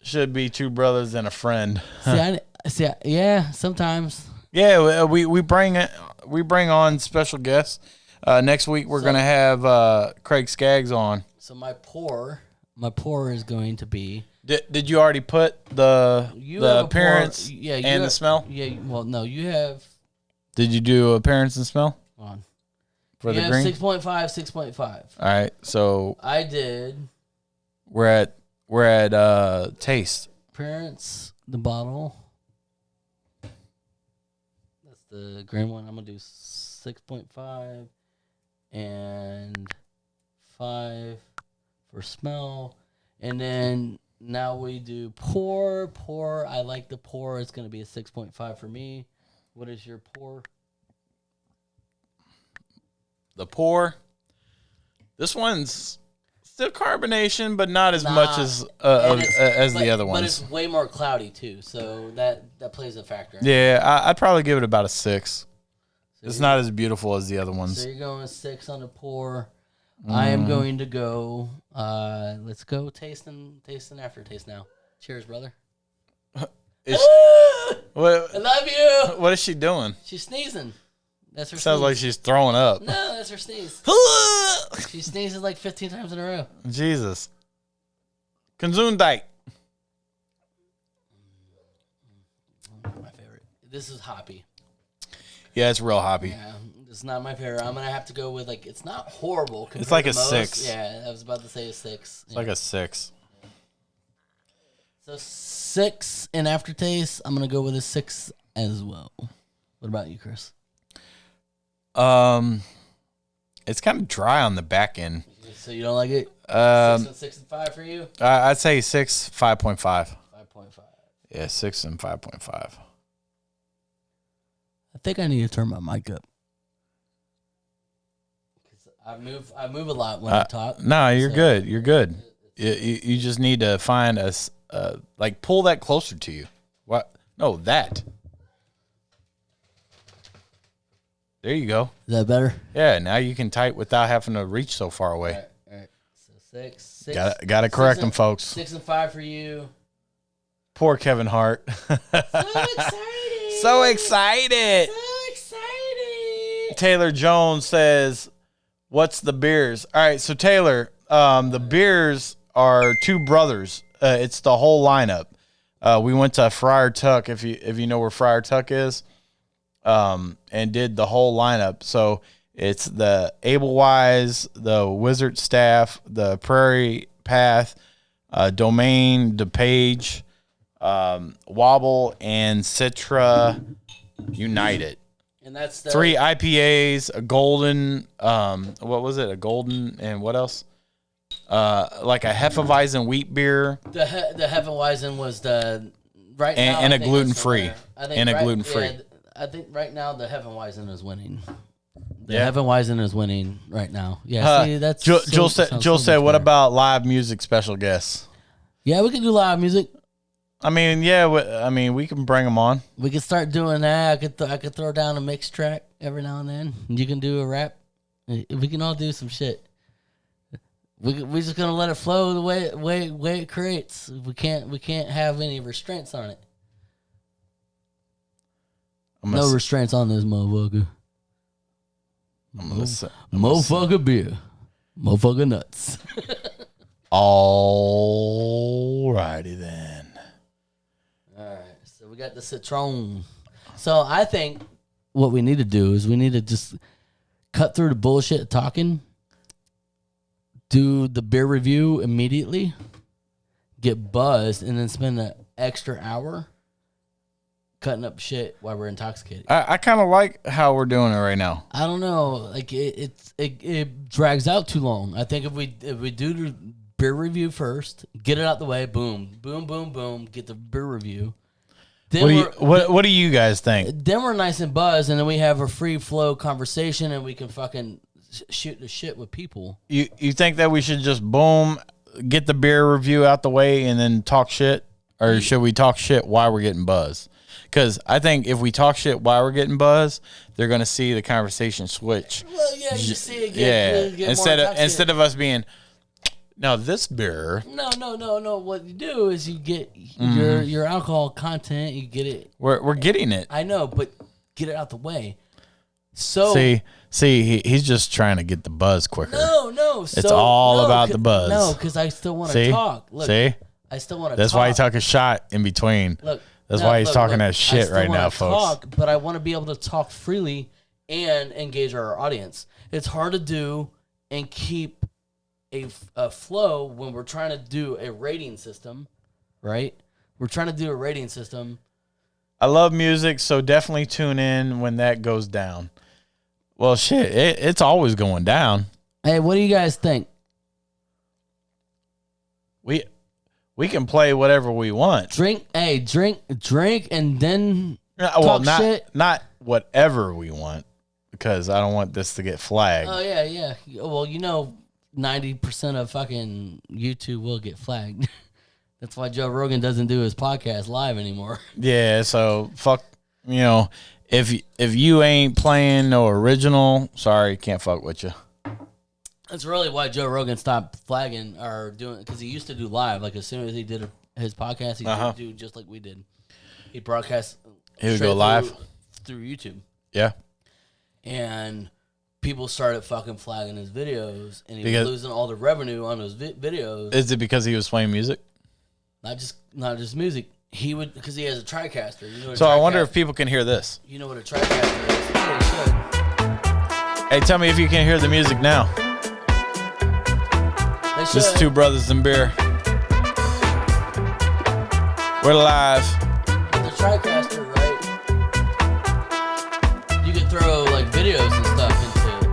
Should be two brothers and a friend. Yeah, sometimes. Yeah, we bring on special guests. Next week we're gonna have Craig Skaggs on. So my pour is going to be. Did you already put the appearance and the smell? Yeah. Well, no, you have. Did you do appearance and smell? On. For you the have green? 6.5. All right, so I did. We're at taste. Appearance, the bottle. That's the green one. I'm gonna do 6.5 and 5 for smell, and then now we do pour. I like the pour. It's gonna be a 6.5 for me. What is your pour? The pour. This one's still carbonation, but not as much as the other ones. But it's way more cloudy too, so that plays a factor. Yeah, I'd probably give it about a 6. So it's not as beautiful as the other ones. So you're going 6 on the pour. I am going to go. Let's go taste and aftertaste now. Cheers, brother. What, I love you. What is she doing? She's sneezing. That's her. Sounds sneeze. like she's throwing up. No, that's her sneeze. She sneezes like 15 times in a row. Jesus. Gesundheit. My favorite. This is hoppy. Yeah, it's real hoppy. Yeah, it's not my favorite. I'm gonna have to go with it's not horrible. It's like a most. 6. Yeah, I was about to say a 6. It's like a 6. So 6 in aftertaste. I'm gonna go with a 6 as well. What about you, Chris? It's kind of dry on the back end. So you don't like it? 6 and 5 for you? I'd say 6, 5.5. 5.5. Yeah, 6 and 5.5. I think I need to turn my mic up. I move a lot when I talk. No, you're good. You're good. You just need to find us, pull that closer to you. What? No, that. There you go. Is that better? Yeah, now you can type without having to reach so far away. All right. So 6. Gotta correct them, folks. 6 and 5 for you. Poor Kevin Hart. So excited. So excited. So excited. Taylor Jones says, "What's the beers?" All right, so Taylor, the beers are Two Brothers. It's the whole lineup. We went to Friar Tuck, if you know where Friar Tuck is, and did the whole lineup. So it's the Ebel'sweiss, the Wizard Staff, the Prairie Path, Domaine, Dupage, Wobble, and Citra United. And that's the 3 IPAs, a golden, what was it? A golden, and what else? like a Hefeweizen wheat beer. The Hefeweizen was the right now, and a gluten free. And a gluten free. Yeah, I think right now the Hefeweizen is winning. The Hefeweizen is winning right now. Yeah, see, that's Joel said, what about live music special guests? Yeah, we can do live music. I mean, yeah, we can bring them on. We can start doing that. I could throw down a mix track every now and then. You can do a rap. We can all do some shit. We're just gonna let it flow the way it creates. We can't have any restraints on it. No restraints on this motherfucker. Motherfucker beer. Motherfucker nuts. Alrighty then. Alright, so we got the Citron. So I think what we need to do is we need to just cut through the bullshit talking, do the beer review immediately, get buzzed, and then spend an extra hour cutting up shit while we're intoxicated. I kind of like how we're doing it right now. I don't know, like it drags out too long. I think if we do the beer review first, get it out the way, boom, boom, boom, boom, get the beer review. Then what do you guys think? Then we're nice and buzzed, and then we have a free flow conversation, and we can fucking shoot the shit with people. You think that we should just boom, get the beer review out the way, and then talk shit, or should we talk shit while we're getting buzzed? Because I think if we talk shit while we're getting buzzed, they're gonna see the conversation switch. Well, yeah, you see it get instead of us being, no, this beer. No. What you do is you get your alcohol content. You get it. We're getting it. I know, but get it out the way. So see, he's just trying to get the buzz quicker. No. It's all about the buzz. No, because I still want to talk. Look, I still want to. That's why he took a shot in between. Look. That's why he's talking that shit right now, folks. But I want to be able to talk freely and engage our audience. It's hard to do and keep a flow when we're trying to do a rating system, right? We're trying to do a rating system. I love music, so definitely tune in when that goes down. Well, shit, it's always going down. Hey, what do you guys think? We can play whatever we want. Drink, and then talk shit. Not whatever we want, because I don't want this to get flagged. Oh, yeah. Well, 90% of fucking YouTube will get flagged. That's why Joe Rogan doesn't do his podcast live anymore. Yeah, so fuck, if you ain't playing no original, sorry, can't fuck with you. That's really why Joe Rogan stopped flagging or doing, because he used to do live. Like as soon as he did his podcast, he would do just like we did. He broadcast. He would go live through YouTube. Yeah. And people started fucking flagging his videos, and he was losing all the revenue on those videos. Is it because he was playing music? Not just music. He would, because he has a TriCaster. I wonder if people can hear this. You know what a TriCaster is? Yeah, you should. Hey, tell me if you can hear the music now. This is Two Brothers and Beer. We're live. The TriCaster, right? You could throw like videos and stuff into it.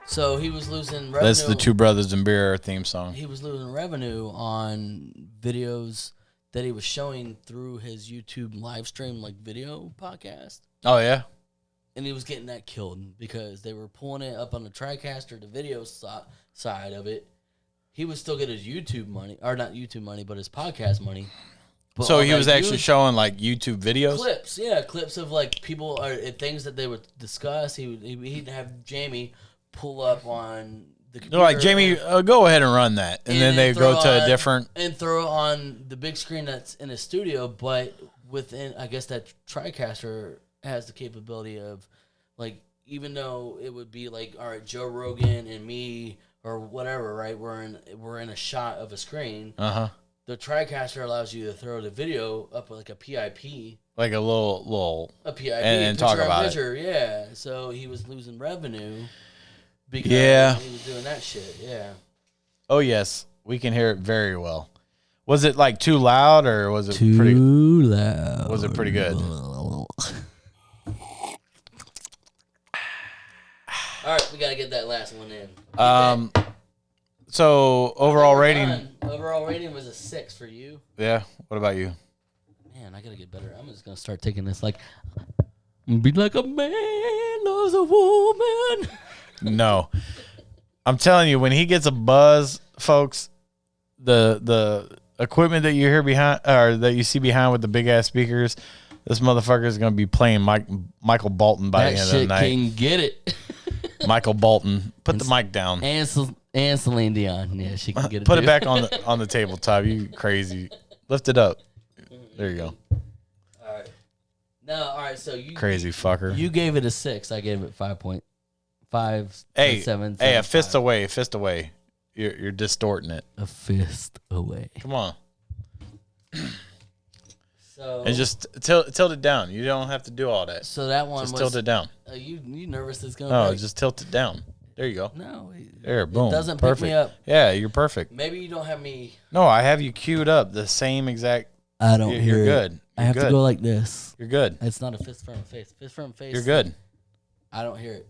So he was losing revenue. That's the Two Brothers and Beer theme song. He was losing revenue on videos that he was showing through his YouTube live stream, like video podcast. Oh, yeah? And he was getting that killed because they were pulling it up on the TriCaster, the video side of it. He would still get his YouTube money, or not YouTube money, but his podcast money. But so he was actually showing like YouTube videos? Clips of like people or things that they would discuss. He'd have Jamie pull up on the computer. They're like, Jamie, go ahead and run that. And then they go to a different. And throw it on the big screen that's in his studio, but within, I guess that TriCaster has the capability of, like, even though it would be like, all right, Joe Rogan and me or whatever, right? We're in a shot of a screen. Uh-huh. The TriCaster allows you to throw the video up like a PIP. Like a little a PIP and talk about picture, it. Yeah. So he was losing revenue because he was doing that shit. Yeah. Oh yes, we can hear it very well. Was it like too loud or was it too pretty loud? Was it pretty good? All right, we gotta get that last one in. So overall rating. Overall rating was a 6 for you. Yeah. What about you? Man, I gotta get better. I'm just gonna start taking this like, be like a man loves a woman. No, I'm telling you, when he gets a buzz, folks, the equipment that you hear behind, or that you see behind with the big ass speakers, this motherfucker is gonna be playing Michael Bolton by the end of the night. That shit can get it. Michael Bolton, put the mic down. And Celine Dion, yeah, she can get it. Put too. it back on the tabletop. You crazy? Lift it up. There you go. All right. No, all right. So you Crazy fucker. You gave it a 6. I gave it 5.5. Hey, 7. Hey, a fist away. A fist away. You're distorting it. A fist away. Come on. So And just tilt it down. You don't have to do all that. So that one just was, tilt it down. You nervous it's gonna No, break? just tilt it down. There you go. No. There, boom. It doesn't perfect. pick me up. Yeah, you're perfect. Maybe you don't have me. No, I have you queued up the same exact. I don't You're hear good. it. I have to go like this. You're good. It's not a fist firm face. Fist firm face. You're good. I don't hear it.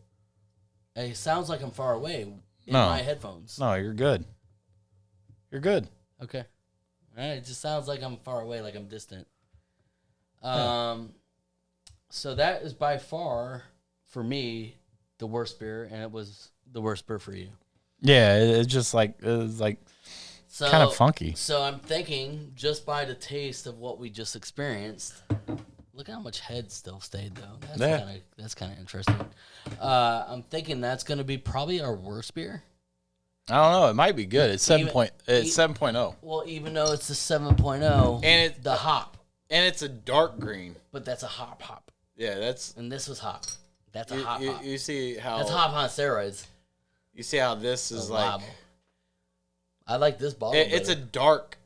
It sounds like I'm far away in No. my headphones. No, you're good. You're good. Okay. All right. It just sounds like I'm far away, like I'm distant. So that is by far, for me, the worst beer, and it was the worst beer for you. Yeah, it's just like kind of funky. So I'm thinking, just by the taste of what we just experienced, look how much head still stayed though. That's kind of interesting. I'm thinking that's going to be probably our worst beer. I don't know. It might be good. It's 7.0. Well, even though it's a 7.0, and it's the hop, and it's a dark green. but that's a hop. Yeah, that's. And this was hop. That's a hop. You see how That's hop on steroids. You see how this is like. Wobble. I like this bottle. It's a dark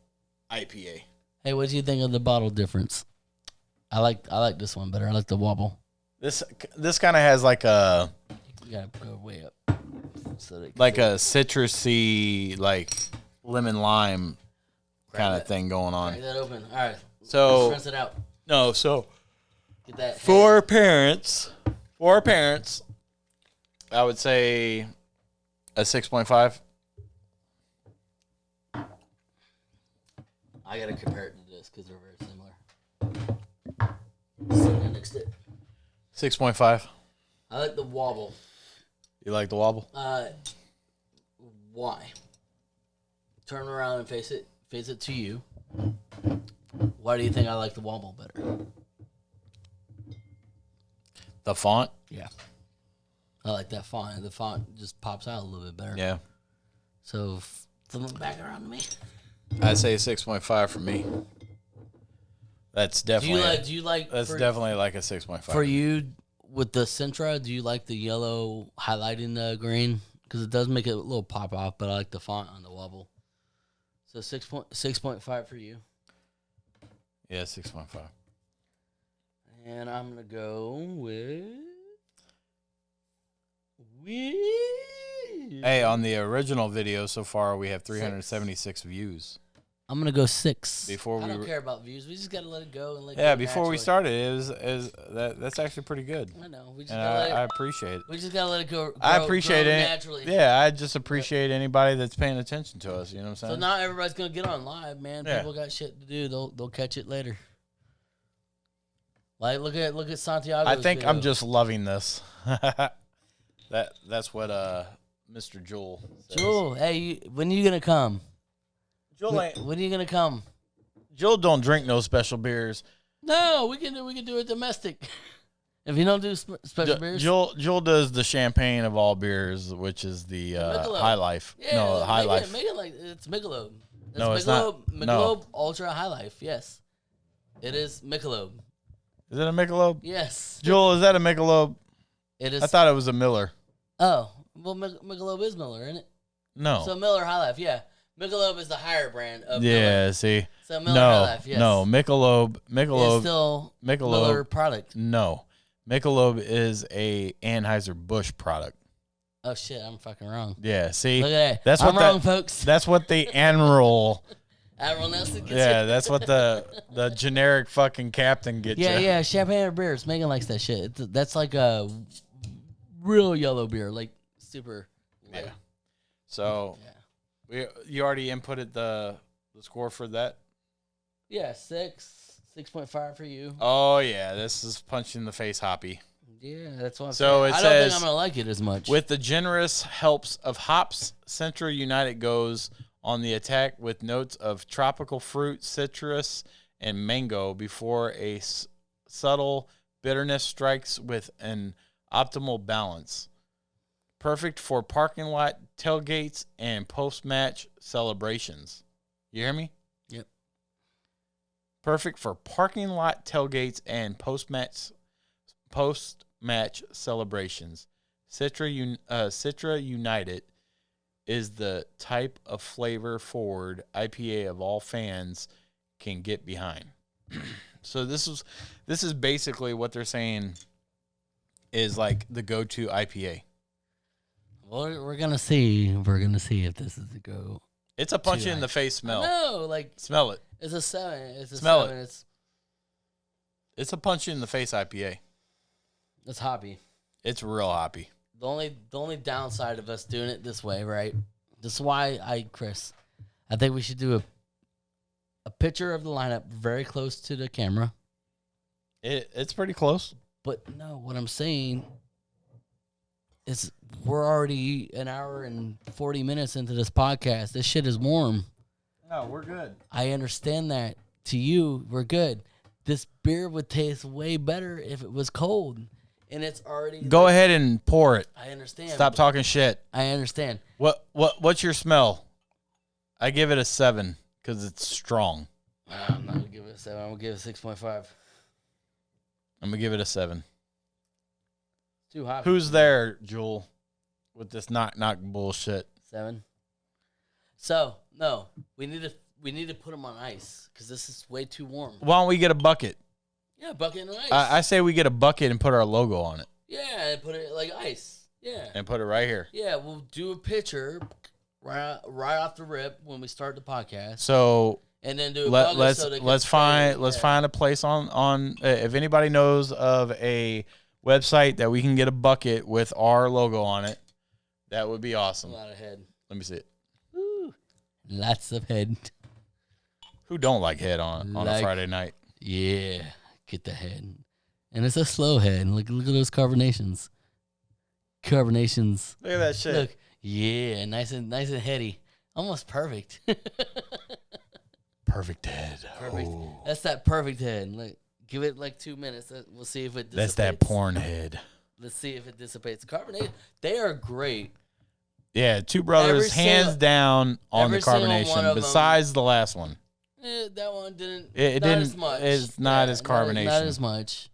IPA. Hey, what do you think of the bottle difference? I like this one better. I like the Wobble. This kind of has like a. You gotta go way up. So like a citrusy, like lemon lime kind of thing going on. Crack that open. All right. So let's rinse it out. No, so Get that for parents, I would say a 6.5. I gotta compare it to this because they're very similar. Sitting next to it. 6.5. I like the Wobble. You like the Wobble? Why? Turn around and face it. Face it to you. Why do you think I like the Wobble better? The font? Yeah. I like that font. The font just pops out a little bit better. Yeah. So, flip it back around to me. I'd say 6.5 for me. That's definitely. Do you like? That's definitely like a 6.5 for you with the Citra. Do you like the yellow highlighting the green? Because it does make it a little pop off. But I like the font on the Wobble. So 6.5 for you. Yeah, 6.5. And I'm gonna go with. Hey, on the original video so far, we have 376 views. I'm gonna go 6. I don't care about views. We just gotta let it go and let. Yeah, go before we naturally. started, that's actually pretty good. I know. We just And gotta let it. I appreciate it. We just gotta let it go. I appreciate grow it. naturally. Yeah, I just appreciate anybody that's paying attention to us. You know what I'm saying? So not everybody's gonna get on live, man. Yeah. People got shit to do. They'll catch it later. Like look at Santiago. I think I'm just loving this. That's what Mr. Jewel says. Jewel. Hey, when are you gonna come? Jewel ain't. When are you gonna come? Jewel don't drink no special beers. No, we can do it domestic. If you don't do special beers, Jewel does the champagne of all beers, which is the High Life. Yeah, no, High Life. Make it like it's Michelob. No, it's not. Michelob No. Ultra High Life. Yes, it is Michelob. Is it a Michelob? Yes. Jewel, is that a Michelob? It is. I thought it was a Miller. Oh, well, Michelob is Miller, isn't it? No. So Miller High Life, yeah. Michelob is the higher brand of Yeah, Miller. see. So Miller High Life, yes. No, Michelob It's still Miller product. No. Michelob is a Anheuser-Busch product. Oh shit, I'm fucking wrong. Yeah, see. Look at that. That's I'm what wrong, folks. That's what the Admiral. Admiral Nelson gets Yeah, it. that's what the generic fucking captain gets. Yeah, you. yeah, champagne or beers. Megan likes that shit. That's like a real yellow beer, like super light. Yeah. So, Yeah. You already inputted the score for that? Yeah, 6.5 for you. Oh, yeah. This is punch in the face hoppy. Yeah, that's what I'm So saying. it I don't think says, I'm going to like it as much. with the generous helps of hops, Citra United goes on the attack with notes of tropical fruit, citrus, and mango before a subtle bitterness strikes with an optimal balance. Perfect for parking lot tailgates and post-match celebrations. You hear me? Yep. Perfect for parking lot tailgates and post-match celebrations. Citra United is the type of flavor-forward IPA of all fans can get behind. So this is basically what they're saying is like the go-to IPA. Well, we're gonna see. We're gonna see if this is the go. It's a punch in the face smell. No, like smell it. It's a 7. It's a Smell 7. it. It's a punch in the face IPA. It's hoppy. It's real hoppy. The only downside of us doing it this way, right? This is why Chris, I think we should do a picture of the lineup very close to the camera. It's pretty close. But no, what I'm saying is we're already an hour and 40 minutes into this podcast. This shit is warm. No, we're good. I understand that. To you, we're good. This beer would taste way better if it was cold. And it's already... Go ahead and pour it. I understand. Stop talking shit. I understand. What's your smell? I give it a 7 because it's strong. I'm not going to give it a 7. I'm going to give it a 6.5. I'm going to give it a 7. Too hot. Who's there, Jewel, with this knock bullshit? 7. So, no. We need to put them on ice because this is way too warm. Why don't we get a bucket? Yeah, bucket and ice. I say we get a bucket and put our logo on it. Yeah, and put it like ice. Yeah. And put it right here. Yeah, we'll do a picture right off the rip when we start the podcast. So and then do a bucket let's find a place on if anybody knows of a website that we can get a bucket with our logo on it, that would be awesome. A lot of head. Let me see it. Woo. Lots of head. Who don't like head on a Friday night? Yeah. Get the head. And it's a slow head. Look at those carbonations. Carbonations. Look at that shit. Look. Yeah, nice and heady. Almost perfect. Perfect head. Perfect. Oh. That's that perfect head. Look, give it like 2 minutes. We'll see if it dissipates. That's that porn head. Let's see if it dissipates. Carbonate. They are great. Yeah, Two Brothers hands down on the carbonation. Besides the last one. That one didn't. It not didn't. As much. It's not as carbonation. Not as much.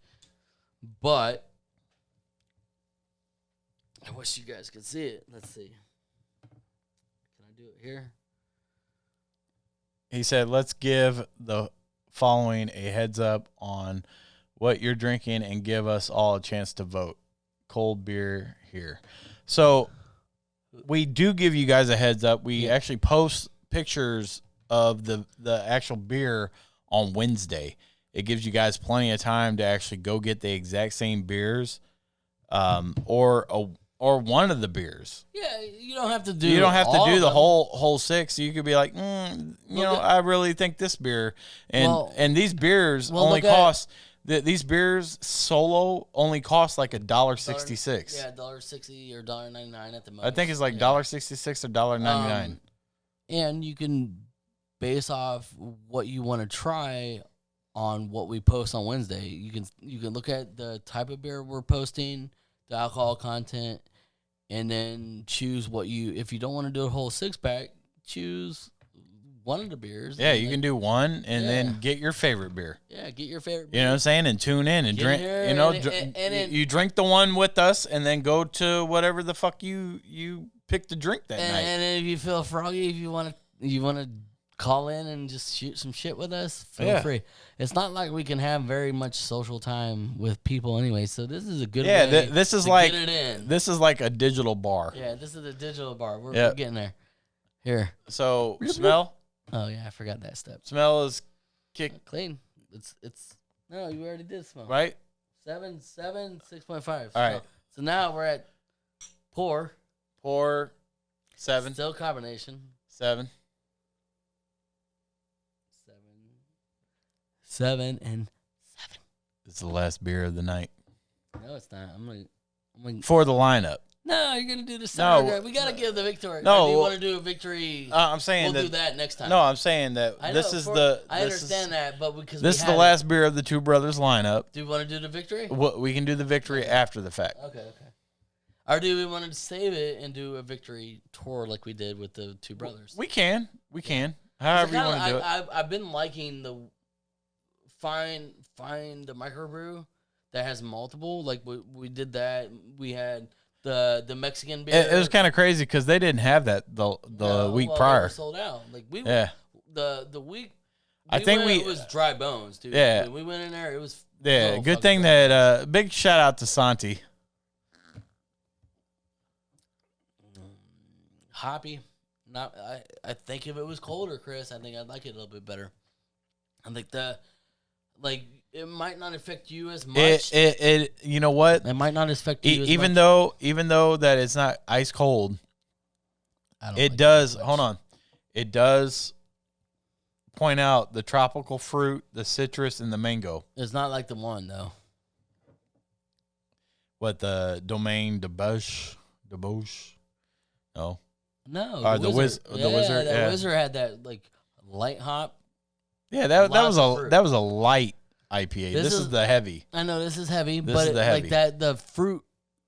But I wish you guys could see it. Let's see. Can I do it here? He said, "Let's give the following a heads up on what you're drinking and give us all a chance to vote. Cold beer here." So we do give you guys a heads up. We actually post pictures of the actual beer on Wednesday. It gives you guys plenty of time to actually go get the exact same beers, or one of the beers. Yeah, you don't have to do. You don't have to do the them. whole 6. You could be like, I really think this beer, and these beers only cost. These beers solo only cost like $1.66. Yeah, $1.60 or $1.99 at the most. I think it's like $1.66 or $1.99. And you can base off what you want to try on what we post on Wednesday. You can look at the type of beer we're posting, the alcohol content, and then choose what you. If you don't want to do a whole 6-pack, choose one of the beers. Yeah, you can do one and then get your favorite beer. Yeah, get your favorite beer. You know what I'm saying? And tune in and drink. You drink the one with us and then go to whatever the fuck you pick to drink that night. And if you feel froggy, if you want to call in and just shoot some shit with us, feel free. It's not like we can have very much social time with people anyway, so this is a good way this is to like get it in. This is like a digital bar. Yeah, this is a digital bar. We're getting there. Here. So smell. Oh yeah, I forgot that step. Smell is clean. It's no, you already did smell. Right? 7, 6.5. All right. So now we're at pour. 7. Still carbonation. 7. 7 and 7. It's the last beer of the night. No, it's not. I'm gonna For the lineup. No, you're gonna do the sour. No, we gotta give the victory. No, do you want to do a victory? I'm saying we'll do that next time. No, I'm saying that I this know, is the. I understand that, but because this is the last beer of the Two Brothers lineup. Do you want to do the victory? We can do the victory after the fact. Okay. Or do we want to save it and do a victory tour like we did with the Two Brothers? We can. However you want to do it. I've been liking the find a microbrew that has multiple. Like we did that. We had the Mexican beer. It was kind of crazy because they didn't have that the week prior. They were sold out. Like the week. I think it was dry bones, dude. Yeah. When we went in there, it was. Good thing that big shout out to Santi. Hoppy. I think if it was colder, Chris, I think I'd like it a little bit better. I think it might not affect you as much. It you know what? It might not affect you as even much. even though that it's not ice cold. It does point out the tropical fruit, the citrus, and the mango. It's not like the one though. What, the Domaine Dupage? No. No, the Wizard. The Wizard had that like light hop. Yeah, that was a light IPA. This is the heavy. I know this is heavy, This is the heavy. like that the fruit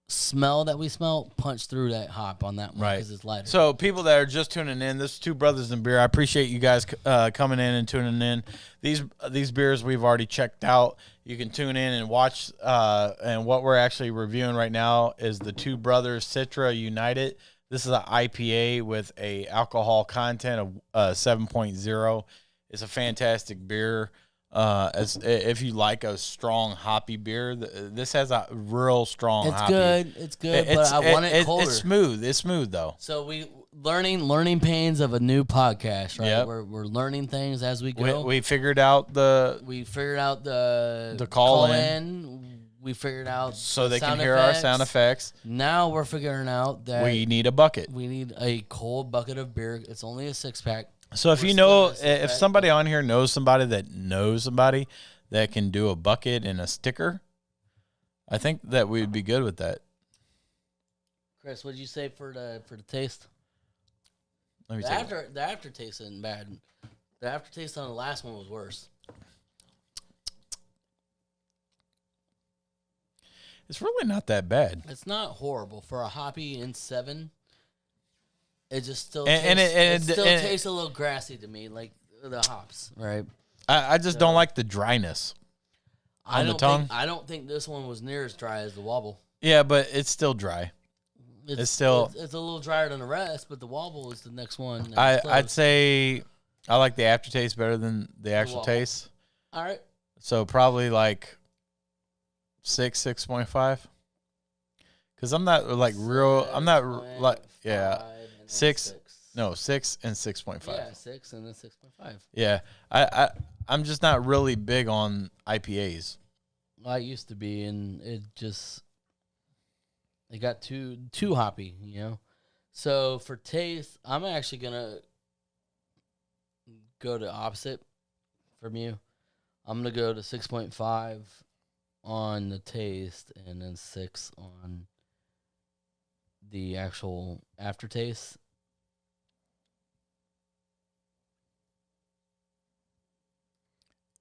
smell that we smell punched through that hop on that one because it's lighter. So people that are just tuning in, this is Two Brothers in Beer. I appreciate you guys coming in and tuning in. These beers we've already checked out. You can tune in and watch. And what we're actually reviewing right now is the Two Brothers Citra United. This is an IPA with a alcohol content of 7.0. It's a fantastic beer. If you like a strong hoppy beer, this has a real strong. It's good, but I want it colder. It's smooth though. So we learning pains of a new podcast, right? Yep. We're learning things as we go. We figured out the call in. We figured out so they can hear our sound effects. Now we're figuring out that we need a bucket. We need a cold bucket of beer. It's only a 6-pack. So if somebody on here knows somebody that can do a bucket and a sticker, I think that we'd be good with that. Chris, what'd you say for the taste? Let me the aftertaste isn't bad. The aftertaste on the last one was worse. It's really not that bad. It's not horrible for a hoppy in 7. It just still tastes a little grassy to me, like the hops, right? I just don't like the dryness on the tongue. I don't think this one was near as dry as the Wobble. Yeah, but it's still dry. It's a little drier than the rest, but the Wobble is the next one. I'd say I like the aftertaste better than the actual taste. All right. So probably like 6.5. Because I'm not like real. I'm not like 6. No, 6 and 6.5. Yeah, 6 and then 6.5. Yeah, I'm just not really big on IPAs. I used to be, and it got too hoppy, you know. So for taste, I'm actually gonna go to opposite from you. I'm gonna go to 6.5 on the taste, and then 6 on the actual aftertaste.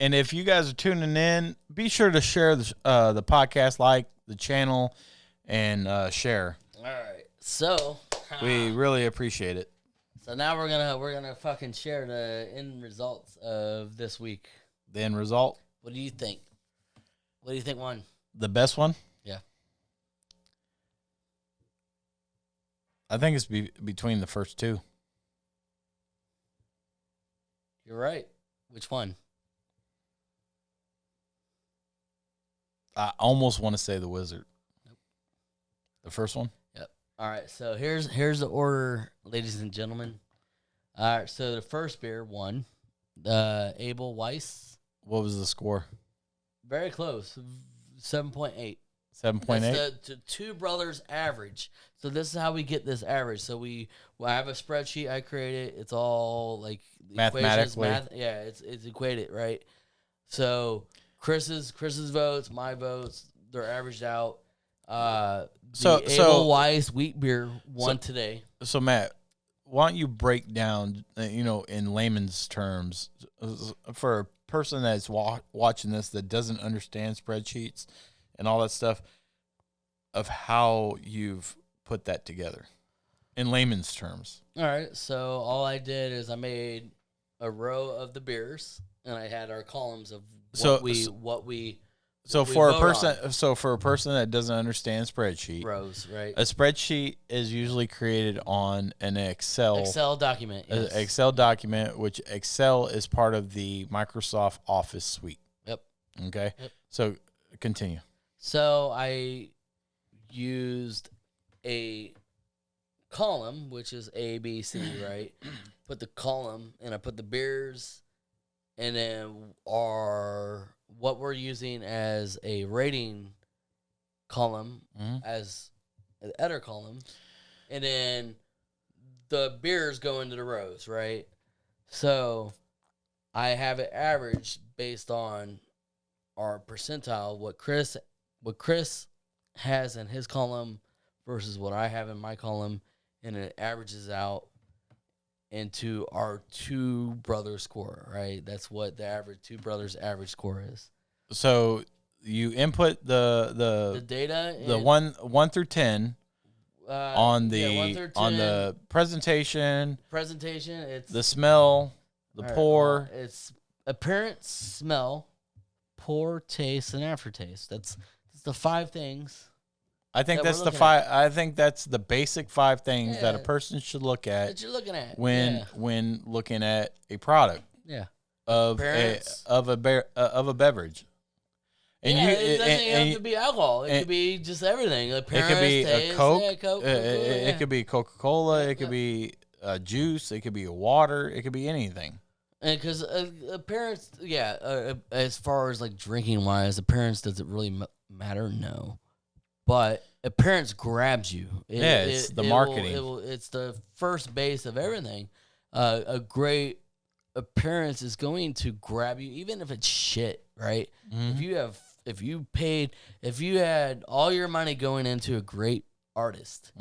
And if you guys are tuning in, be sure to share the podcast, like the channel, and share. All right. So we really appreciate it. So now we're gonna fucking share the end results of this week. The end result. What do you think? What do you think won? The best one? Yeah. I think it's between the first two. You're right. Which one? I almost want to say the Wizard. Nope. The first one? Yep. All right. So here's the order, ladies and gentlemen. All right. So the first beer won. Ebel'sweiss. What was the score? Very close. 7.8. 7.8. That's the Two Brothers average. So this is how we get this average. So I have a spreadsheet I created. It's all like Mathematically. It's equated, right? So Chris's votes, my votes, they're averaged out. The Ebel'sweiss wheat beer won today. So Matt, why don't you break down, in layman's terms, for a person that's watching this that doesn't understand spreadsheets and all that stuff, of how you've put that together in layman's terms. All right. So all I did is I made a row of the beers, and I had our columns of what we. So for a person that doesn't understand spreadsheet, rows, right? A spreadsheet is usually created on an Excel document. Yes. An Excel document, which Excel is part of the Microsoft Office suite. Yep. Okay. Yep. So continue. So I used a column, which is A, B, C, right? Put the column, and I put the beers, and then what we're using as a rating column, as an editor column, and then the beers go into the rows, right? So I have it averaged based on our percentile, what Chris has in his column versus what I have in my column, and it averages out into our Two Brothers score, right? That's what the average Two Brothers average score is. So you input the data, the 1 through 10 on the 1 through 10, on the presentation. It's the smell, the pour. It's appearance, smell, pour, taste, and aftertaste. That's the 5 things. I think that's the 5. I think that's the basic 5 things that a person should look at. That you're looking at when looking at a product. Yeah. Of a beverage. And it doesn't have to be alcohol. It could be just everything. Appearance, it could be taste, a Coke. Coke it could be Coca-Cola. It could be a juice. It could be a water. It could be anything. And because appearance, as far as like drinking wise, appearance doesn't really matter. No. But appearance grabs you. It's the marketing. It's the first base of everything. A great appearance is going to grab you, even if it's shit, right? Mm-hmm. If you had all your money going into a great artist,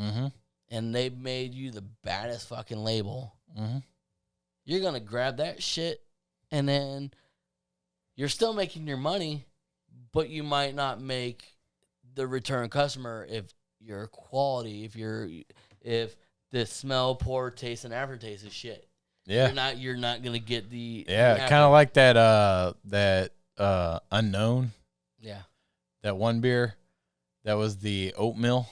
and they made you the baddest fucking label, you're gonna grab that shit, and then you're still making your money, but you might not make the return customer if your quality, if the smell, pour, taste, and aftertaste is shit. Yeah, you're not gonna get the kind of like that Unknown. Yeah, that one beer that was the oatmeal.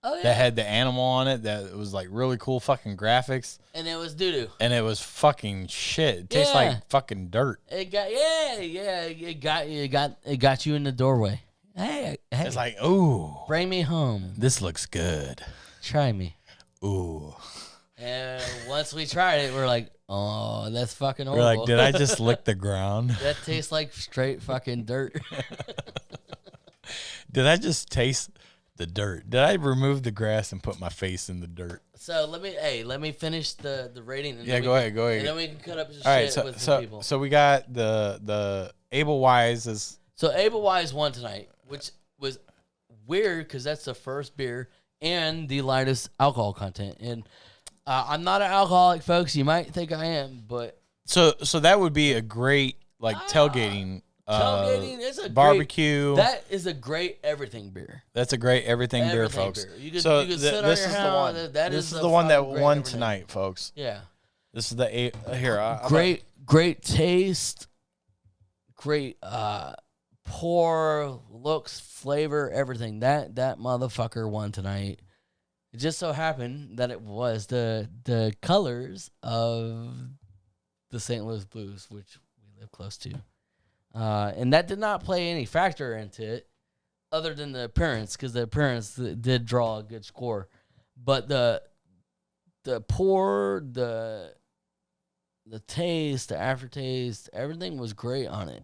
Oh yeah, that had the animal on it. That was like really cool fucking graphics. And it was doo-doo. And it was fucking shit. It tastes like fucking dirt. It got you in the doorway. Hey, it's like, ooh, bring me home. This looks good. Try me. Ooh. And once we tried it, we're like, oh, that's fucking horrible. We're like, did I just lick the ground? That tastes like straight fucking dirt. Did I just taste the dirt? Did I remove the grass and put my face in the dirt? So let me finish the rating. And go ahead. And then we can cut up some shit with some people. So we got the Ebel'sweiss. So Ebel'sweiss won tonight, which was weird because that's the first beer and the lightest alcohol content. And I'm not an alcoholic, folks. You might think I am, but so that would be a great tailgating. Tailgating is a barbecue. That is a great everything beer. That's a great everything beer, folks. Beer. You could sit on your house. This is the one that won tonight, folks. Yeah. This is the great taste, great pour, looks, flavor, everything. That motherfucker won tonight. It just so happened that it was the colors of the St. Louis Blues, which we live close to. And that did not play any factor into it other than the appearance, because the appearance did draw a good score. But the pour, the taste, the aftertaste, everything was great on it.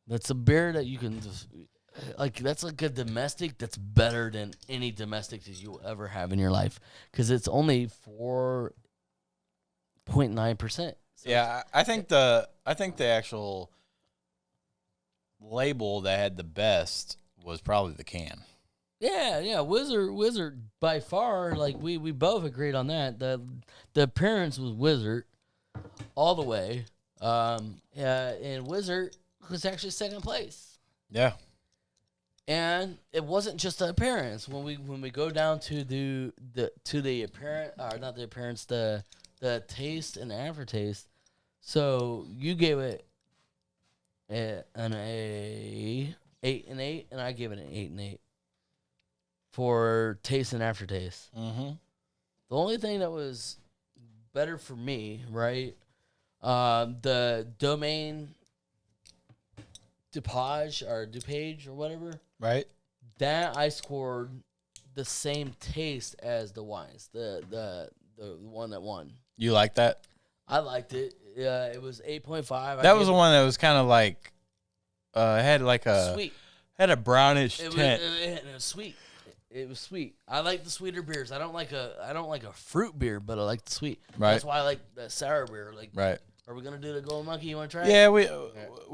That's a beer that you can just that's like a domestic that's better than any domestic that you'll ever have in your life because it's only 4.9%. So yeah, I think the actual label that had the best was probably the can. Yeah, Wizard by far. Like we both agreed on that. The appearance was Wizard all the way. And Wizard was actually second place. Yeah. And it wasn't just the appearance. When we go down to the appearance, or not the appearance, the taste and the aftertaste. So you gave it an 8 and 8, and I gave it an 8 and 8 for taste and aftertaste. Mm-hmm. The only thing that was better for me, right? The Domaine Dupage or whatever. Right. That I scored the same taste as the wines. The one that won. You like that? I liked it. It was 8.5. That was the one that was kind of like had like a sweet. Had a brownish It tint. was sweet. It was sweet. I like the sweeter beers. I don't like a fruit beer, but I like the sweet. Right. That's why I like the sour beer. Like, Right. Are we gonna do the Golden Monkey? You want to try it? Yeah, we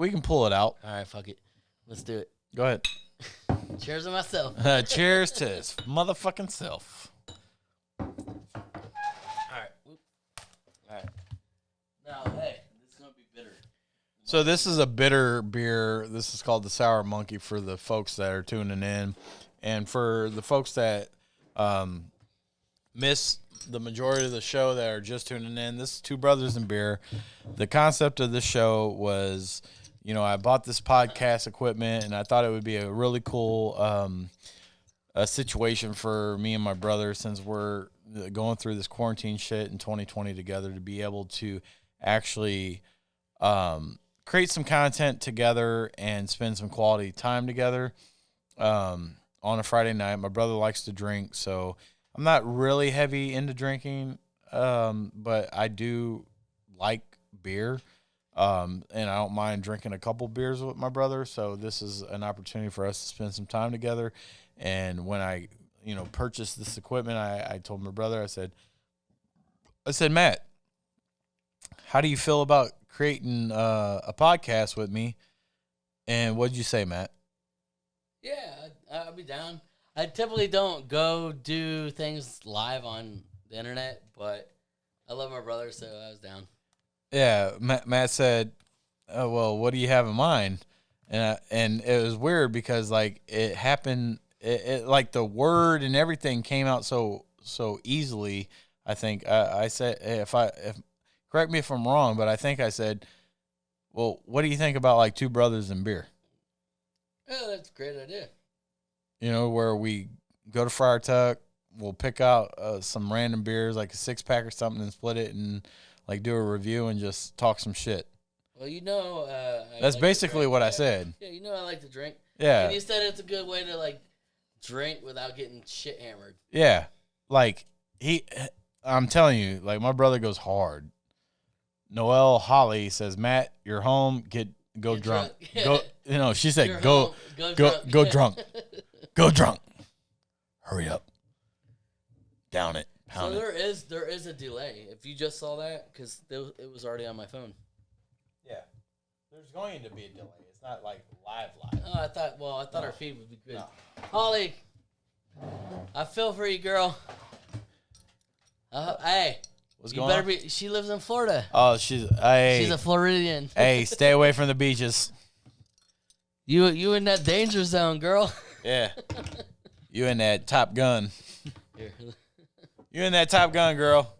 can pull it out. All right, fuck it. Let's do it. Go ahead. Cheers to myself. Cheers to his motherfucking self. All right. All right. Now, hey, this is gonna be bitter. So this is a bitter beer. This is called the Sour Monkey for the folks that are tuning in. And for the folks that miss the majority of the show that are just tuning in, this is Two Brothers in Beer. The concept of this show was, I bought this podcast equipment, and I thought it would be a really cool a situation for me and my brother, since we're going through this quarantine shit in 2020 together, to be able to actually create some content together and spend some quality time together. On a Friday night. My brother likes to drink, so I'm not really heavy into drinking, but I do like beer, and I don't mind drinking a couple beers with my brother, so this is an opportunity for us to spend some time together. And when I, purchased this equipment, I told my brother, I said, Matt, how do you feel about creating a podcast with me? And what'd you say, Matt? Yeah, I'll be down. I typically don't go do things live on the internet, but I love my brother, so I was down. Yeah, Matt said, "Oh, well, what do you have in mind?" And it was weird because like it happened, it like the word and everything came out so easily. I think I said, hey, if correct me if I'm wrong, but I think I said, "Well, what do you think about like Two Brothers in Beer?" Yeah, that's a great idea. Where we go to Friar Tuck, we'll pick out some random beers, like a 6-pack or something, and split it and like do a review and just talk some shit. Well, that's like basically what I said. Yeah, I like to drink. Yeah. And you said it's a good way to like drink without getting shit hammered. Yeah. Like I'm telling you, like my brother goes hard. Noelle Holly says, Matt, you're home, go drunk. Go, she said, go drunk. Go drunk. Hurry up. Down it. Pound it. There is a delay. If you just saw that, because it was already on my phone. Yeah. There's going to be a delay. It's not like live. Oh, I thought our feed would be good. No. Holly, I feel for you, girl. Hey. What's going on? She lives in Florida. Oh, she's a Floridian. Hey, stay away from the beaches. You in that danger zone, girl. Yeah. You in that Top Gun. You in that Top Gun, girl.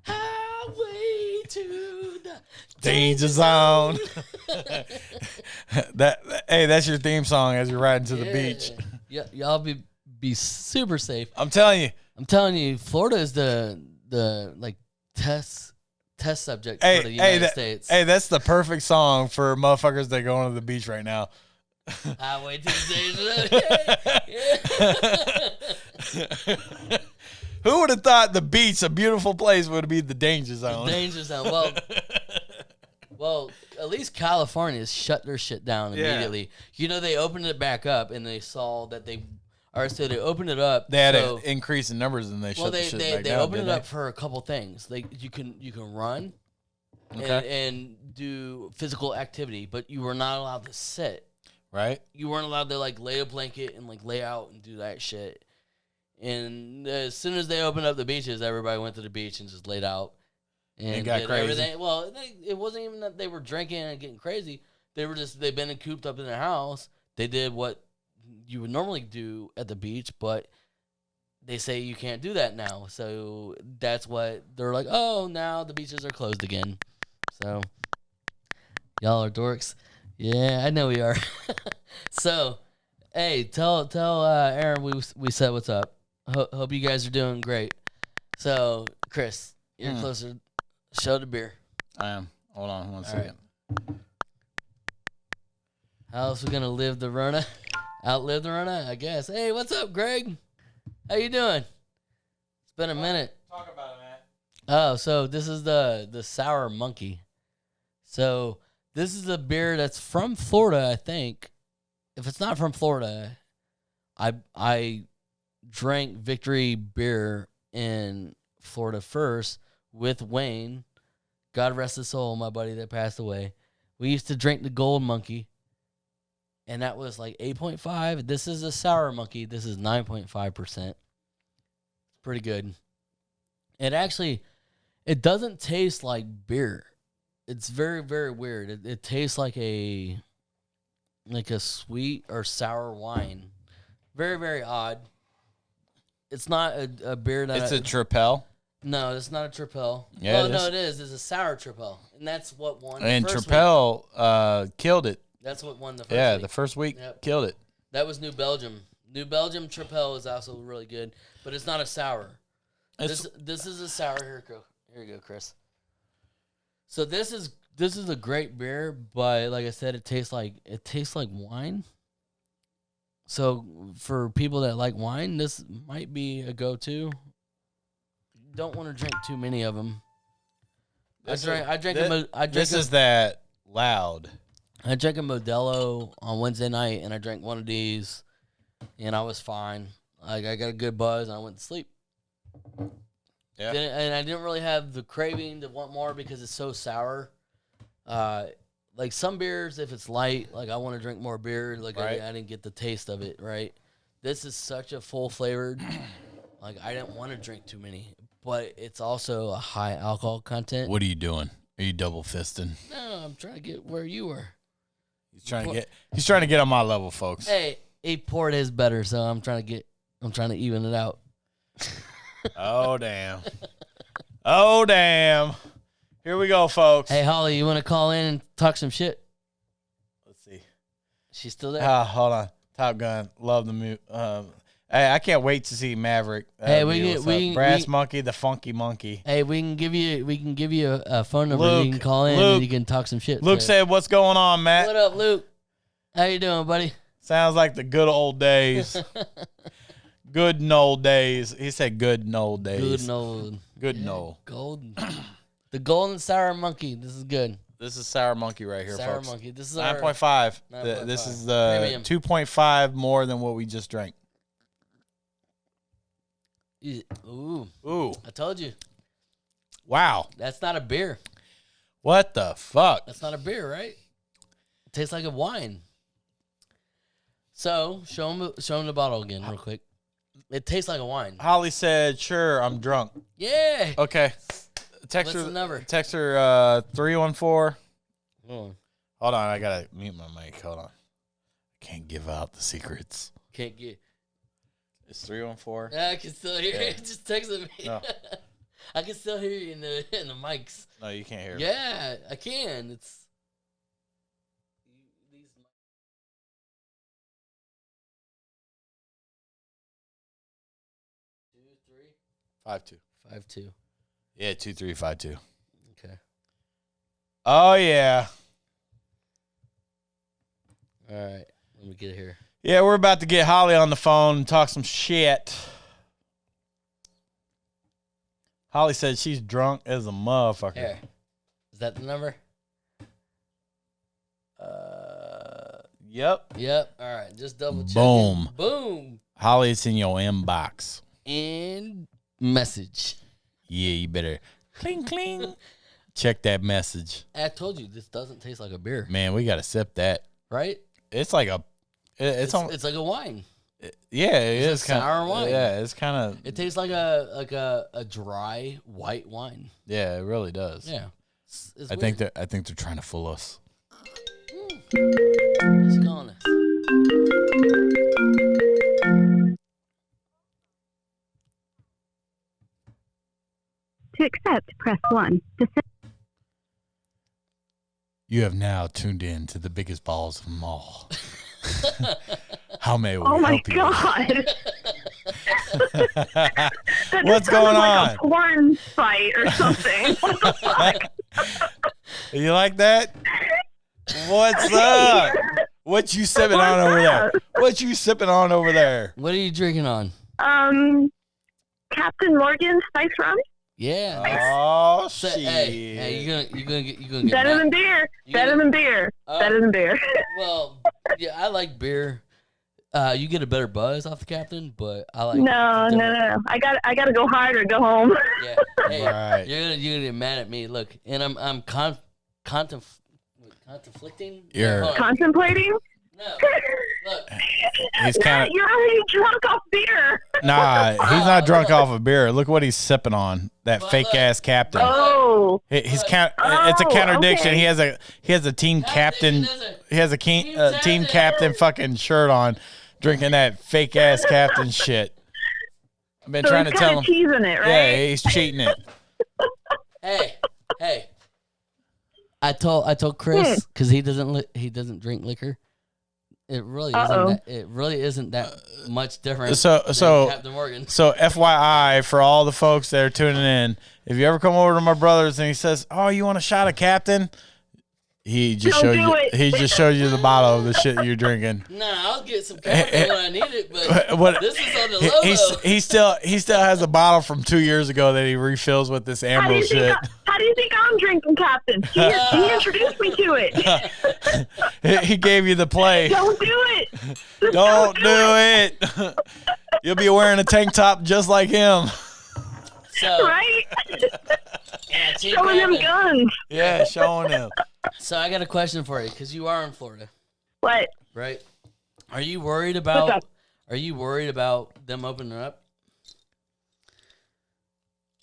Highway to the danger zone. That's your theme song as you're riding to the beach. Yeah, y'all be super safe. I'm telling you, Florida is the like test subject for the United States. Hey, that's the perfect song for motherfuckers that go on the beach right now. Highway to the danger zone. Who would have thought the beach, a beautiful place, would be the danger zone? The danger zone. Well, at least California has shut their shit down immediately. You know, they opened it back up and they saw that they opened it up. They had an increase in numbers and they shut the shit back down. They opened it up for a couple things. You can run and do physical activity, but you were not allowed to sit. Right. You weren't allowed to like lay a blanket and like lay out and do that shit. And as soon as they opened up the beaches, everybody went to the beach and just laid out and got did crazy. everything. Well, it wasn't even that they were drinking and getting crazy. They've been cooped up in their house. They did what you would normally do at the beach, but they say you can't do that now. So that's what they're like, oh, now the beaches are closed again. So y'all are dorks. Yeah, I know we are. So, hey, tell Aaron we said what's up. Hope you guys are doing great. So, Chris, you're closer. Show the beer. I am. Hold on one second. Right. How else we gonna live the Rona? Outlive the Rona, I guess. Hey, what's up, Greg? How you doing? It's been a minute. Talk about it, Matt. Oh, so this is the Sour Monkey. So this is a beer that's from Florida, I think. If it's not from Florida, I drank Victory beer in Florida first with Wayne. God rest his soul, my buddy that passed away. We used to drink the Gold Monkey, and that was like 8.5. This is a Sour Monkey. This is 9.5%. It's pretty good. It doesn't taste like beer. It's very, very weird. It tastes like a sweet or sour wine. Very, very odd. It's not a beer that... It's a Tripel. No, it's not a Tripel. Yeah, oh, no, it is. It's a sour Tripel. And that's what won the and first Tripel week. killed it. That's what won the first Yeah, week. the first week killed it. That was New Belgium. New Belgium Tripel is also really good, but it's not a sour. This is a sour. Here you go, Chris. So this is a great beer, but like I said, it tastes like wine. So for people that like wine, this might be a go-to. Don't want to drink too many of them. This is that loud. I drank a Modelo on Wednesday night, and I drank one of these, and I was fine. Like I got a good buzz, and I went to sleep. Yeah. And I didn't really have the craving to want more because it's so sour. Like some beers, if it's light, like I want to drink more beer. Like right. I didn't get the taste of it, right? This is such a full flavored. Like I didn't want to drink too many, but it's also a high alcohol content. What are you doing? Are you double fisting? No, I'm trying to get where you were. He's trying to get on my level, folks. Hey, he poured his better, so I'm trying to even it out. Oh damn. Oh damn. Here we go, folks. Hey Holly, you want to call in and talk some shit? Let's see. She's still there? Hold on. Top Gun. Love the move. Hey, I can't wait to see Maverick. Hey, we Brass Monkey, the Funky Monkey. Hey, we can give you a phone number. You can call in and you can talk some shit. Luke said, "What's going on, Matt?" What up, Luke? How you doing, buddy? Sounds like the good old days. Good and old days. He said good and old days. Good and old. Good and old. Golden. The Golden Sour Monkey. This is good. This is Sour Monkey right here, Sour folks. Monkey. This is 9.5. 9.5. This is the 2.5 more than what we just drank. Ooh. I told you. Wow. That's not a beer. What the fuck? That's not a beer, right? It tastes like a wine. So, show him the bottle again real quick. It tastes like a wine. Holly said, "Sure, I'm drunk." Yeah. Okay. Text What's the number? Text her 314. Oh. Hold on, I gotta mute my mic. Hold on. I can't give out the secrets. Can't get. It's 314. I can still hear it. Just texted me. No. I can still hear you in the mics. No, you can't hear me. Yeah, I can. It's. Five two. 5-2. Yeah, 2352. Okay. Oh yeah. All right. Let me get it here. Yeah, we're about to get Holly on the phone and talk some shit. Holly said she's drunk as a motherfucker. Here. Is that the number? Yep. All right, just double check. Boom. Holly, it's in your inbox. And message. Yeah, you better cling. Check that message. I told you this doesn't taste like a beer. Man, we got to sip that. Right? It's like a... It's like a wine. Yeah, it's kind of sour wine. Yeah, it's kind of. It tastes like a dry white wine. Yeah, it really does. Yeah, I think they're trying to fool us. It's calling us. To accept, press 1. You have now tuned in to the biggest balls of them all. How may we Oh my help you? God. What's going on? Like a porn fight or something. What the fuck? You like that? What's up? What you sipping on over there? What you sipping on over there? What are you drinking on? Captain Morgan Spice Rum. Yeah. Oh So, shit! hey, you gonna get Better mad? than beer. Better than beer. Better than beer. Well, yeah, I like beer. You get a better buzz off the Captain, but I like No. I got to go hard or go home. Yeah. Hey, Right. you're gonna get mad at me. Look, and I'm contemplating. You're- Hold on. Contemplating. No. Look. He's kind of You're already drunk off beer. nah. He's not drunk off of beer. Look what he's sipping on. That But fake look. ass Captain. Oh. It's a contradiction. Okay. He has a team captain. He has a team captain. captain fucking shirt on, drinking that fake ass Captain shit. I've been So trying to he's tell kind him. of cheesing it, right? Yeah, he's cheating it. Hey. I told Chris because he doesn't drink liquor. It really isn't that much different. So Captain Morgan. So FYI for all the folks that are tuning in, if you ever come over to my brother's and he says, "Oh, you want a shot of Captain?" He just Don't showed do you. it. He just showed you the bottle of the shit you're drinking. Nah, I'll get some Captain when I need it, but What- this is on the low. He still has a bottle from 2 years ago that he refills with this How do Ambrose you shit. how do you think I'm drinking, Captain? He introduced me to it. He gave you the play. Don't do it. Just Don't do it. You'll be wearing a tank top just like him. So, Right? yeah, Team Showing them Captain. guns. Yeah, showing him. So I got a question for you because you are in Florida, What? right? Are you worried What's about? up? Are you worried about them opening up?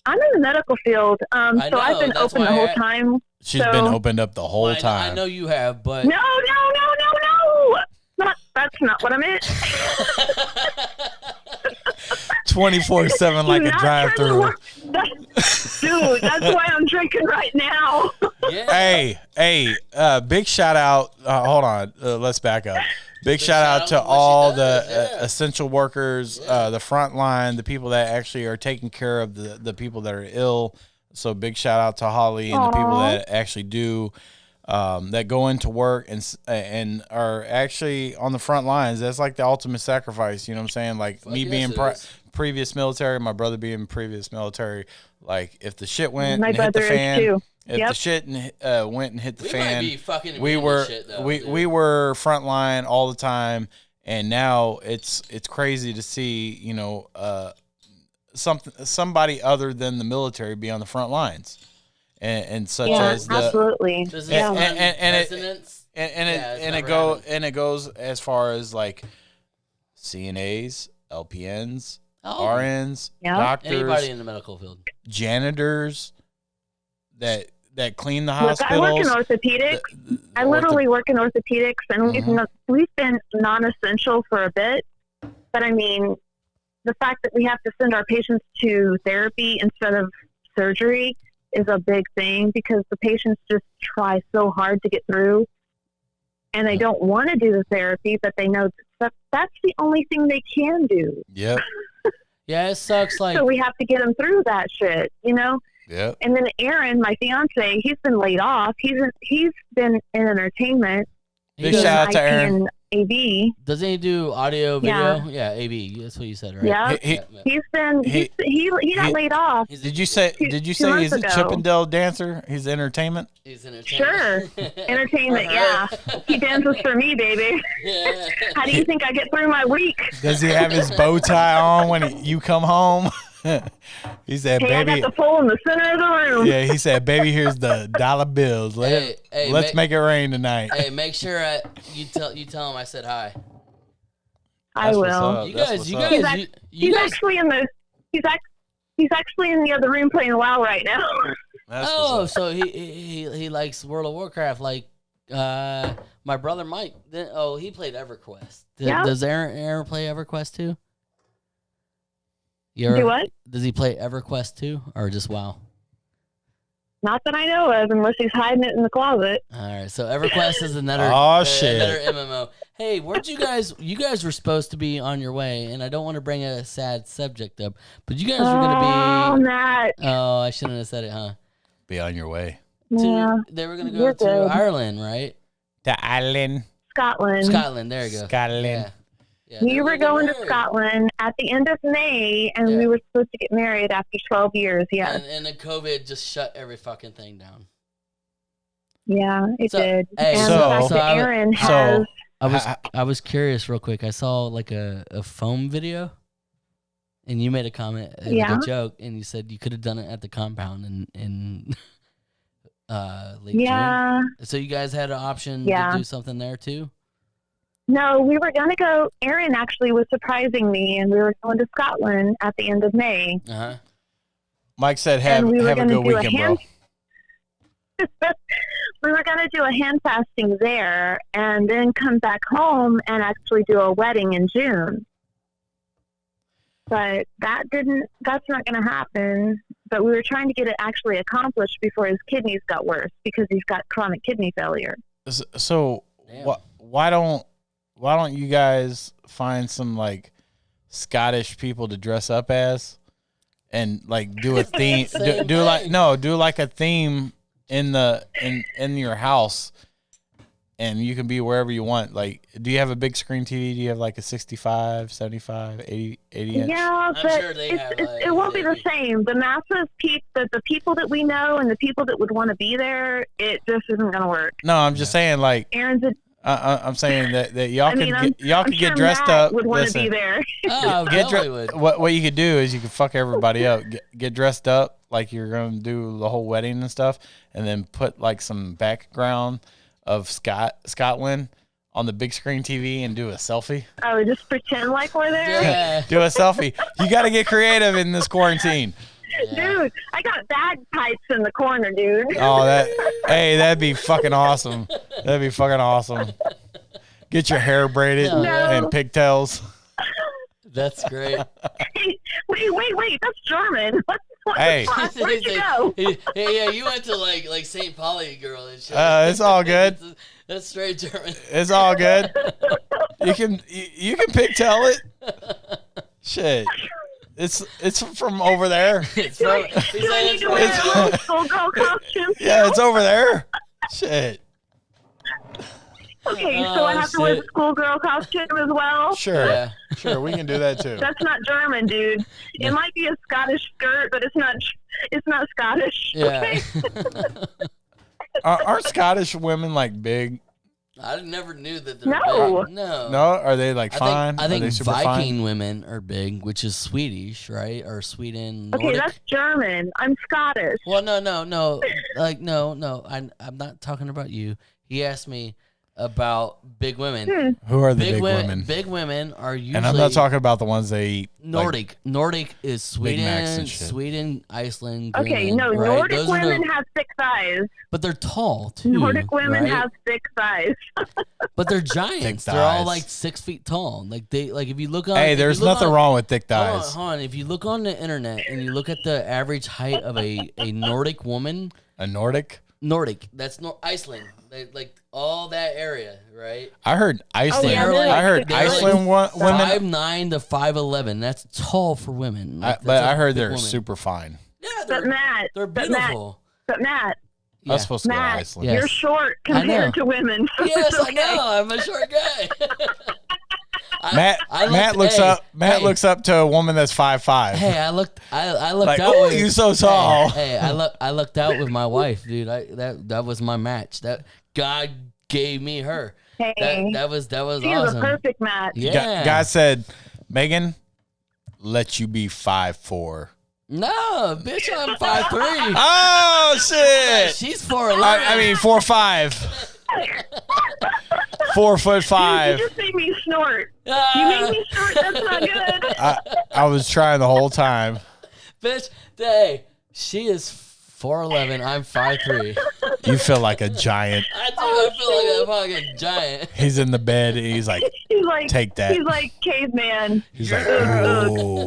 I'm in the medical field, so I've been that's open why the whole I- time. She's So- been opened up the whole Well, I time. know you have, but No. That's not what I meant. 24/7 like a Not drive-through. trying to work- Dude, that's why I'm drinking right now. yeah. Hey, big shout out. Hold on, let's back up. Big shout out to out to what she all does, the yeah. essential workers, the front line, the people that actually are taking care of the people that are ill. So big shout out to Holly and the people Aw. that actually do, that go into work and are actually on the front lines. That's like the ultimate sacrifice. You know what I'm saying? Like me yes, being it is. previous military, my brother being previous military. Like if the shit went My and hit the brother is fan, too. if Yep. the shit went and hit the We fan, might be fucking we immune to were shit, though, we dude. were frontline all the time, and now it's crazy to see somebody other than the military be on the front lines, and such Yeah, as the absolutely. Does Yeah. this And- and it- precedence? and Yeah, it's it never go happened. and it goes as far as like CNAs, LPNs, Oh, RNs, Yeah. doctors, anybody in the medical field. janitors that clean the Look, I hospitals. work in orthopedics. the I literally work in orthopedics, and Mhm. we've been non-essential for a bit. But I mean, the fact that we have to send our patients to therapy instead of surgery is a big thing because the patients just try so hard to get through, and they don't want to do the therapy, but they know that's the only thing they can do. Yep. Yeah, it sucks. Like, So we have to get them through that shit, you know. Yep. And then Aaron, my fiance, he's been laid off. He's been in entertainment. Big doing shout out to IP Aaron. and AB. Doesn't he do audio, video? Yeah, AB. That's what you said, right? Yeah. He got laid off. Did you say 2 he's months a ago. Chippendale dancer? He's entertainment? He's entertainment. Sure. Entertainment, yeah. He dances for me, baby. Yeah. How do you think I get through my week? Does he have his bow tie on when you come home? He said, Hey, I baby. got the pole in the center of the room. Yeah, he said, baby, here's the dollar bills. Let's make it rain tonight. Hey, make sure you tell him I said hi. I will. You guys. He's actually in the other room playing WoW right now. So he likes World of Warcraft like my brother Mike. He played EverQuest. Does Aaron play EverQuest too? Do what? Does he play EverQuest too, or just WoW? Not that I know of, unless he's hiding it in the closet. All right, so EverQuest is another shit. another MMO. Hey, where'd you guys? You guys were supposed to be on your way, and I don't want to bring a sad subject up, but you guys were gonna be. Oh, Matt. Oh, I shouldn't have said it, huh? Be on your way. Yeah. They were gonna go to Ireland, right? The island. Scotland. There you go. Scotland. Yeah. We were going to Scotland at the end of May, and we were supposed to get married after 12 years, yeah. And then COVID just shut every fucking thing down. Yeah, it did. Hey, and the fact that Aaron has... I was curious real quick. I saw like a foam video, and you made a comment, like a joke, and you said you could have done it at the compound in late June. So you guys had an option to do something there too? No, we were going to go. Aaron actually was surprising me, and we were going to Scotland at the end of May. Uh-huh. Mike said, have a good weekend, bro. We were going to do a hand fasting there and then come back home and actually do a wedding in June. But that's not going to happen. But we were trying to get it actually accomplished before his kidneys got worse because he's got chronic kidney failure. So why don't you guys find some like Scottish people to dress up as and like do a theme do like a theme in your house, and you can be wherever you want. Like, do you have a big screen TV? Do you have like a 65, 75, 80 inch? Yeah, but sure it won't be the same. The masses, the people that we know and the people that would want to be there, it just isn't going to work. No, I'm just saying, like, Aaron's I'm saying that y'all could get dressed up. Would want to be there. What you could do is you could fuck everybody up. Get dressed up like you're going to do the whole wedding and stuff, and then put like some background of Scotland on the big screen TV and do a selfie. Oh, just pretend like we're there. Yeah. Do a selfie. You got to get creative in this quarantine. Yeah. Dude, I got bagpipes in the corner, dude. Oh, that'd be fucking awesome. That'd be fucking awesome. Get your hair braided and pigtails. That's great. Hey, wait. That's German. Hey. Where'd you go? Yeah, you went to like St. Pauli girl and shit. It's all good. That's straight German. It's all good. You can pigtail it. Shit. It's from over there. Do I need to wear a little schoolgirl costume? Yeah, it's over there. Shit. Okay, so I have to wear the schoolgirl costume as well? Sure. Yeah. Sure, we can do that too. That's not German, dude. It might be a Scottish skirt, but it's not Scottish. Yeah. Okay? Aren't Scottish women like big? I never knew that they're No. big. No. No? Are they like fine? I think Viking fine? women are big, which is Swedish, right? Or Sweden. Okay, Nordic. that's German. I'm Scottish. Well, no. Like, no. I'm not talking about you. He asked me about big women. Who are the big women? Big women are usually. And I'm not talking about the ones they eat. Nordic. Like Nordic is Sweden, Iceland. Okay, Greenland, no, right? Nordic women have thick thighs. But they're tall too. Nordic women right? have thick thighs. But they're giants. They're all like 6 feet tall. Like if you look on. Hey, there's nothing wrong with thick thighs. Hold on. If you look on the internet and you look at the average height of a Nordic woman. A Nordic? Nordic. That's Iceland. Like all that area, right? I heard Iceland. I heard Iceland women 5'9" to 5'11". That's tall for women. But I heard they're super fine. Yeah, but Matt, they're beautiful. But Matt, Yeah. I was supposed to go to Matt, Iceland. Yes. you're short compared to women. So Yes, it's okay. I know. I'm a short guy. Matt looks up to a woman that's 5'5". Hey, I looked Like, out oh, with you so tall. Hey, I looked out with my wife, dude. That was my match. That God gave me her. Hey, That was she awesome. was a perfect match. Yeah. God said, Megan, let you be 5'4". No, bitch, I'm 5'3". Oh shit! She's 4'11". I mean 4'5". 4'5". Dude, you just made me snort. Ah, You made me snort. That's not good. I was trying the whole time. bitch, hey, she is 4'11". I'm 5'3". You feel like a giant. I do. I feel like a fucking giant. He's in the bed and he's like, He's like, take that. He's like caveman. He's like, whoa.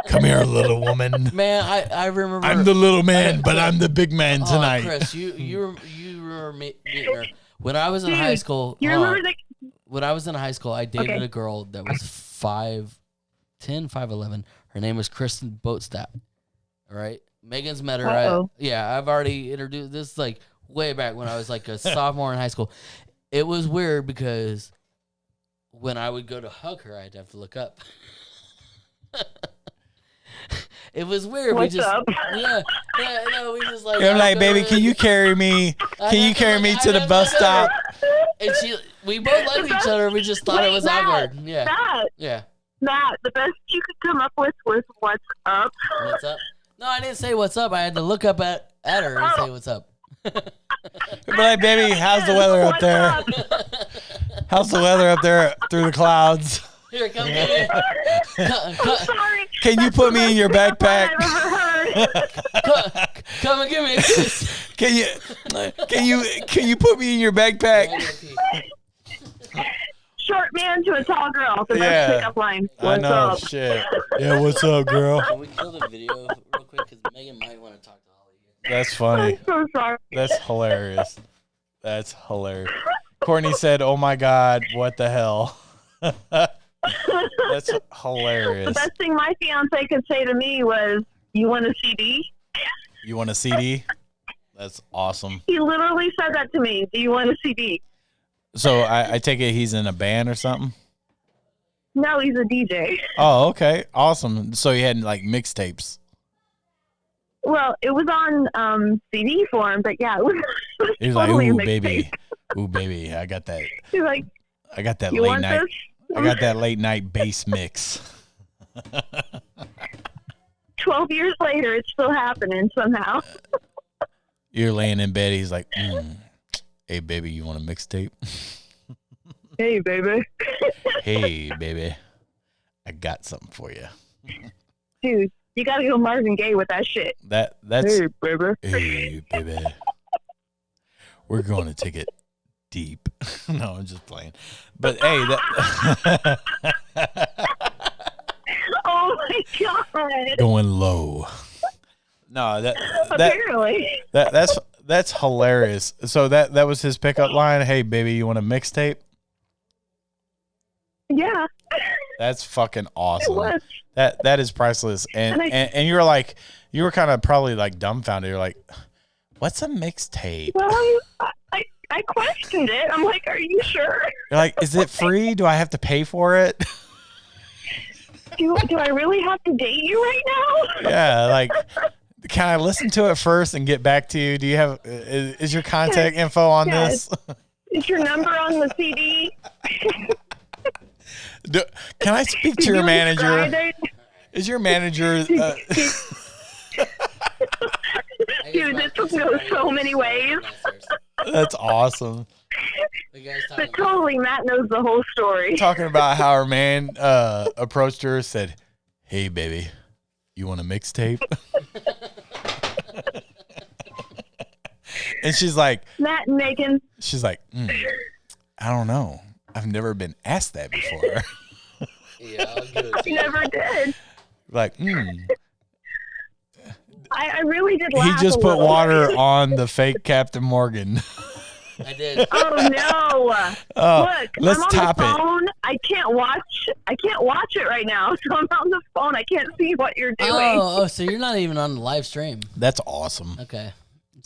Come here, little woman. Man, I remember. I'm the little man, but I'm the big man Oh, tonight. Chris, you remember meeting her when I was in Dude, high school. You remember the When I was in high school, I dated Okay. a girl that was 5'10", 5'11". Her name was Kristen Boatstapp. All right, Megan's met her. Uh-oh. I've already introduced this like way back when I was like a sophomore in high school. It was weird because when I would go to hug her, I'd have to look up. It was weird. What's we just, up? yeah, no, we just like. I'm like, I'd go baby, to- can you carry me? Can you carry me to the bus stop? And we both liked each other. We just thought it was Matt, awkward. Yeah, Matt, yeah. the best you could come up with was what's up. What's up? No, I didn't say what's up. I had to look up at her and say what's up. Be like, baby, how's the weather up What's there? up? How's the weather up there through the clouds? Here, come get me. Sorry. Can you put me in your backpack? I've ever heard. Come and give me a kiss. Can you put me in your backpack? Short man to a tall girl. The Yeah. best pickup line. I What's know, up? shit. Yeah, what's up, girl? Can we kill the video real quick? Because Megan might want to talk to all of you. That's funny. I'm so sorry. That's hilarious. That's hilarious. Courtney said, "Oh my God, what the hell?" That's The hilarious. best thing my fiance could say to me was, "You want a CD?" You want a CD? That's awesome. He literally said that to me. Do you want a CD? So I take it he's in a band or something? No, he's a DJ. Oh, okay. Awesome. So he had like mixtapes. Well, it was on CD form, but yeah, it was He was like, totally a ooh, mixtape. baby. Ooh, baby. I got that He's like, you late want night. this? I got that late night bass mix. 12 years later, it's still happening somehow. You're laying in bed. He's like, hey, baby, you want a mixtape? Hey, baby. Hey, baby, I got something for you. Dude, you got to go Marvin Gaye with that shit. That's Hey, baby. hey, baby. We're going to take it deep. No, I'm just playing. But hey, that Oh, my God. going low. No, Apparently. that's hilarious. So that was his pickup line. Hey, baby, you want a mixtape? Yeah, That's fucking it awesome. was. That is priceless. And you were kind of probably like dumbfounded. You're like, what's a mixtape? Well, I questioned it. I'm like, are you sure? You're like, is it free? Do I have to pay for it? Do I really have to date you right now? Yeah, like, can I listen to it first and get back to you? Do you have is your contact info on Yes. this? Is your number on the CD? Can I speak to Did your you manager? inscribe it? Is your manager? Dude, this will go so many ways. That's awesome. But totally, Matt knows the whole story. Talking about how her man approached her, said, "Hey, baby, you want a mixtape?" And she's like, Matt and Megan. she's like, I don't know. I've never been asked that before. Yeah, I'll give it I to you. never did. Like, I really did he laugh. just a put little. water on the fake Captain Morgan. I did. Oh no! Oh, Look, let's I'm on top the it. phone. I can't watch it right now. So I'm on the phone. I can't see what you're doing. Oh, so you're not even on the live stream. That's awesome. Okay.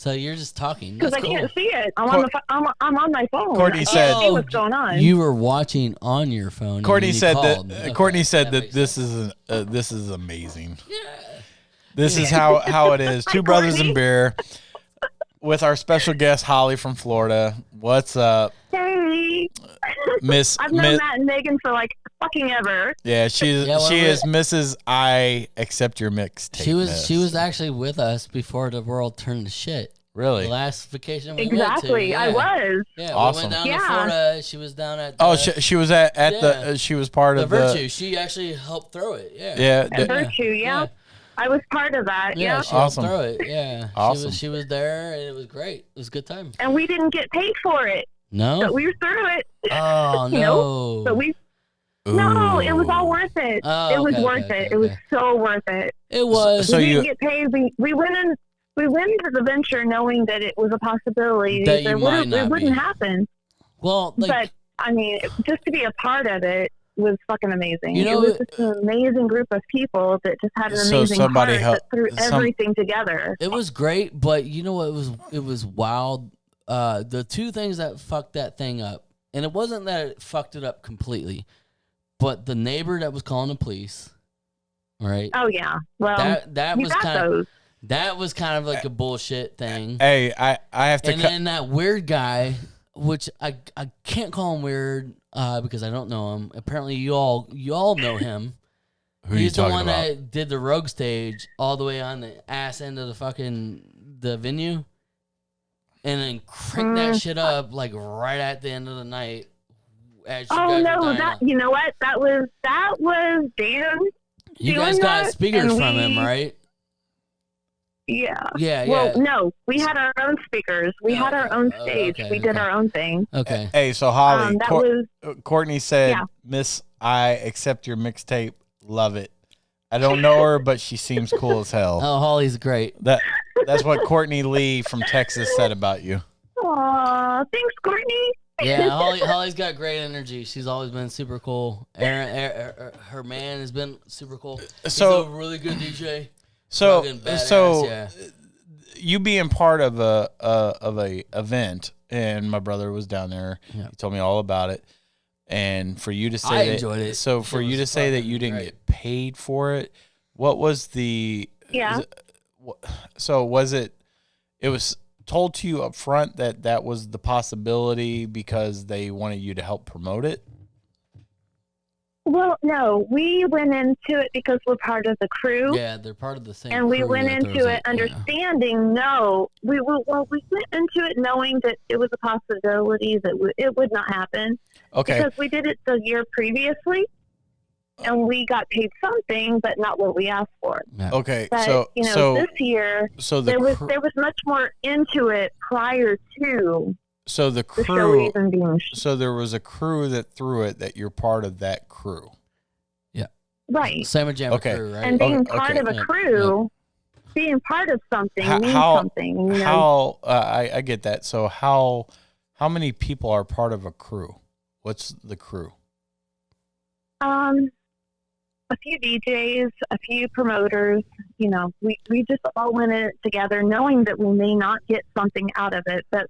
So you're just talking. Because I can't see it. I'm on my phone. Courtney I said, can't see what's going on. You were watching on your phone. Courtney said called. that. Okay, Courtney said that this this is amazing. Yeah. This is how it is. Two Brothers in Beer with our special guest Holly from Florida. What's up? Hey. Miss I've known Matt and Megan for like fucking ever. Yeah, she is Mrs. I accept your mixtape. She was actually with us before the world turned to shit. Really? The last vacation we exactly. went to. Yeah. I was. Yeah, awesome. We went down to Florida. She was down at she was at the she was part the of Virtue. She actually helped throw it. Yeah. Virtue, yeah. I was part of that. Yeah. She helped throw it. Yeah. Awesome. She was there and it was great. It was a good time. And we didn't get paid for it. No. But we were through it. Oh no. But no, it was all worth it. Oh, it was worth it. It was so worth it. It was. We didn't get paid. We went into the venture knowing that it was a possibility that it wouldn't happen. Well, but I mean, just to be a part of it was fucking amazing. You know, it was just an amazing group of people that just had an amazing heart that threw everything together. It was great, but you know what? It was wild. The two things that fucked that thing up, and it wasn't that it fucked it up completely, but the neighbor that was calling the police, right? Oh yeah, well that was kind of like a bullshit thing. Hey, I have to. And then that weird guy, which I can't call him weird because I don't know him. Apparently, you all know him. Who He's the one about? That did the rogue stage all the way on the ass end of the venue. And then crank that shit up like right at the end of the night. Oh no! You know what? That was Dan. You guys got speakers from him, right? Yeah. Yeah. Well, no, we had our own speakers. We had our own stage. We did our own thing. Okay. Hey, so Holly, Courtney said, Yeah. "Miss, I accept your mixtape. Love it. I don't know her, but she seems cool as hell." Oh, Holly's great. That's what Courtney Lee from Texas said about you. Aw, thanks, Courtney. Yeah, Holly's got great energy. She's always been super cool. Aaron, her man has been super cool. He's a really good DJ. So yeah. You being part of a event, and my brother was down there. Yeah. He told me all about it. And for you to say I enjoyed it. So for you to say that you didn't get paid for it, what was the? Yeah. So was it? It was told to you up front that was the possibility because they wanted you to help promote it. Well, no, we went into it because we're part of the crew. Yeah, they're part of the same. And we went into it understanding. We went into it knowing that it was a possibility that it would not happen. Okay. Because we did it the year previously, and we got paid something, but not what we asked for. Yeah. Okay. But, so this year, there was much more into it prior to. So the crew. So there was a crew that threw it. That you're part of that crew. Yeah. Right. Slam Jam crew, right? And being part of a crew, being part of something means something. I get that. So how many people are part of a crew? What's the crew? A few DJs, a few promoters. We just all went in it together, knowing that we may not get something out of it, but.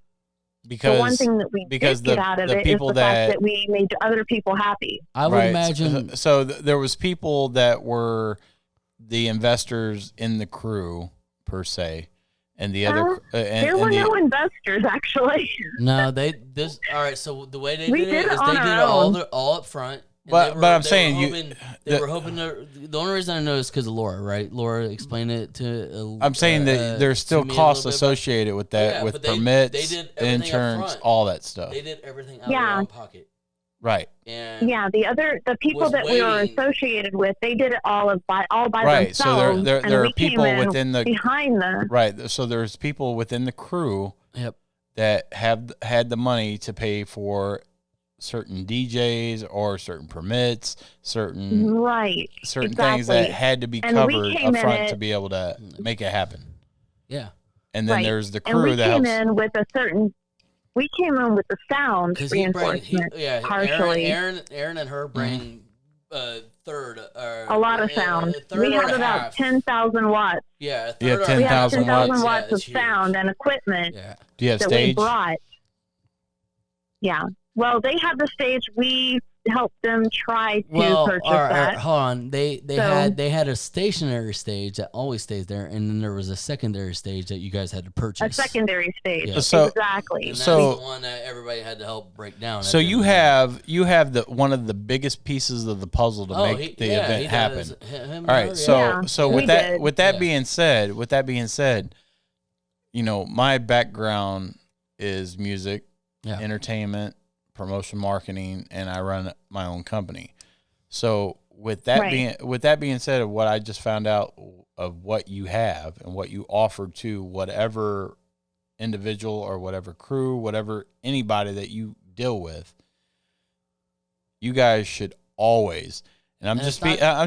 Because the one thing that we did get out of it is the fact that we made other people happy. I would imagine. So there was people that were the investors in the crew per se, and the other. There were no investors actually. No, all right. So the way they did it is they did it all up front. But I'm saying they were hoping to. The only reason I know is because of Laura, right? Laura explained it to. I'm saying that there's still costs associated with that, with permits, insurance, all that stuff. They did everything out of their own pocket. Right. And the people that we were associated with, they did it all by right. themselves. So there are people within behind the right. So there's people within the crew. Yep. That have had the money to pay for certain DJs or certain permits, certain things that had to be covered up front to be able to make it happen. Yeah. And then there's the crew that came in with we came in with the sound reinforcement. Partially. Aaron and her bring third. A lot of sound. We have about 10,000 watts. Yeah, You have We 10,000 have 10,000 watts. watts of sound and equipment Yeah. Do you have that we stage? brought. Yeah. Well, they have the stage. We helped them try to purchase that. Hold on. They So- had a stationary stage that always stays there, and then there was a secondary stage that you guys had to purchase. A secondary stage. Yeah. So- Exactly. And that's So- the one that everybody had to help break down. So at the you end. have the one of the biggest pieces of the puzzle to make the event happen. All right, so we with that did. with that being said, you know, my background is music, entertainment, promotion, marketing, and I run my own company. So with that being said, of what I just found out of what you have and what you offer to whatever individual or whatever crew, whatever anybody that you deal with, you guys should always. And I'm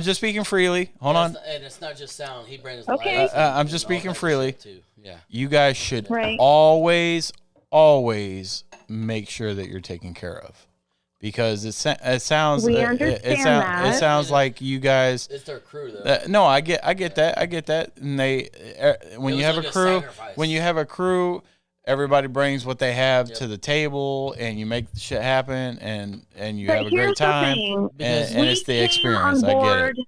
just speaking freely. Hold on. And it's not just sound. He brings Okay. lights. I'm just and all speaking that freely. shit too. Yeah. You guys should Right. always make sure that you're taken care of, because it sounds We understand that. it sounds like you guys. It's their crew though. No, I get that. And they when It you was have like a a crew, sacrifice. when you have a crew, everybody brings what they have to the table, and you make the shit happen, and you But have a here's great time, the thing. and it's the experience. I get it.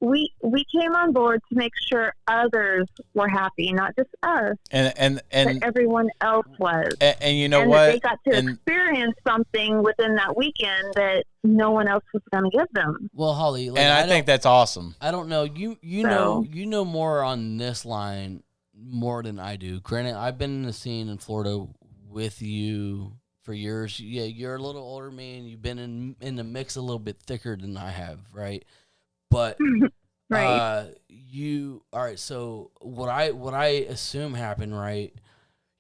We came on board to make sure others were happy, not just us, And but everyone else was. and you know and what? that they got to And- experience something within that weekend that no one else was going to give them. Well, Holly, like, And I think that's awesome. I don't know. You know more on this line more than I do. Granted, I've been in the scene in Florida with you for years. Yeah, you're a little older than me, and you've been in the mix a little bit thicker than I have, right? But Right. all right. So what I assume happened, right?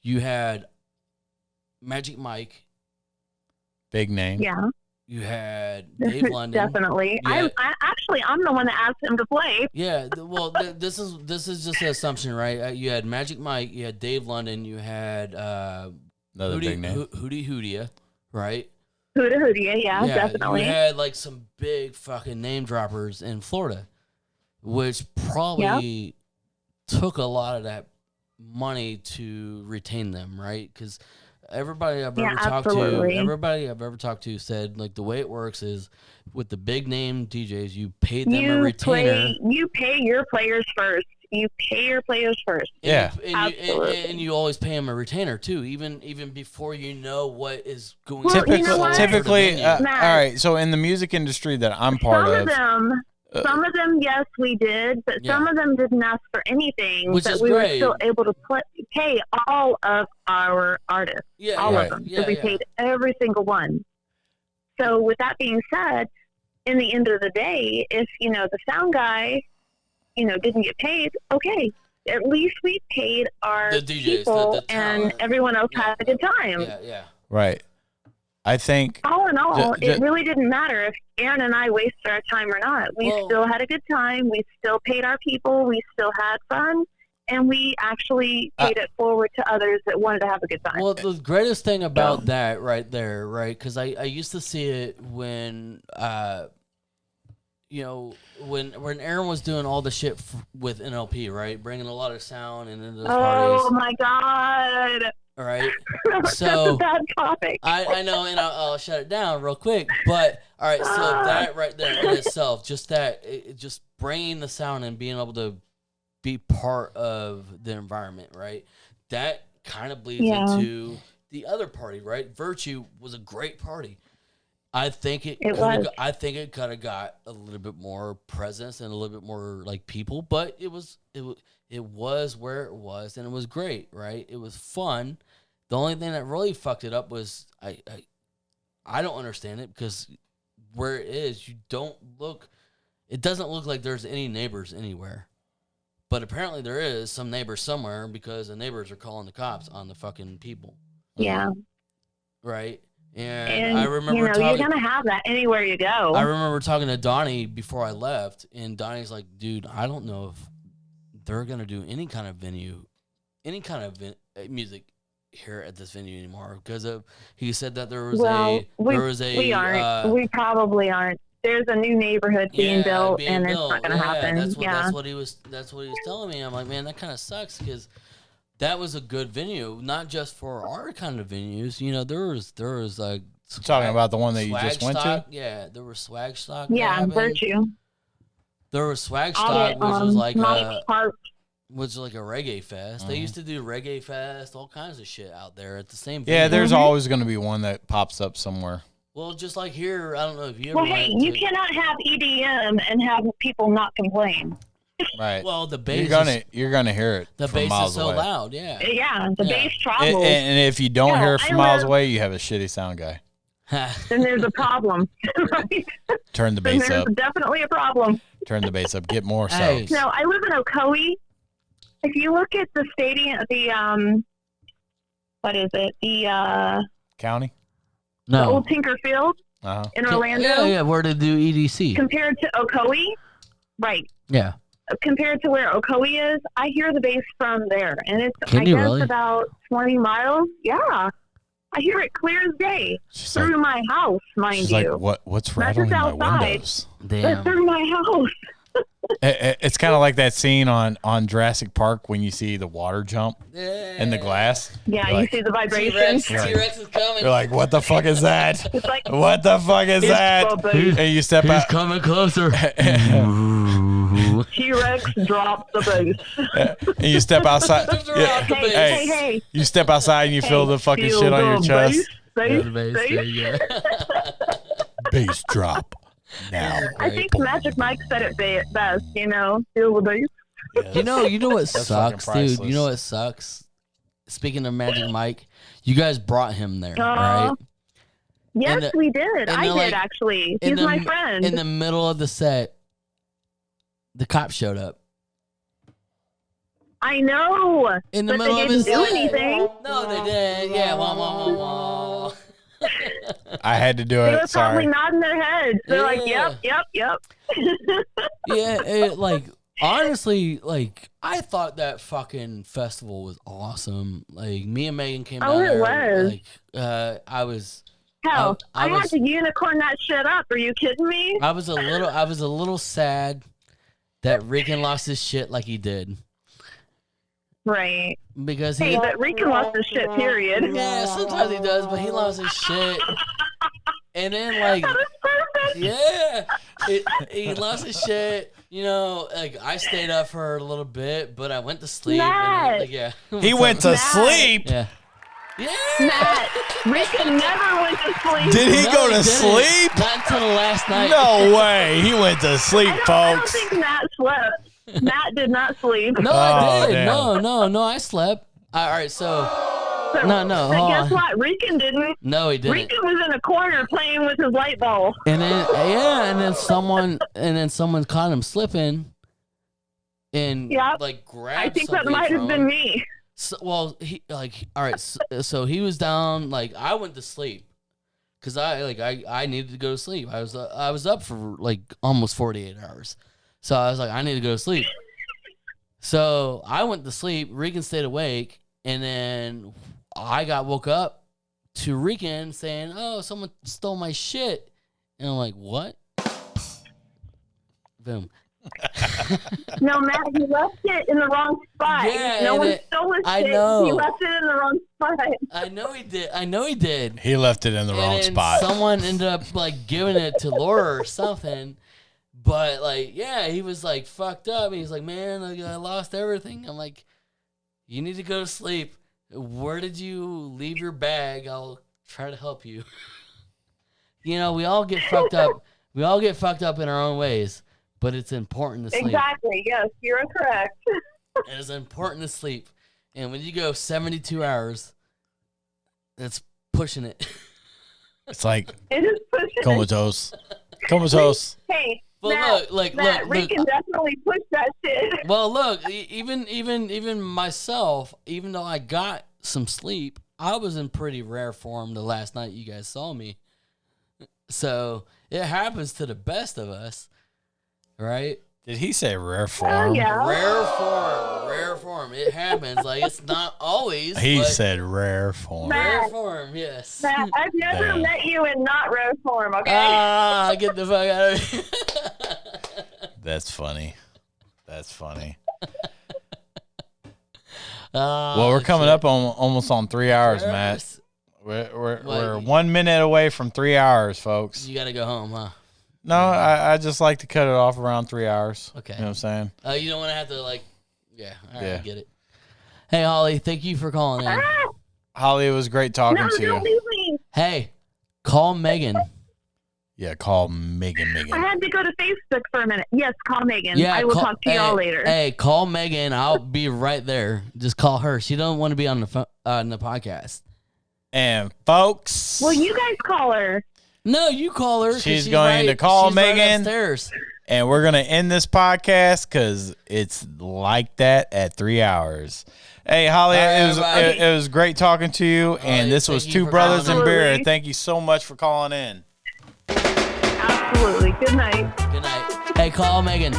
You had Magic Mike. Big name. Yeah, You had Dave London. definitely. Yeah. I'm the one that asked him to play. Yeah, this is just an assumption, right? You had Magic Mike, you had Dave London, you had Another big name. Hootie Hoodia, right? Hootie Hootie, yeah, definitely. You had like some big fucking name droppers in Florida, which probably took a lot of that money to retain them, right? Because everybody I've ever talked to said like the way it works is with the big name DJs, you pay them a retainer. You pay your players first. Yeah. And you always pay them a retainer too, even before you know what is going Well, on. you know what? Typically, all Matt, right. So in the music industry that I'm part some of them, yes, we did, but some of them didn't ask for anything. Which but is we great. were still able to pay all of our artists, all of them. So we paid every single one. So with that being said, in the end of the day, if the sound guy, didn't get paid, okay. At least we paid our The DJs, people, the and talent. everyone else had a good time. Yeah. right. I think All in all, it really didn't matter if Aaron and I wasted our time or not. We still had a good time. We still paid our people. We still had fun. And we actually paid it forward to others that wanted to have a good time. Well, the greatest thing about that right there, right? Because I used to see it when when Aaron was doing all the shit with NLP, right? Bringing a lot of sound and into those parties. Oh my God. All right. That's a bad topic. I know, and I'll shut it down real quick. But all right, so that right there in itself, just just bringing the sound and being able to be part of the environment, right? That kind of bleeds into the other party, right? Virtue was a great party. I think it could have got a little bit more presence and a little bit more like people, but it was where it was, and it was great, right? It was fun. The only thing that really fucked it up was I don't understand it, because where it is, it doesn't look like there's any neighbors anywhere. But apparently there is some neighbors somewhere, because the neighbors are calling the cops on the fucking people. Yeah. Right? And I remember you're going to have that anywhere you go. I remember talking to Donnie before I left, and Donnie's like, dude, I don't know if they're going to do any kind of music here at this venue anymore, because he said that we probably aren't. there's a new neighborhood being built, and it's not going to happen. That's what he was telling me. I'm like, man, that kind of sucks because that was a good venue, not just for our kind of venues. You know, there was like talking about the one that you just went to. Yeah, there was swag stock. Yeah, Virtue. There was swag stock, which was like Park. was like a reggae fest. They used to do reggae fest, all kinds of shit out there at the same. Yeah, venue. there's always going to be one that pops up somewhere. Well, just like here, I don't know if you ever. Well, hey, you cannot have EDM and have people not complain. Right. Well, the bass you're gonna hear it. The from bass miles is so away. loud. Yeah. Yeah, the bass travels. And if you don't hear it from miles away, you have a shitty sound guy. Then there's a problem. Right? Turn the bass up. There's definitely a problem. Turn the bass up. Get more Hey. subs. No, I live in Ocoee. If you look at the stadium, what is it? The County. the No. old Tinker Field in Orlando. Yeah. Where to do EDC? Compared to Ocoee, right? Yeah. Compared to where Ocoee is, I hear the bass from there, and it's Can you guess really? about 20 miles. Yeah, I hear it clear as day through my house, mind She's you. like, what's Not rattling just my outside. windows? But Damn. through my house. It's kind of like that scene on Jurassic Park when you see the water jump in the glass. Yeah, You're like, you see the vibrations. T-Rex is coming. You're like, what the fuck is that? It's like What the fuck is that? the bass. And you step out. coming closer. T-Rex dropped the bass. And you step outside. Yeah. Hey. You step outside and you feel the fucking Feel shit on your the chest. Bass. Bass drop now. I think Magic Mike said it best, you know, feel the bass. You know what That's sucks, fucking dude? You priceless. know what sucks? Speaking of Magic Mike, you guys brought him there, right? Yes, we did. I did, actually. He's my friend. In the middle of the set, the cops showed up. I know. In the but middle they of didn't his do set. anything. No, they did. Yeah, wah, wah, wah, wah. I had to do They it. were Sorry. probably nodding their heads. They're like, Yeah. yep. Yeah, like honestly, like I thought that fucking festival was awesome. Like me and Megan came down it there. was. Like I was. Hell, I I was- had to unicorn that shit up. Are you kidding me? I was a little sad that Rican lost his shit like he did Right. because Hey, he. but Rican lost his shit, period. Yeah, sometimes he does, but he lost his shit. And then like, That was perfect. yeah, he lost his shit. You know, like I stayed up for a little bit, but I went to sleep. And Matt. like, yeah, He went to Matt. sleep. Yeah. Yeah. Matt, Rican never went to sleep. Did he No, go to didn't. sleep? Not until the last night. No way. He went to sleep, I don't folks. think Matt slept. Matt did not sleep. No, Oh, I did. damn. No, I slept. All right, so So- no, But hold guess on. what? Rican didn't. No, he didn't. Rican was in a corner playing with his light bulb. And then someone caught him slipping, and Yep. like grabbed. I think that something might have from been him. me. So, well, he like all right. So he was down. Like I went to sleep because I needed to go to sleep. I was up for like almost 48 hours. So I was like, I need to go to sleep. So I went to sleep. Regan stayed awake, and then I got woke up to Regan saying, "Oh, someone stole my shit," and I'm like, "What?" Boom. No, Matt, he left it in the wrong spot. Yeah, no and one it- stole his I shit. know. He left it in the wrong spot. I know he did. He left it in the wrong And spot. someone ended up like giving it to Laura or something. But like, yeah, he was like fucked up. He's like, man, like, I lost everything. I'm like, you need to go to sleep. Where did you leave your bag? I'll try to help you. You know, we all get fucked up. We all get fucked up in our own ways, but it's important to sleep. Exactly. Yes, you're correct. It is important to sleep. And when you go 72 hours, that's pushing it. It's like It is pushing. comatose. Comatose. Hey, Well, Matt, look, Matt, look. Rican definitely pushed that shit. Well, look, even myself, even though I got some sleep, I was in pretty rare form the last night you guys saw me. So it happens to the best of us, right? Did he say rare Oh form? yeah. Rare form. Rare form. It happens. Like, it's not always. He said rare form. Rare form, yes. Matt, I've never Damn. met you in not rare form, okay? Get the fuck out of here. That's funny. Oh, Well, we're coming shit. up on almost on 3 hours, Matt. We're 1 minute away from 3 hours, folks. You got to go home, huh? No, I just like to cut it off around 3 hours. Okay. You know what I'm saying? You don't want to have to, like, yeah. All right, Yeah. I get it. Hey, Holly, thank you for calling in. Holly, it was great talking No, to don't you. leave me. Hey, call Megan. Yeah, call Megan. I had to go to Facebook for a minute. Yes, call Megan. Yeah, I will talk to y'all later. Hey, call Megan. I'll be right there. Just call her. She don't want to be on the podcast. And folks, Well, you guys call her. No, you call her. 'cause She's going to call she's right Megan. upstairs. and we're gonna end this podcast because it's like that at 3 hours. Hey, Holly, All right, it was great talking to you. And this was thank you Two for Brothers calling in in. Beer. Absolutely. Thank you so much for calling in. Absolutely. Good night. Good night. Hey, call Megan.